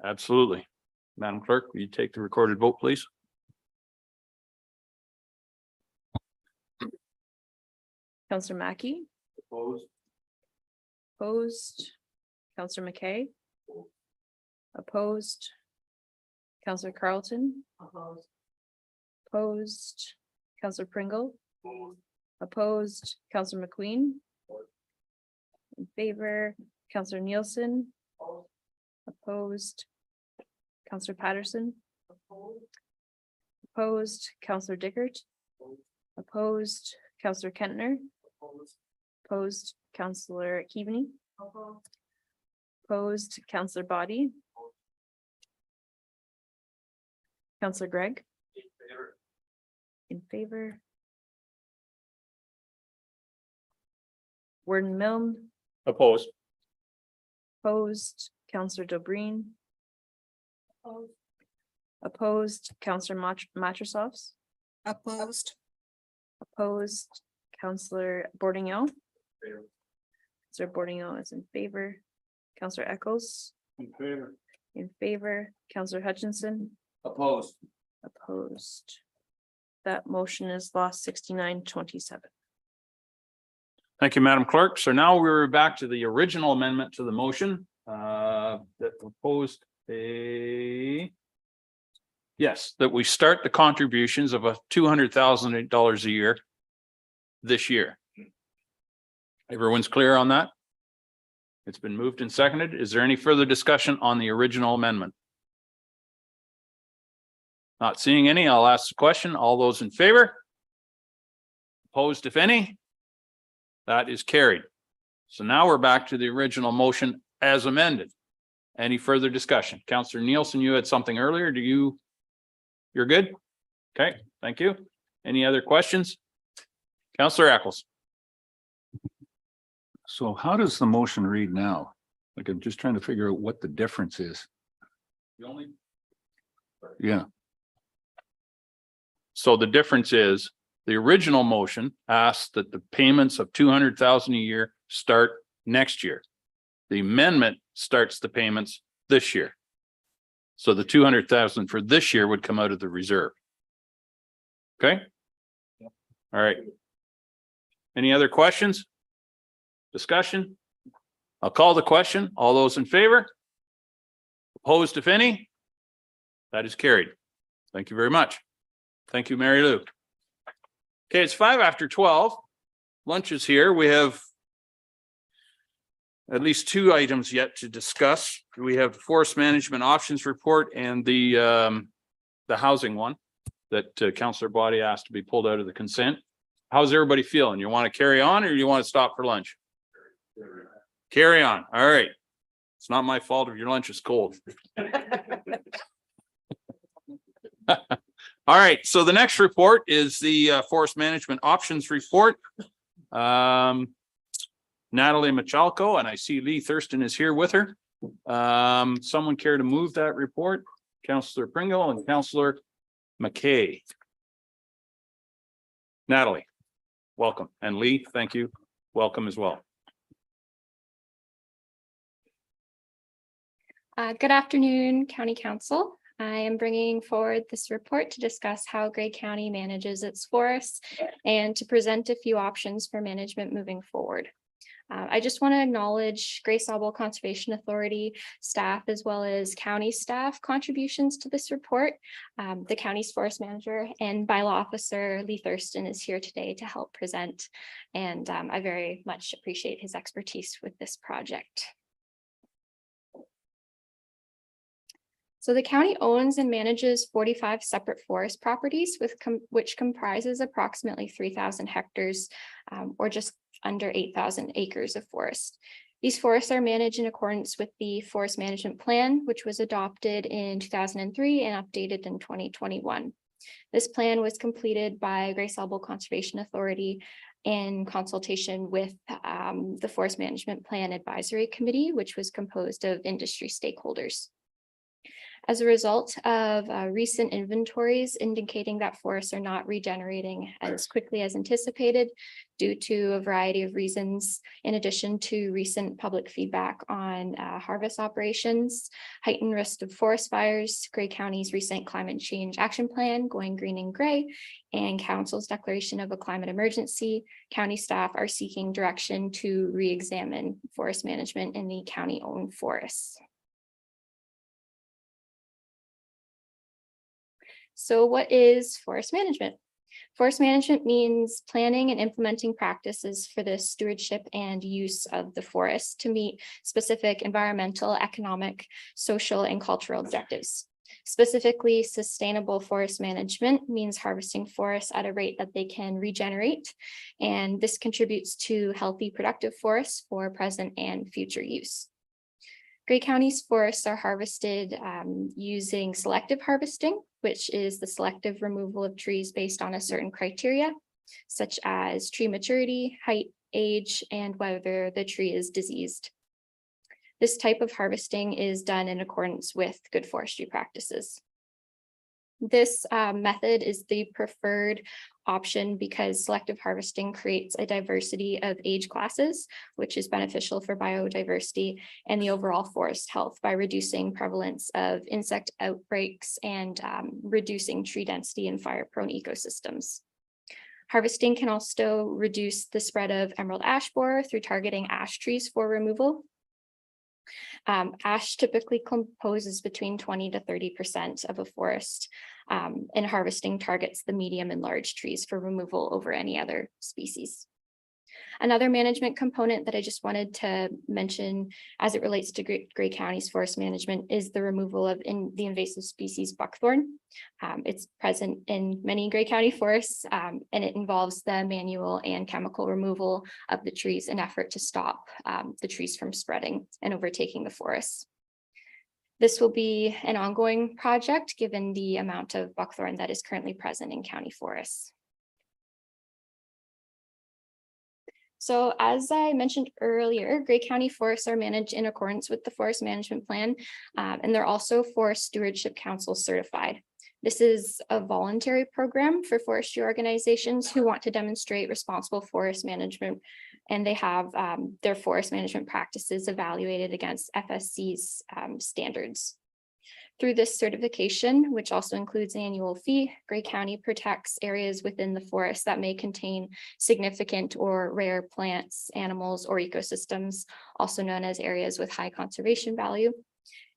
Absolutely. Madam Clerk, will you take the recorded vote, please? Counselor Mackey, Opposed. opposed. Counselor McKay. Opposed. Counselor Carlton. Opposed. Counselor Pringle. Opposed. Counselor McQueen. In favor. Counselor Nielsen. Opposed. Counselor Patterson. Opposed. Counselor Dickert. Opposed. Counselor Kentner. Opposed. Counselor Keaveney. Opposed. Counselor Body. Counselor Gregg. In favor. Warden Milne. Opposed. Opposed. Counselor Dobreen. Opposed. Counselor Matrosovs. Opposed. Opposed. Counselor Bordignon. Counselor Bordignon is in favor. Counselor Eccles. In favor. In favor. Counselor Hutchinson. Opposed. Opposed. That motion is lost 69-27. Thank you, Madam Clerk. So now we're back to the original amendment to the motion that proposed that we start the contributions of $200,000 a year this year. Everyone's clear on that? It's been moved and seconded. Is there any further discussion on the original amendment? Not seeing any, I'll ask the question. All those in favor? Opposed, if any? That is carried. So now we're back to the original motion as amended. Any further discussion? Counselor Nielsen, you had something earlier. You're good? Okay, thank you. Any other questions? Counselor Eccles. So how does the motion read now? Like, I'm just trying to figure out what the difference is. Yeah, So the difference is the original motion asked that the payments of $200,000 a year start next year. The amendment starts the payments this year. So the $200,000 for this year would come out of the reserve. Okay? All right. Any other questions? Discussion? I'll call the question. All those in favor? Opposed, if any? That is carried. Thank you very much. Thank you, Mary Lou. Okay, it's 12:05. Lunch is here. We have at least two items yet to discuss. We have the forest management options report and the housing one that Councillor Body asked to be pulled out of the consent. How's everybody feeling? You want to carry on or you want to stop for lunch? Carry on. All right. It's not my fault if your lunch is cold. All right, so the next report is the forest management options report. Natalie Machalko, and I see Lee Thurston is here with her. Someone care to move that report? Councillor Pringle and Councillor McKay. Natalie, welcome. And Lee, thank you. Welcome as well. Good afternoon, County Council. I am bringing forward this report to discuss how Grey County manages its forests and to present a few options for management moving forward. I just want to acknowledge Grey Sauble Conservation Authority staff as well as county staff contributions to this report. The county's forest manager and bylaw officer Lee Thurston is here today to help present, and I very much appreciate his expertise with this project. So the county owns and manages 45 separate forest properties which comprises approximately 3,000 hectares or just under 8,000 acres of forest. These forests are managed in accordance with the Forest Management Plan, which was adopted in 2003 and updated in 2021. This plan was completed by Grace Elbow Conservation Authority in consultation with the Forest Management Plan Advisory Committee, which was composed of industry stakeholders. As a result of recent inventories indicating that forests are not regenerating as quickly as anticipated due to a variety of reasons, in addition to recent public feedback on harvest operations, heightened risk of forest fires, Grey County's recent climate change action plan, Going Green and Grey, and Council's declaration of a climate emergency, county staff are seeking direction to re-examine forest management in the county-owned forests. So what is forest management? Forest management means planning and implementing practices for the stewardship and use of the forest to meet specific environmental, economic, social, and cultural objectives. Specifically, sustainable forest management means harvesting forests at a rate that they can regenerate, and this contributes to healthy, productive forests for present and future use. Grey County's forests are harvested using selective harvesting, which is the selective removal of trees based on a certain criteria, such as tree maturity, height, age, and whether the tree is diseased. This type of harvesting is done in accordance with good forestry practices. This method is the preferred option because selective harvesting creates a diversity of age classes, which is beneficial for biodiversity and the overall forest health by reducing prevalence of insect outbreaks and reducing tree density in fire-prone ecosystems. Harvesting can also reduce the spread of emerald ash borer through targeting ash trees for removal. Ash typically composes between 20 to 30% of a forest, and harvesting targets the medium and large trees for removal over any other species. Another management component that I just wanted to mention as it relates to Grey County's forest management is the removal of the invasive species buckthorn. It's present in many Grey County forests, and it involves the manual and chemical removal of the trees in effort to stop the trees from spreading and overtaking the forests. This will be an ongoing project given the amount of buckthorn that is currently present in county forests. So as I mentioned earlier, Grey County forests are managed in accordance with the Forest Management Plan, and they're also Forest Stewardship Council certified. This is a voluntary program for forestry organizations who want to demonstrate responsible forest management, and they have their forest management practices evaluated against FSC's standards. Through this certification, which also includes an annual fee, Grey County protects areas within the forest that may contain significant or rare plants, animals, or ecosystems, also known as areas with high conservation value.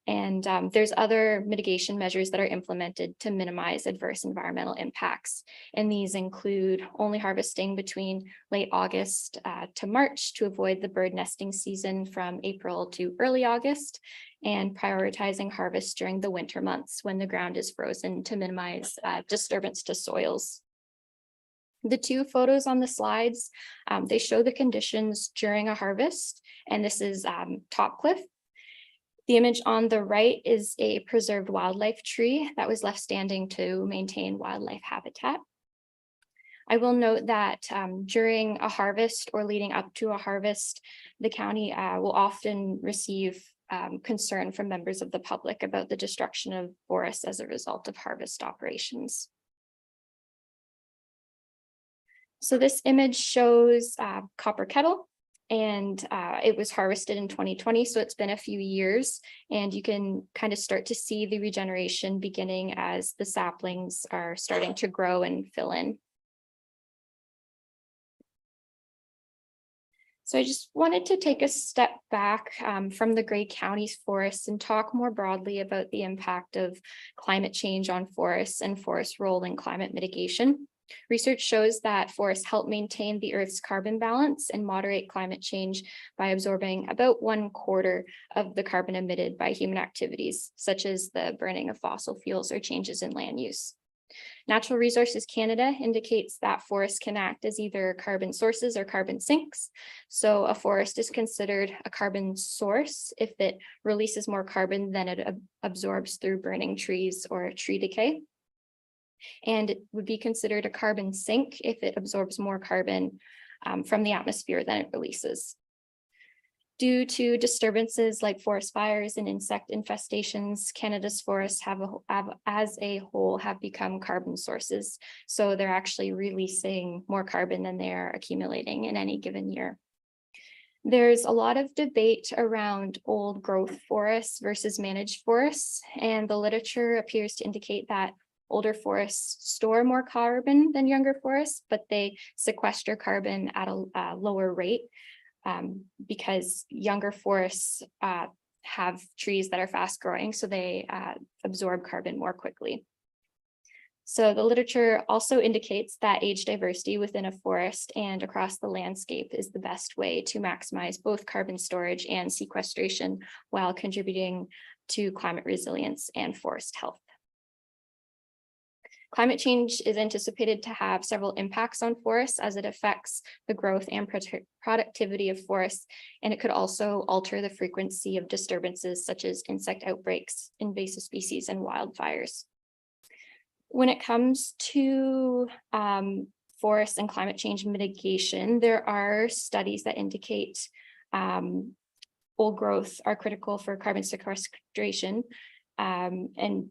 And there's other mitigation measures that are implemented to minimize adverse environmental impacts. And these include only harvesting between late August to March to avoid the bird nesting season from April to early August, and prioritizing harvest during the winter months when the ground is frozen to minimize disturbance to soils. The two photos on the slides, they show the conditions during a harvest, and this is Topcliffe. The image on the right is a preserved wildlife tree that was left standing to maintain wildlife habitat. I will note that during a harvest or leading up to a harvest, the county will often receive concern from members of the public about the destruction of forests as a result of harvest operations. So this image shows Copper Kettle, and it was harvested in 2020, so it's been a few years, and you can kind of start to see the regeneration beginning as the saplings are starting to grow and fill in. So I just wanted to take a step back from the Grey County's forests and talk more broadly about the impact of climate change on forests and forest role in climate mitigation. Research shows that forests help maintain the Earth's carbon balance and moderate climate change by absorbing about 1/4 of the carbon emitted by human activities, such as the burning of fossil fuels or changes in land use. Natural Resources Canada indicates that forests can act as either carbon sources or carbon sinks. So a forest is considered a carbon source if it releases more carbon than it absorbs through burning trees or tree decay. And it would be considered a carbon sink if it absorbs more carbon from the atmosphere than it releases. Due to disturbances like forest fires and insect infestations, Canada's forests as a whole have become carbon sources. So they're actually releasing more carbon than they're accumulating in any given year. There's a lot of debate around old growth forests versus managed forests, and the literature appears to indicate that older forests store more carbon than younger forests, but they sequester carbon at a lower rate. Because younger forests have trees that are fast growing, so they absorb carbon more quickly. So the literature also indicates that age diversity within a forest and across the landscape is the best way to maximize both carbon storage and sequestration while contributing to climate resilience and forest health. Climate change is anticipated to have several impacts on forests as it affects the growth and productivity of forests, and it could also alter the frequency of disturbances such as insect outbreaks, invasive species, and wildfires. When it comes to forest and climate change mitigation, there are studies that indicate old growth are critical for carbon sequestration and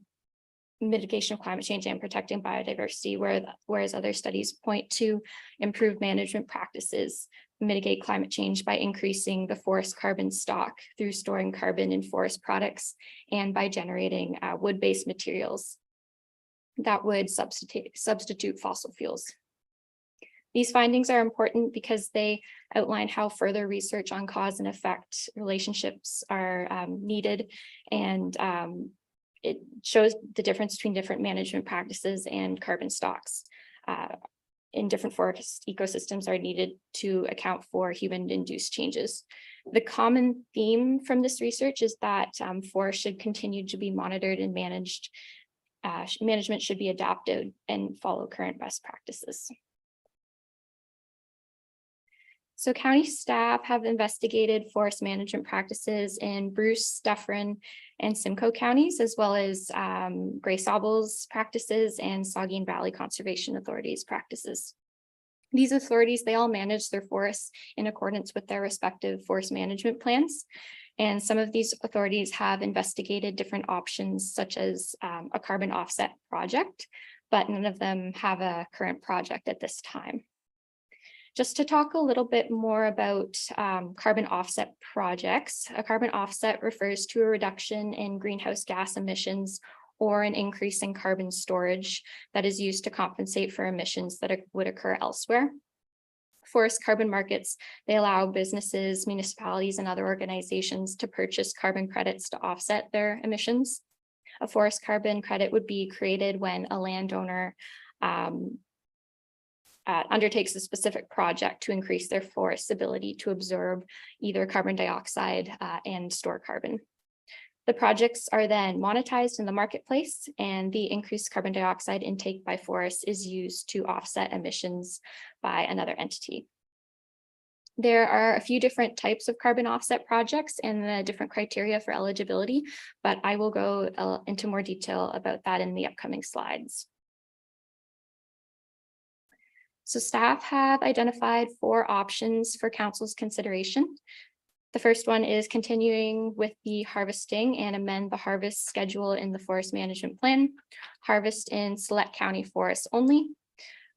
mitigation of climate change and protecting biodiversity, whereas other studies point to improved management practices mitigate climate change by increasing the forest carbon stock through storing carbon in forest products and by generating wood-based materials that would substitute fossil fuels. These findings are important because they outline how further research on cause and effect relationships are needed, and it shows the difference between different management practices and carbon stocks in different forest ecosystems are needed to account for human-induced changes. The common theme from this research is that forests should continue to be monitored and managed. Management should be adapted and follow current best practices. So county staff have investigated forest management practices in Bruce, Dufferin, and Simcoe counties, as well as Gray Sauble's practices and Saugeen Valley Conservation Authority's practices. These authorities, they all manage their forests in accordance with their respective forest management plans. And some of these authorities have investigated different options, such as a carbon offset project, but none of them have a current project at this time. Just to talk a little bit more about carbon offset projects, a carbon offset refers to a reduction in greenhouse gas emissions or an increase in carbon storage that is used to compensate for emissions that would occur elsewhere. Forest carbon markets, they allow businesses, municipalities, and other organizations to purchase carbon credits to offset their emissions. A forest carbon credit would be created when a landowner undertakes a specific project to increase their forest's ability to absorb either carbon dioxide and store carbon. The projects are then monetized in the marketplace, and the increased carbon dioxide intake by forests is used to offset emissions by another entity. There are a few different types of carbon offset projects and the different criteria for eligibility, but I will go into more detail about that in the upcoming slides. So staff have identified 4 options for council's consideration. The first one is continuing with the harvesting and amend the harvest schedule in the forest management plan, harvest in select county forests only,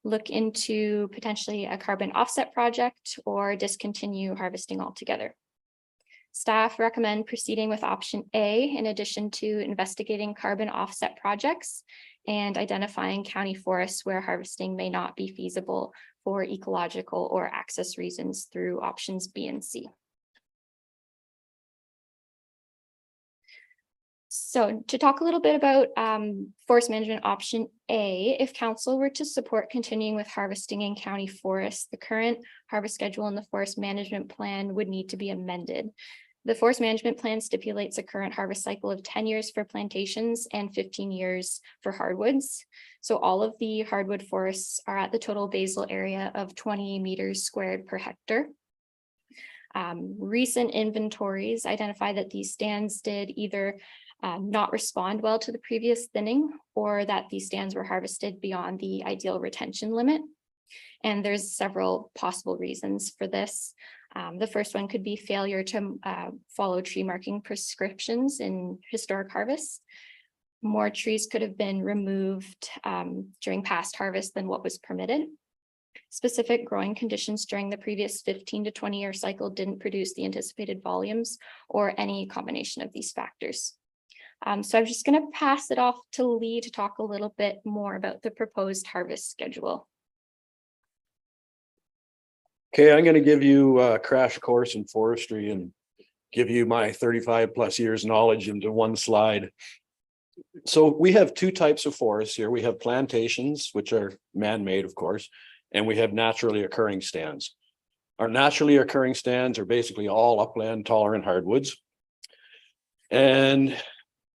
look into potentially a carbon offset project, or discontinue harvesting altogether. Staff recommend proceeding with option A in addition to investigating carbon offset projects and identifying county forests where harvesting may not be feasible for ecological or access reasons through options B and C. So to talk a little bit about forest management option A, if council were to support continuing with harvesting in county forests, the current harvest schedule in the forest management plan would need to be amended. The forest management plan stipulates a current harvest cycle of 10 years for plantations and 15 years for hardwoods. So all of the hardwood forests are at the total basal area of 20 meters squared per hectare. Recent inventories identify that these stands did either not respond well to the previous thinning, or that these stands were harvested beyond the ideal retention limit. And there's several possible reasons for this. The first one could be failure to follow tree marking prescriptions in historic harvests. More trees could have been removed during past harvest than what was permitted. Specific growing conditions during the previous 15 to 20-year cycle didn't produce the anticipated volumes, or any combination of these factors. So I'm just going to pass it off to Lee to talk a little bit more about the proposed harvest schedule. Okay, I'm going to give you a crash course in forestry and give you my 35+ years knowledge into one slide. So we have two types of forests here. We have plantations, which are man-made, of course, and we have naturally occurring stands. Our naturally occurring stands are basically all upland tolerant hardwoods. And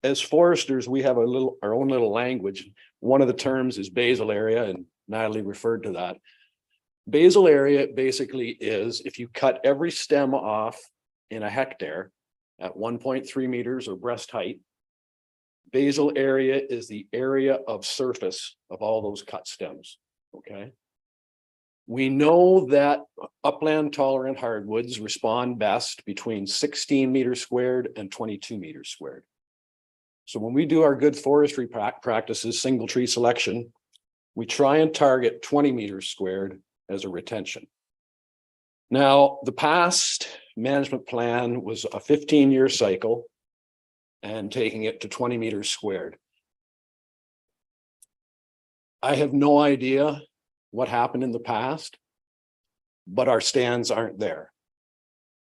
as foresters, we have our own little language. One of the terms is basal area, and Natalie referred to that. Basal area basically is if you cut every stem off in a hectare at 1.3 meters or breast height, basal area is the area of surface of all those cut stems, okay? We know that upland tolerant hardwoods respond best between 16 meters squared and 22 meters squared. So when we do our good forestry practices, single tree selection, we try and target 20 meters squared as a retention. Now, the past management plan was a 15-year cycle and taking it to 20 meters squared. I have no idea what happened in the past, but our stands aren't there.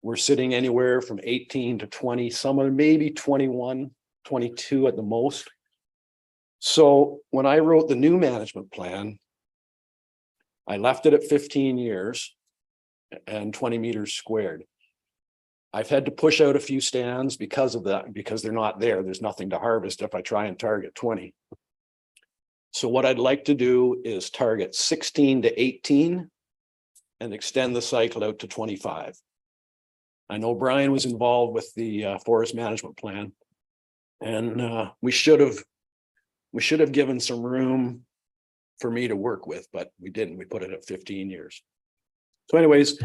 We're sitting anywhere from 18 to 20, some of them maybe 21, 22 at the most. So when I wrote the new management plan, I left it at 15 years and 20 meters squared. I've had to push out a few stands because of that, because they're not there. There's nothing to harvest if I try and target 20. So what I'd like to do is target 16 to 18 and extend the cycle out to 25. I know Brian was involved with the forest management plan, and we should have given some room for me to work with, but we didn't. We put it at 15 years. So anyways,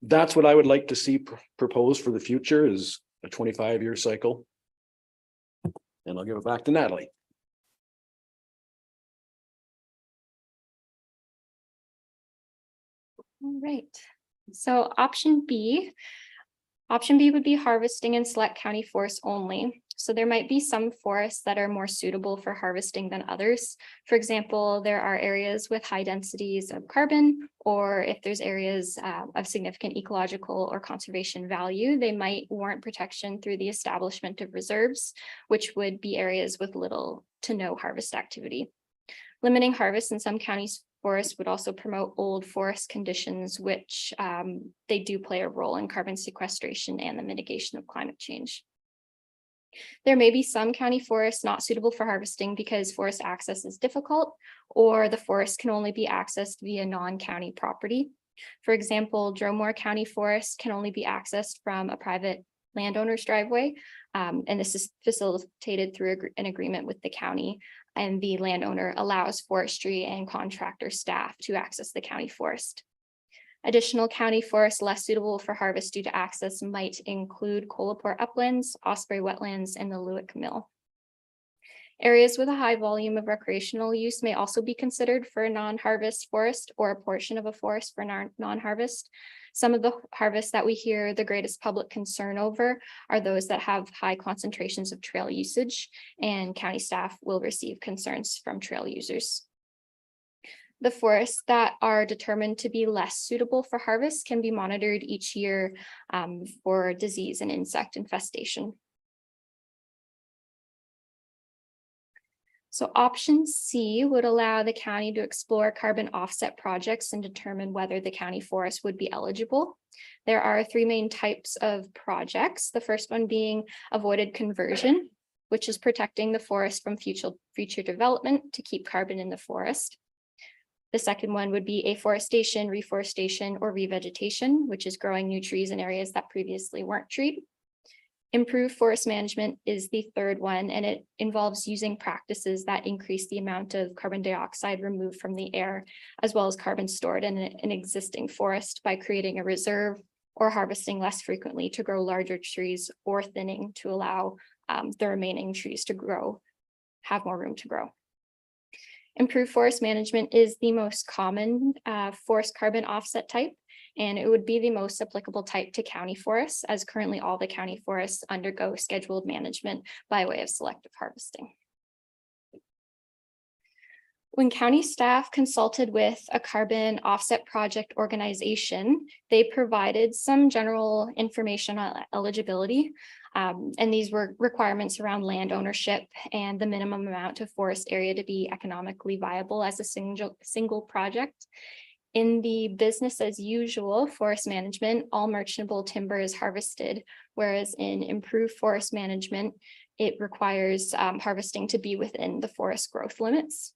that's what I would like to see proposed for the future, is a 25-year cycle. And I'll give it back to Natalie. All right, so option B would be harvesting in select county forests only. So there might be some forests that are more suitable for harvesting than others. For example, there are areas with high densities of carbon, or if there's areas of significant ecological or conservation value, they might warrant protection through the establishment of reserves, which would be areas with little to no harvest activity. Limiting harvest in some counties' forests would also promote old forest conditions, which they do play a role in carbon sequestration and the mitigation of climate change. There may be some county forests not suitable for harvesting because forest access is difficult, or the forest can only be accessed via non-county property. For example, Dromore County Forest can only be accessed from a private landowner's driveway, and this is facilitated through an agreement with the county, and the landowner allows forestry and contractor staff to access the county forest. Additional county forests less suitable for harvest due to access might include Colaport uplands, Osprey wetlands, and the Lewick Mill. Areas with a high volume of recreational use may also be considered for a non-harvest forest, or a portion of a forest for non-harvest. Some of the harvests that we hear the greatest public concern over are those that have high concentrations of trail usage, and county staff will receive concerns from trail users. The forests that are determined to be less suitable for harvest can be monitored each year for disease and insect infestation. So option C would allow the county to explore carbon offset projects and determine whether the county forest would be eligible. There are three main types of projects. The first one being avoided conversion, which is protecting the forest from future development to keep carbon in the forest. The second one would be afforestation, reforestation, or revegetation, which is growing new trees in areas that previously weren't treed. Improved forest management is the third one, and it involves using practices that increase the amount of carbon dioxide removed from the air, as well as carbon stored in an existing forest by creating a reserve or harvesting less frequently to grow larger trees, or thinning to allow the remaining trees to grow, have more room to grow. Improved forest management is the most common forest carbon offset type, and it would be the most applicable type to county forests, as currently all the county forests undergo scheduled management by way of selective harvesting. When county staff consulted with a carbon offset project organization, they provided some general information on eligibility. And these were requirements around land ownership and the minimum amount of forest area to be economically viable as a single project. In the business as usual forest management, all merchantable timber is harvested, whereas in improved forest management, it requires harvesting to be within the forest growth limits.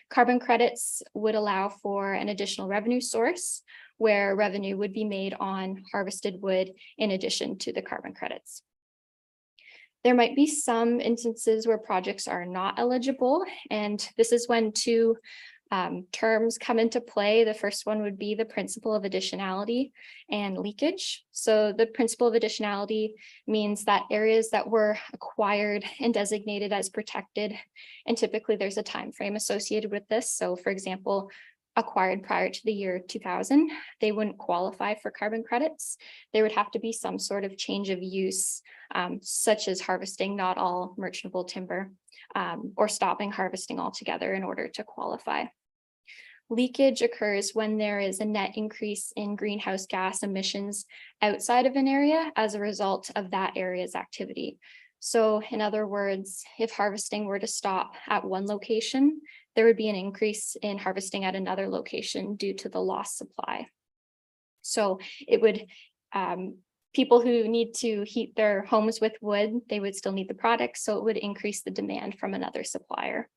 Carbon credits would allow for an additional revenue source, where revenue would be made on harvested wood in addition to the carbon credits. There might be some instances where projects are not eligible, and this is when two terms come into play. The first one would be the principle of additionality and leakage. So the principle of additionality means that areas that were acquired and designated as protected, and typically there's a time frame associated with this. So for example, acquired prior to the year 2000, they wouldn't qualify for carbon credits. There would have to be some sort of change of use, such as harvesting not all merchantable timber, or stopping harvesting altogether in order to qualify. Leakage occurs when there is a net increase in greenhouse gas emissions outside of an area as a result of that area's activity. So in other words, if harvesting were to stop at one location, there would be an increase in harvesting at another location due to the lost supply. So it would, people who need to heat their homes with wood, they would still need the product, so it would increase the demand from another supplier.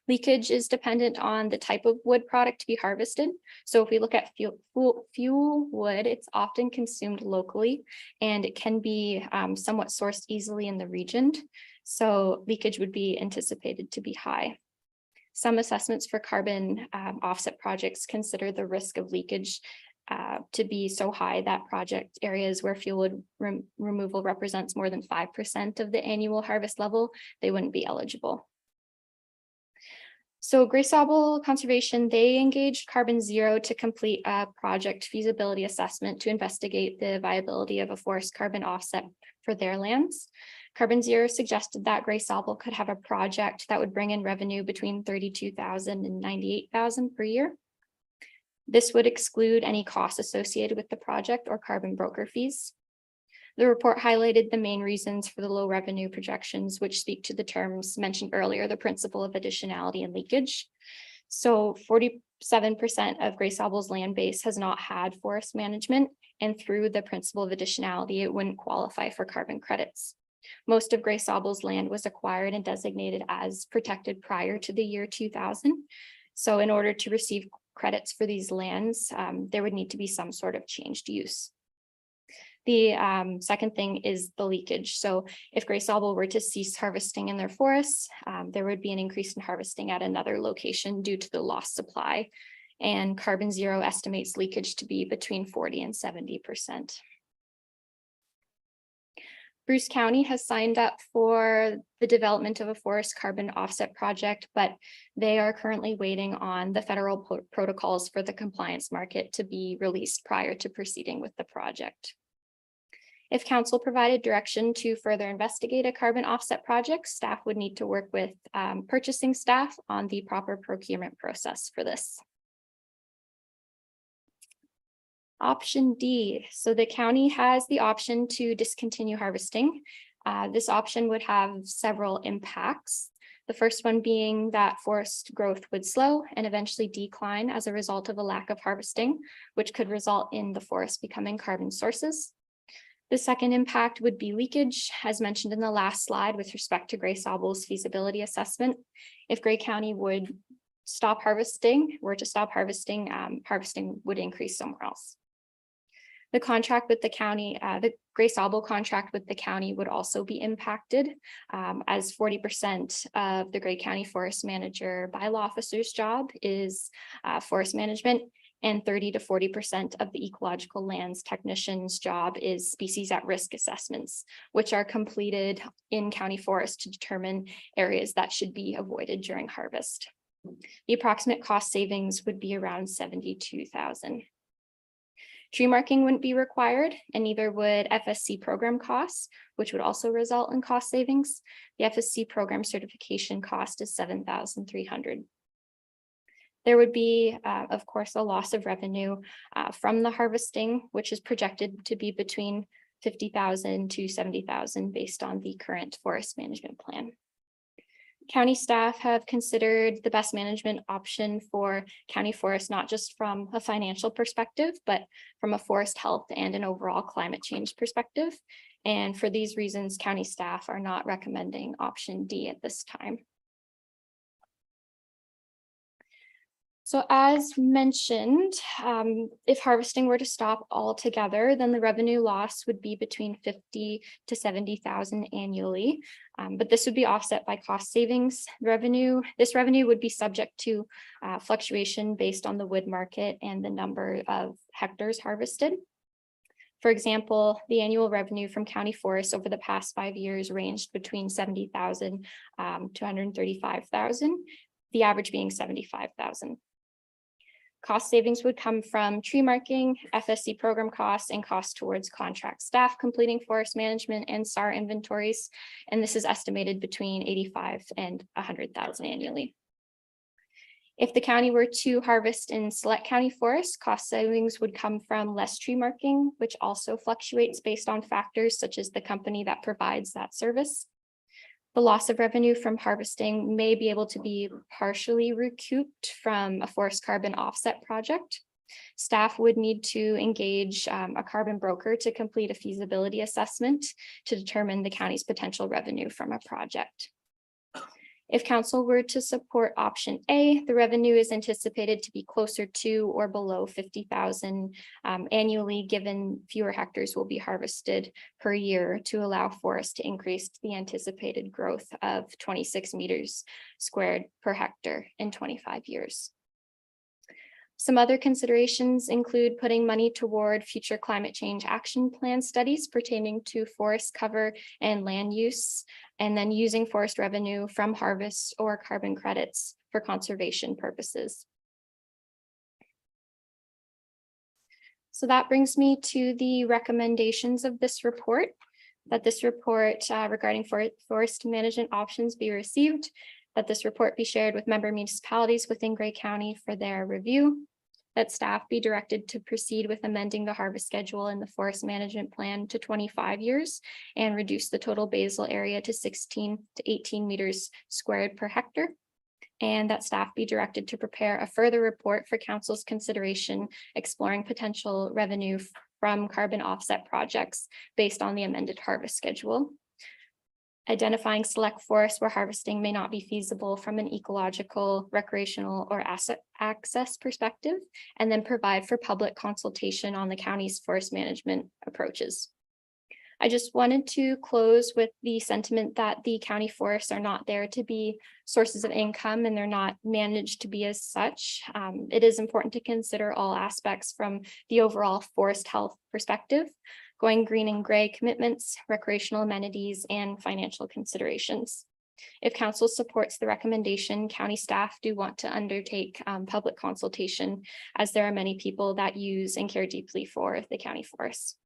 Leakage is dependent on the type of wood product to be harvested. So if we look at fuel wood, it's often consumed locally, and it can be somewhat sourced easily in the region. So leakage would be anticipated to be high. Some assessments for carbon offset projects consider the risk of leakage to be so high that project areas where fuel wood removal represents more than 5% of the annual harvest level, they wouldn't be eligible. So Gray Sauble Conservation, they engaged Carbon Zero to complete a project feasibility assessment to investigate the viability of a forest carbon offset for their lands. Carbon Zero suggested that Gray Sauble could have a project that would bring in revenue between $32,000 and $98,000 per year. This would exclude any costs associated with the project or carbon broker fees. The report highlighted the main reasons for the low revenue projections, which speak to the terms mentioned earlier, the principle of additionality and leakage. So 47% of Gray Sauble's land base has not had forest management, and through the principle of additionality, it wouldn't qualify for carbon credits. Most of Gray Sauble's land was acquired and designated as protected prior to the year 2000. So in order to receive credits for these lands, there would need to be some sort of changed use. The second thing is the leakage. So if Gray Sauble were to cease harvesting in their forests, there would be an increase in harvesting at another location due to the lost supply. And Carbon Zero estimates leakage to be between 40 and 70%. Bruce County has signed up for the development of a forest carbon offset project, but they are currently waiting on the federal protocols for the compliance market to be released prior to proceeding with the project. If council provided direction to further investigate a carbon offset project, staff would need to work with purchasing staff on the proper procurement process for this. Option D, so the county has the option to discontinue harvesting. This option would have several impacts. The first one being that forest growth would slow and eventually decline as a result of a lack of harvesting, which could result in the forest becoming carbon sources. The second impact would be leakage, as mentioned in the last slide with respect to Gray Sauble's feasibility assessment. If Gray County were to stop harvesting, harvesting would increase somewhere else. The contract with the county, the Gray Sauble contract with the county would also be impacted, as 40% of the Gray County Forest Manager bylaw officer's job is forest management, and 30 to 40% of the ecological lands technician's job is species at risk assessments, which are completed in county forest to determine areas that should be avoided during harvest. The approximate cost savings would be around $72,000. Tree marking wouldn't be required, and neither would FSC program costs, which would also result in cost savings. The FSC program certification cost is $7,300. There would be, of course, a loss of revenue from the harvesting, which is projected to be between $50,000 to $70,000 based on the current forest management plan. County staff have considered the best management option for county forests, not just from a financial perspective, but from a forest health and an overall climate change perspective. And for these reasons, county staff are not recommending option D at this time. So as mentioned, if harvesting were to stop altogether, then the revenue loss would be between $50,000 to $70,000 annually. But this would be offset by cost savings revenue. This revenue would be subject to fluctuation based on the wood market and the number of hectares harvested. For example, the annual revenue from county forests over the past 5 years ranged between $70,000 to $135,000, the average being $75,000. Cost savings would come from tree marking, FSC program costs, and costs towards contract staff completing forest management and SAR inventories. And this is estimated between $85,000 and $100,000 annually. If the county were to harvest in select county forests, cost savings would come from less tree marking, which also fluctuates based on factors such as the company that provides that service. The loss of revenue from harvesting may be able to be partially recouped from a forest carbon offset project. Staff would need to engage a carbon broker to complete a feasibility assessment to determine the county's potential revenue from a project. If council were to support option A, the revenue is anticipated to be closer to or below $50,000 annually, given fewer hectares will be harvested per year to allow forest to increase the anticipated growth of 26 meters squared per hectare in 25 years. Some other considerations include putting money toward future climate change action plan studies pertaining to forest cover and land use, and then using forest revenue from harvests or carbon credits for conservation purposes. So that brings me to the recommendations of this report, that this report regarding forest management options be received, that this report be shared with member municipalities within Gray County for their review, that staff be directed to proceed with amending the harvest schedule in the forest management plan to 25 years and reduce the total basal area to 16 to 18 meters squared per hectare, and that staff be directed to prepare a further report for council's consideration exploring potential revenue from carbon offset projects based on the amended harvest schedule, identifying select forests where harvesting may not be feasible from an ecological, recreational, or asset access perspective, and then provide for public consultation on the county's forest management approaches. I just wanted to close with the sentiment that the county forests are not there to be sources of income, and they're not managed to be as such. It is important to consider all aspects from the overall forest health perspective, going green and gray commitments, recreational amenities, and financial considerations. If council supports the recommendation, county staff do want to undertake public consultation, as there are many people that use and care deeply for the county forests.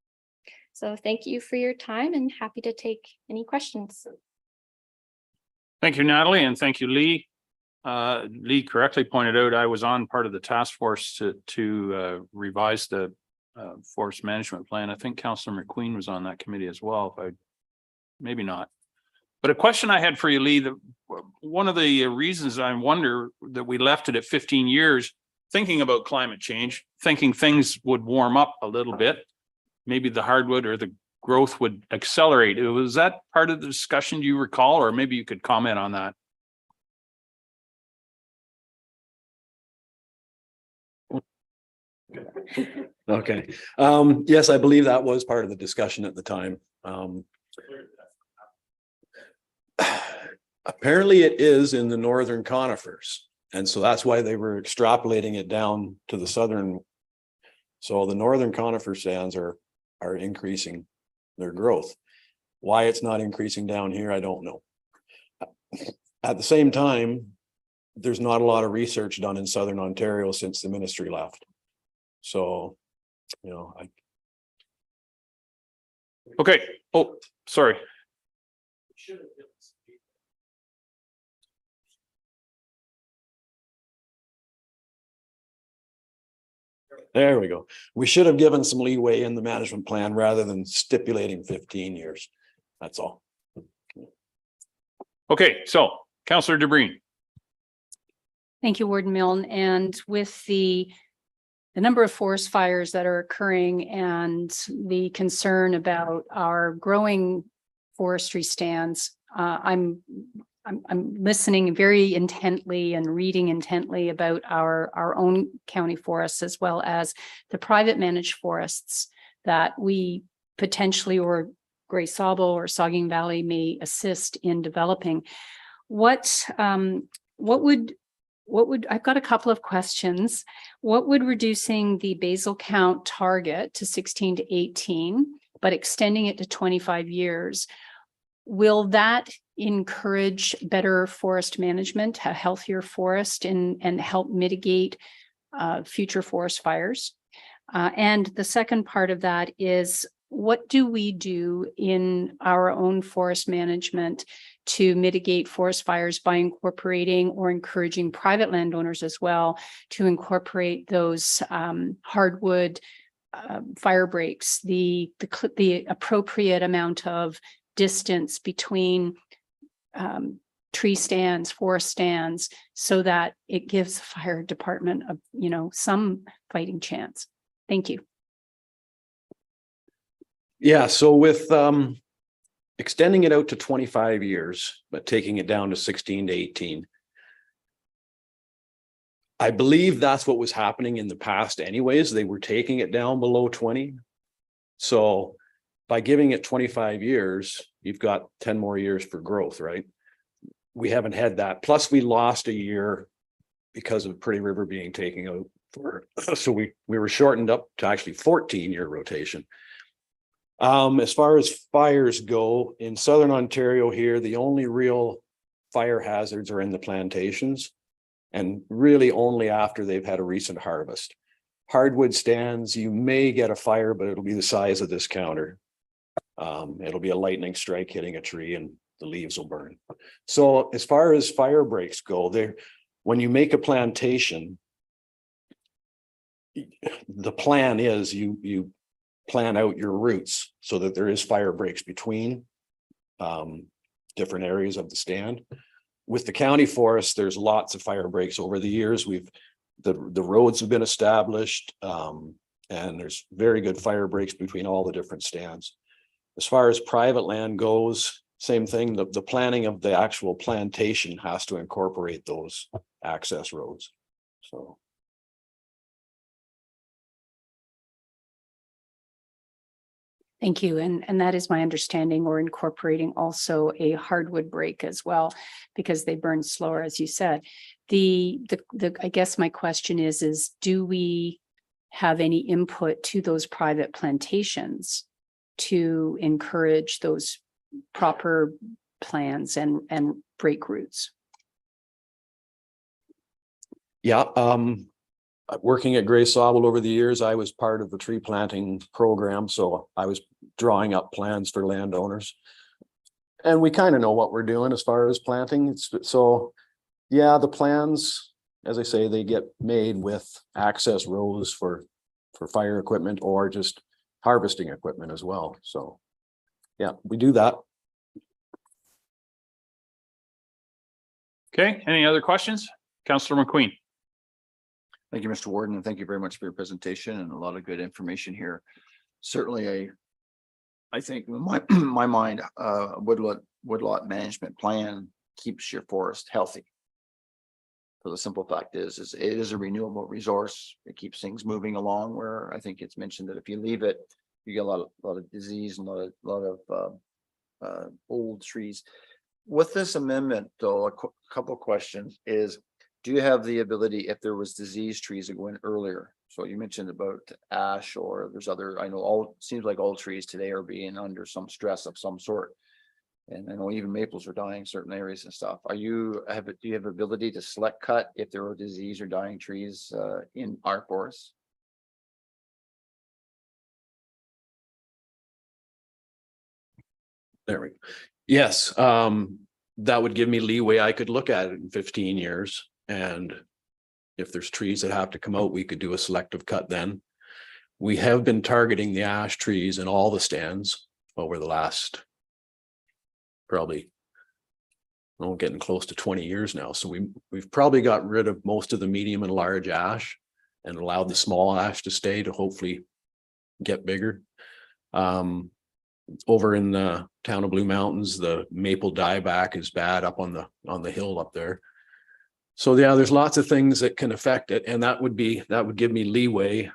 So thank you for your time and happy to take any questions. Thank you, Natalie, and thank you, Lee. Lee correctly pointed out I was on part of the task force to revise the forest management plan. I think Councillor McQueen was on that committee as well, maybe not. But a question I had for you, Lee, one of the reasons I wonder that we left it at 15 years, thinking about climate change, thinking things would warm up a little bit, maybe the hardwood or the growth would accelerate. Was that part of the discussion, do you recall, or maybe you could comment on that? Okay, yes, I believe that was part of the discussion at the time. Apparently it is in the northern conifers, and so that's why they were extrapolating it down to the southern. So the northern conifer stands are increasing their growth. Why it's not increasing down here, I don't know. At the same time, there's not a lot of research done in southern Ontario since the ministry left. So, you know, Okay. Oh, sorry. There we go. We should have given some leeway in the management plan rather than stipulating 15 years. That's all. Okay, so Councillor DeBreen. Thank you, Warden Milne. And with the number of forest fires that are occurring and the concern about our growing forestry stands, I'm listening very intently and reading intently about our own county forests, as well as the private managed forests that we potentially, or Grey Sauble or Saugeen Valley, may assist in developing. What would I've got a couple of questions. What would reducing the basal count target to 16 to 18, but extending it to 25 years, will that encourage better forest management, a healthier forest, and help mitigate future forest fires? And the second part of that is, what do we do in our own forest management to mitigate forest fires by incorporating or encouraging private landowners as well to incorporate those hardwood fire breaks, the appropriate amount of distance between tree stands, forest stands, so that it gives the fire department some fighting chance? Thank you. Yeah, so with extending it out to 25 years, but taking it down to 16 to 18. I believe that's what was happening in the past anyways. They were taking it down below 20. So by giving it 25 years, you've got 10 more years for growth, right? We haven't had that. Plus we lost a year because of Pretty River being taken out so we were shortened up to actually 14-year rotation. As far as fires go, in southern Ontario here, the only real fire hazards are in the plantations, and really only after they've had a recent harvest. Hardwood stands, you may get a fire, but it'll be the size of this counter. It'll be a lightning strike hitting a tree and the leaves will burn. So as far as fire breaks go, when you make a plantation, the plan is you plan out your routes so that there is fire breaks between different areas of the stand. With the county forest, there's lots of fire breaks over the years. The roads have been established, and there's very good fire breaks between all the different stands. As far as private land goes, same thing. The planning of the actual plantation has to incorporate those access roads. So. Thank you. And that is my understanding, or incorporating also a hardwood break as well, because they burn slower, as you said. I guess my question is do we have any input to those private plantations to encourage those proper plans and break routes? Yeah, working at Grey Sauble over the years, I was part of the tree planting program, so I was drawing up plans for landowners. And we kind of know what we're doing as far as planting. So yeah, the plans, as I say, they get made with access rows for fire equipment or just harvesting equipment as well. So yeah, we do that. Okay, any other questions? Councillor McQueen. Thank you, Mr. Warden, and thank you very much for your presentation and a lot of good information here. Certainly, I think in my mind, woodlot management plan keeps your forest healthy. So the simple fact is it is a renewable resource. It keeps things moving along, where I think it's mentioned that if you leave it, you get a lot of disease and a lot of old trees. With this amendment, though, a couple of questions is, do you have the ability, if there was disease trees that go in earlier? So you mentioned about ash, or there's other, I know seems like all trees today are being under some stress of some sort. And I know even maples are dying in certain areas and stuff. Do you have ability to select cut if there are disease or dying trees in our forests? There we go. Yes, that would give me leeway. I could look at it in 15 years. And if there's trees that have to come out, we could do a selective cut then. We have been targeting the ash trees in all the stands over the last probably getting close to 20 years now. So we've probably got rid of most of the medium and large ash and allowed the small ash to stay to hopefully get bigger. Over in the town of Blue Mountains, the maple dieback is bad up on the hill up there. So yeah, there's lots of things that can affect it, and that would give me leeway.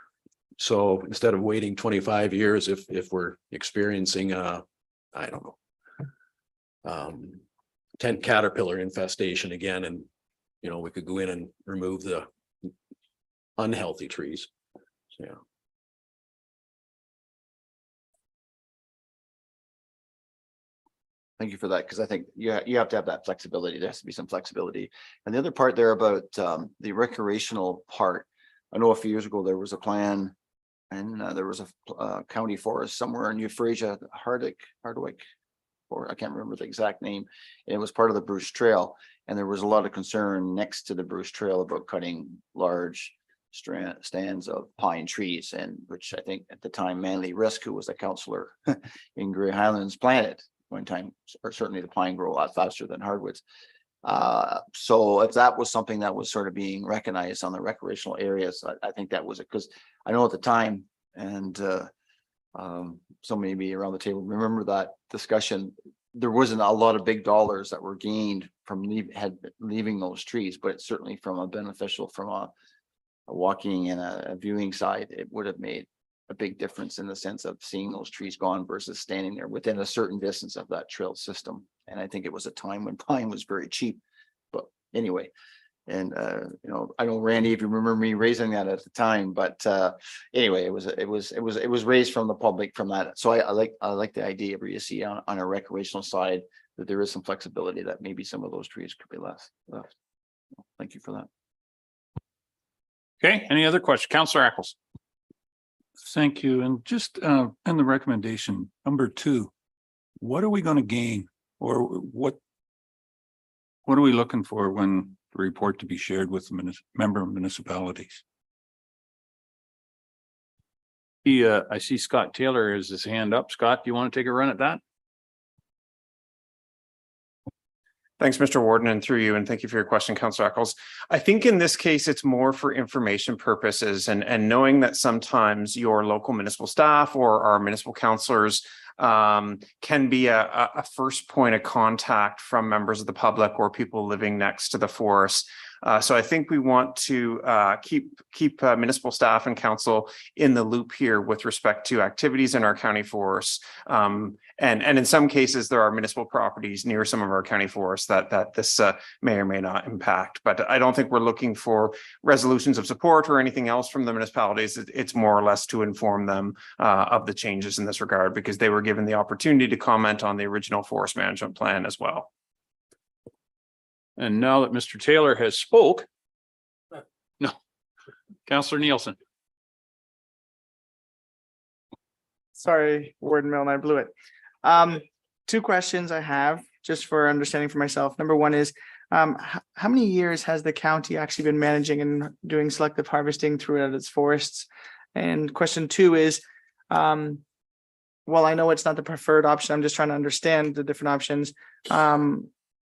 So instead of waiting 25 years, if we're experiencing I don't know, tent caterpillar infestation again, and we could go in and remove the unhealthy trees. So, yeah. Thank you for that, because I think you have to have that flexibility. There has to be some flexibility. And the other part there about the recreational part, I know a few years ago there was a plan, and there was a county forest somewhere in Euphrasia, Hardwick, or I can't remember the exact name. And it was part of the Bruce Trail, and there was a lot of concern next to the Bruce Trail about cutting large stands of pine trees, and which I think at the time Manley Risk, who was a councillor in Grey Highlands, planted. One time, or certainly the pine grow a lot faster than hardwoods. So if that was something that was sort of being recognized on the recreational areas, I think that was it, because I know at the time, and some maybe around the table remember that discussion, there wasn't a lot of big dollars that were gained from leaving those trees, but it's certainly from a walking and a viewing side, it would have made a big difference in the sense of seeing those trees gone versus standing there within a certain distance of that trail system. And I think it was a time when pine was very cheap, but anyway. And I know Randy, if you remember me raising that at the time, but anyway, it was raised from the public from that. So I like the idea where you see on a recreational side that there is some flexibility, that maybe some of those trees could be left. Thank you for that. Okay, any other questions? Councillor Ackles. Thank you. And just in the recommendation, number 2, what are we going to gain, or what are we looking for when the report to be shared with the member municipalities? I see Scott Taylor has his hand up. Scott, do you want to take a run at that? Thanks, Mr. Warden, and through you, and thank you for your question, Councillor Eccles. I think in this case, it's more for information purposes and knowing that sometimes your local municipal staff or our municipal councillors can be a first point of contact from members of the public or people living next to the forest. So I think we want to keep municipal staff and council in the loop here with respect to activities in our county forests. And in some cases, there are municipal properties near some of our county forests that this may or may not impact. But I don't think we're looking for resolutions of support or anything else from the municipalities. It's more or less to inform them of the changes in this regard, because they were given the opportunity to comment on the original forest management plan as well. And now that Mr. Taylor has spoke, no, Councillor Nielsen. Sorry, Warden Milne, I blew it. 2 questions I have just for understanding for myself. Number 1 is, how many years has the county actually been managing and doing selective harvesting throughout its forests? And question 2 is, well, I know it's not the preferred option. I'm just trying to understand the different options.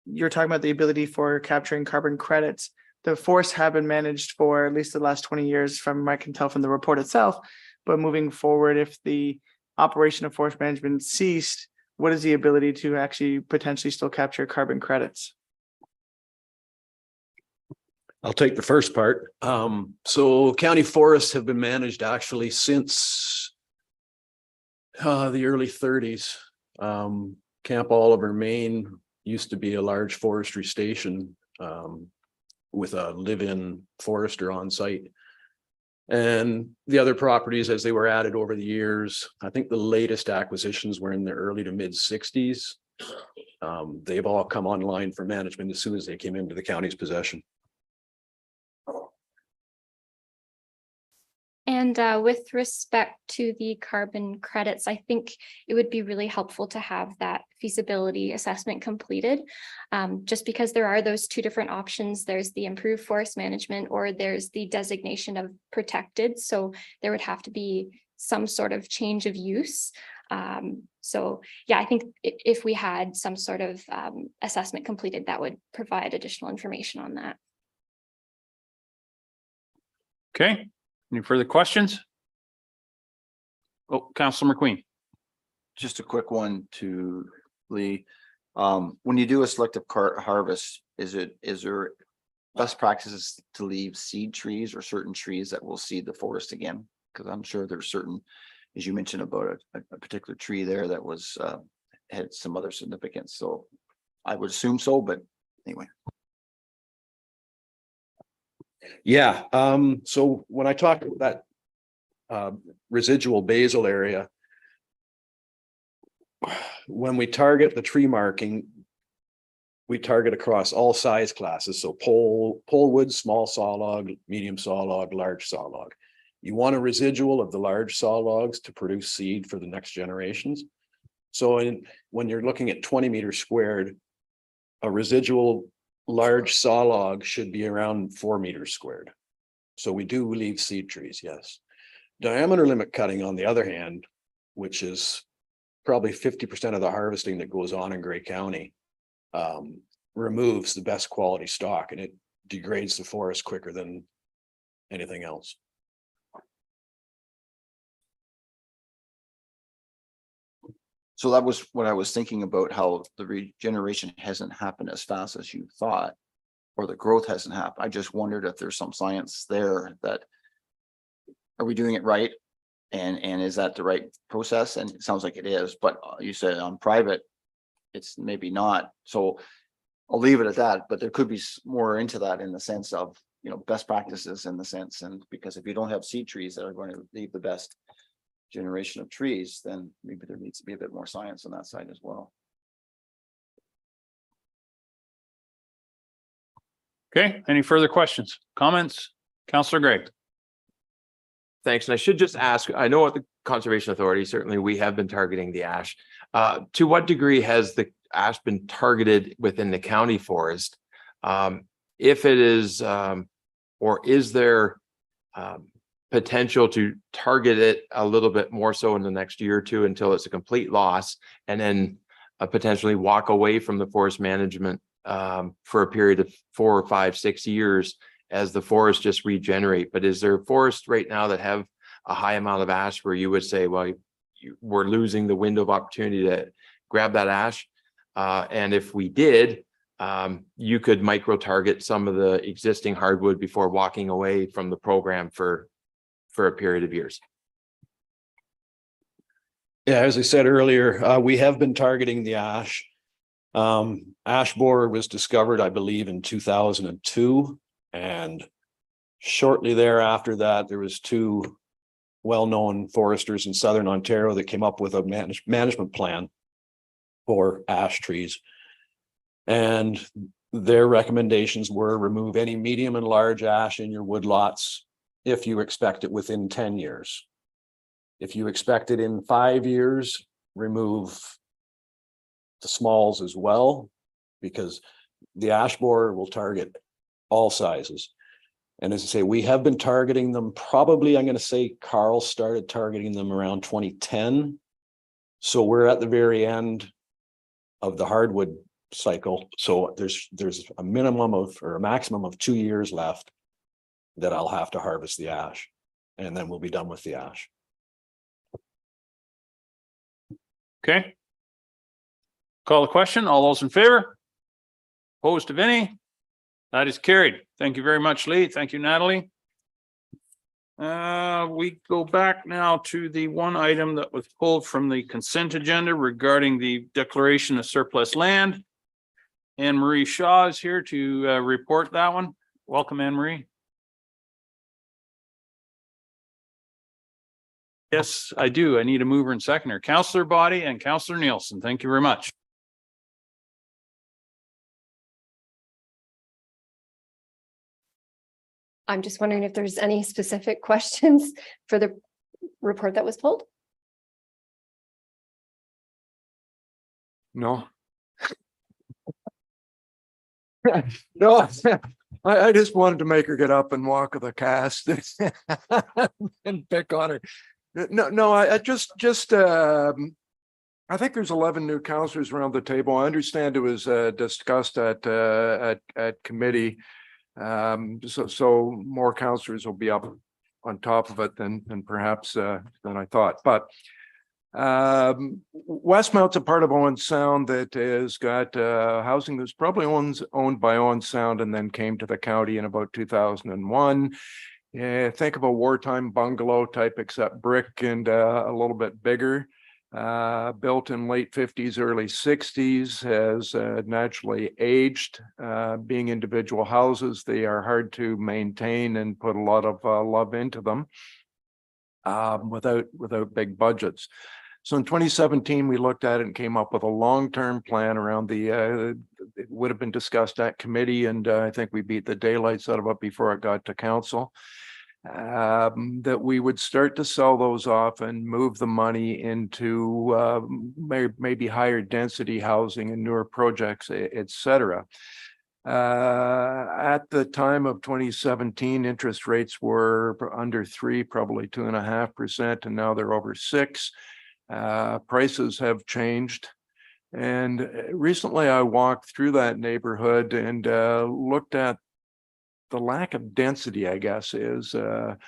you're talking about the ability for capturing carbon credits. The forests have been managed for at least the last 20 years from what I can tell from the report itself. But moving forward, if the operation of forest management ceased, what is the ability to actually potentially still capture carbon credits? I'll take the first part. So county forests have been managed actually since the early 30s. Camp Oliver, Maine used to be a large forestry station with a live-in forester on site. And the other properties, as they were added over the years, I think the latest acquisitions were in the early to mid 60s. They've all come online for management as soon as they came into the county's possession. And with respect to the carbon credits, I think it would be really helpful to have that feasibility assessment completed. Just because there are those two different options. There's the improved forest management or there's the designation of protected. So there would have to be some sort of change of use. So yeah, I think if we had some sort of assessment completed, that would provide additional information on that. Okay, any further questions? Oh, Councilor McQueen. Just a quick one to Lee. When you do a selective harvest, is there best practices to leave seed trees or certain trees that will seed the forest again? Because I'm sure there's certain, as you mentioned about a particular tree there that was had some other significance. So I would assume so, but anyway. Yeah, so when I talk about that residual basal area, when we target the tree marking, we target across all size classes. So polewood, small sawlog, medium sawlog, large sawlog. You want a residual of the large sawlogs to produce seed for the next generations. So when you're looking at 20 meters squared, a residual large sawlog should be around 4 meters squared. So we do leave seed trees, yes. Diameter limit cutting, on the other hand, which is probably 50% of the harvesting that goes on in Grey County, removes the best quality stock and it degrades the forest quicker than anything else. So that was what I was thinking about, how the regeneration hasn't happened as fast as you thought, or the growth hasn't happened. I just wondered if there's some science there that, are we doing it right? And is that the right process? And it sounds like it is, but you said on private, it's maybe not. So I'll leave it at that, but there could be more into that in the sense of, you know, best practices in the sense, and because if you don't have seed trees that are going to leave the best generation of trees, then maybe there needs to be a bit more science on that side as well. Okay, any further questions, comments? Councillor Gregg. Thanks. And I should just ask, I know at the Conservation Authority, certainly we have been targeting the ash. To what degree has the ash been targeted within the county forest? If it is, or is there potential to target it a little bit more so in the next year or two until it's a complete loss, and then potentially walk away from the forest management for a period of 4 or 5, 6 years as the forests just regenerate? But is there forests right now that have a high amount of ash where you would say, well, we're losing the window of opportunity to grab that ash? And if we did, you could micro target some of the existing hardwood before walking away from the program for a period of years. Yeah, as I said earlier, we have been targeting the ash. Ash borer was discovered, I believe, in 2002. And shortly thereafter that, there was 2 well-known foresters in Southern Ontario that came up with a management plan for ash trees. And their recommendations were remove any medium and large ash in your woodlots if you expect it within 10 years. If you expect it in 5 years, remove the smalls as well, because the ash borer will target all sizes. And as I say, we have been targeting them, probably, I'm going to say Carl started targeting them around 2010. So we're at the very end of the hardwood cycle. So there's a minimum of, or a maximum of 2 years left that I'll have to harvest the ash, and then we'll be done with the ash. Okay. Call the question. All those in favor? Opposed of any? That is carried. Thank you very much, Lee. Thank you, Natalie. We go back now to the one item that was pulled from the consent agenda regarding the declaration of surplus land. Anne Marie Shaw is here to report that one. Welcome, Anne Marie. Yes, I do. I need a mover and seconder. Councillor Body and Councillor Nielsen. Thank you very much. I'm just wondering if there's any specific questions for the report that was pulled? No. No, I just wanted to make her get up and walk the cast and pick on her. No, I just I think there's 11 new councillors around the table. I understand it was discussed at committee. So more councillors will be up on top of it than perhaps than I thought. But Westmount's a part of Owen Sound that has got housing that's probably owned by Owen Sound and then came to the county in about 2001. Think of a wartime bungalow type, except brick and a little bit bigger. Built in late 50s, early 60s, has naturally aged. Being individual houses, they are hard to maintain and put a lot of love into them without big budgets. So in 2017, we looked at it and came up with a long-term plan around it would have been discussed at committee, and I think we beat the daylights out of it before it got to council. That we would start to sell those off and move the money into maybe higher density housing and newer projects, etc. At the time of 2017, interest rates were under 3%, probably 2.5%, and now they're over 6%. Prices have changed. And recently I walked through that neighborhood and looked at the lack of density, I guess, is though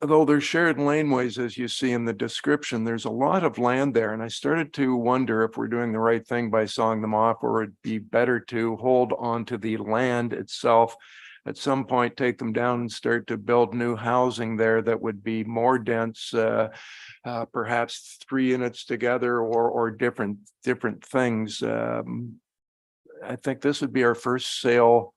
there's shared laneways, as you see in the description, there's a lot of land there. And I started to wonder if we're doing the right thing by sawing them off, or it'd be better to hold on to the land itself, at some point take them down and start to build new housing there that would be more dense, perhaps 3 units together or different things. I think this would be our first sale,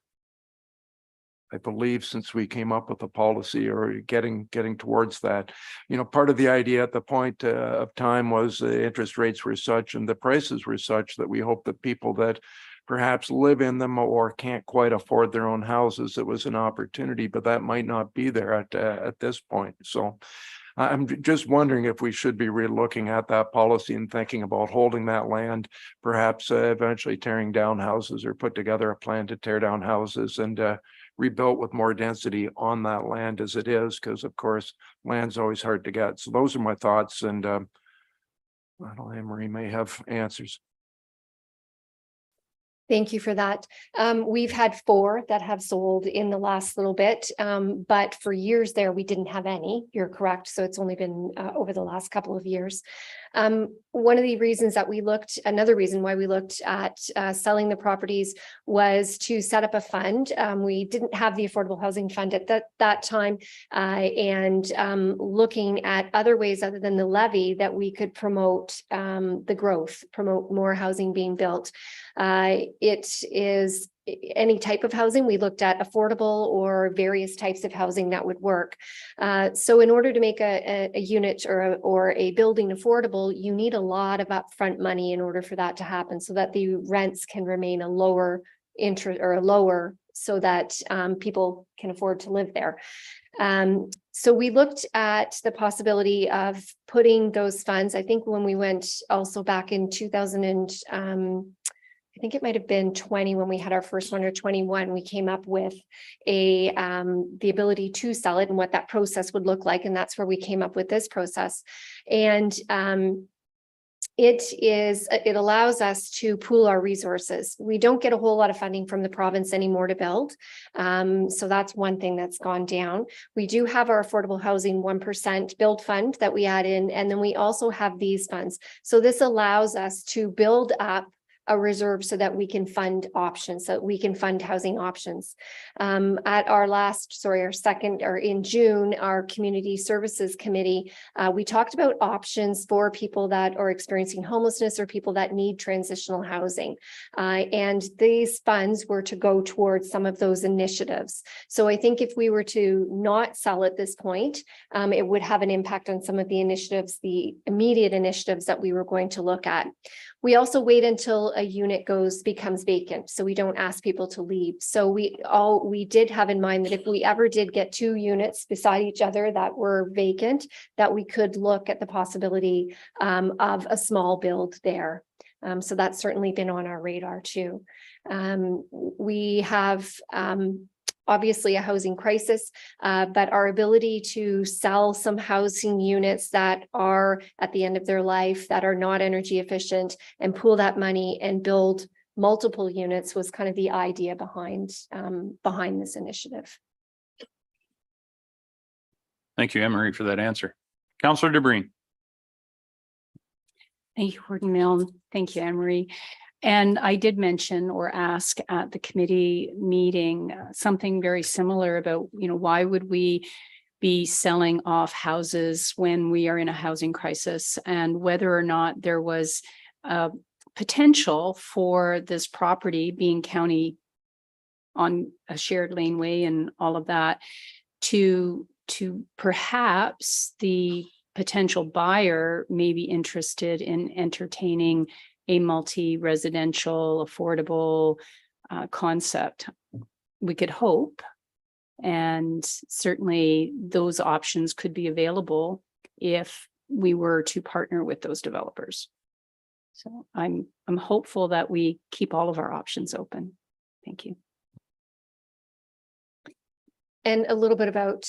I believe, since we came up with a policy or getting towards that. You know, part of the idea at the point of time was the interest rates were such and the prices were such that we hope that people that perhaps live in them or can't quite afford their own houses, it was an opportunity, but that might not be there at this point. So I'm just wondering if we should be re-looking at that policy and thinking about holding that land, perhaps eventually tearing down houses, or put together a plan to tear down houses and rebuilt with more density on that land as it is, because of course land's always hard to get. So those are my thoughts, and I don't know, Anne Marie may have answers. Thank you for that. We've had 4 that have sold in the last little bit, but for years there, we didn't have any. You're correct. So it's only been over the last couple of years. One of the reasons that we looked, another reason why we looked at selling the properties was to set up a fund. We didn't have the Affordable Housing Fund at that time, and looking at other ways other than the levy that we could promote the growth, promote more housing being built. It is any type of housing. We looked at affordable or various types of housing that would work. So in order to make a unit or a building affordable, you need a lot of upfront money in order for that to happen, so that the rents can remain a lower interest or lower, so that people can afford to live there. So we looked at the possibility of putting those funds. I think when we went also back in 2000 I think it might have been 20 when we had our first one, or 21, we came up with the ability to sell it and what that process would look like. And that's where we came up with this process. And it allows us to pool our resources. We don't get a whole lot of funding from the province anymore to build. So that's one thing that's gone down. We do have our affordable housing 1% build fund that we add in, and then we also have these funds. So this allows us to build up a reserve so that we can fund options, so that we can fund housing options. At our second, or in June, our community services committee, we talked about options for people that are experiencing homelessness or people that need transitional housing. And these funds were to go towards some of those initiatives. So I think if we were to not sell at this point, it would have an impact on some of the initiatives, the immediate initiatives that we were going to look at. We also wait until a unit becomes vacant, so we don't ask people to leave. So we did have in mind that if we ever did get 2 units beside each other that were vacant, that we could look at the possibility of a small build there. So that's certainly been on our radar too. We have obviously a housing crisis, but our ability to sell some housing units that are at the end of their life, that are not energy efficient, and pool that money and build multiple units was kind of the idea behind this initiative. Thank you, Emery, for that answer. Councillor DeBreen. Thank you, Warden Milne. Thank you, Emery. And I did mention or ask at the committee meeting something very similar about, why would we be selling off houses when we are in a housing crisis, and whether or not there was potential for this property being county on a shared laneway and all of that to perhaps the potential buyer may be interested in entertaining a multi-residential affordable concept. We could hope, and certainly those options could be available if we were to partner with those developers. So I'm hopeful that we keep all of our options open. Thank you. And a little bit about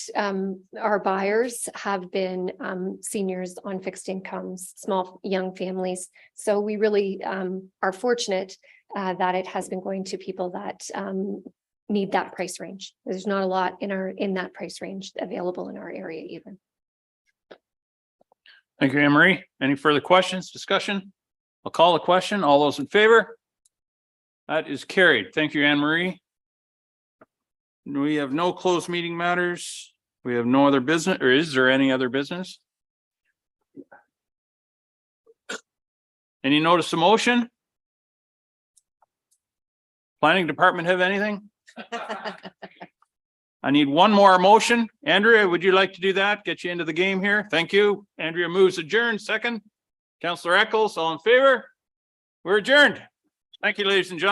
our buyers have been seniors on fixed incomes, small young families. So we really are fortunate that it has been going to people that need that price range. There's not a lot in that price range available in our area even. Thank you, Emery. Any further questions, discussion? I'll call the question. All those in favor? That is carried. Thank you, Anne-Marie. We have no closed meeting matters. We have no other business, or is there any other business? Any notice of motion? Planning department have anything? I need one more motion. Andrea, would you like to do that? Get you into the game here. Thank you. Andrea moves adjourned. Second. Councillor Eccles, all in favor? We're adjourned. Thank you, ladies and gentlemen.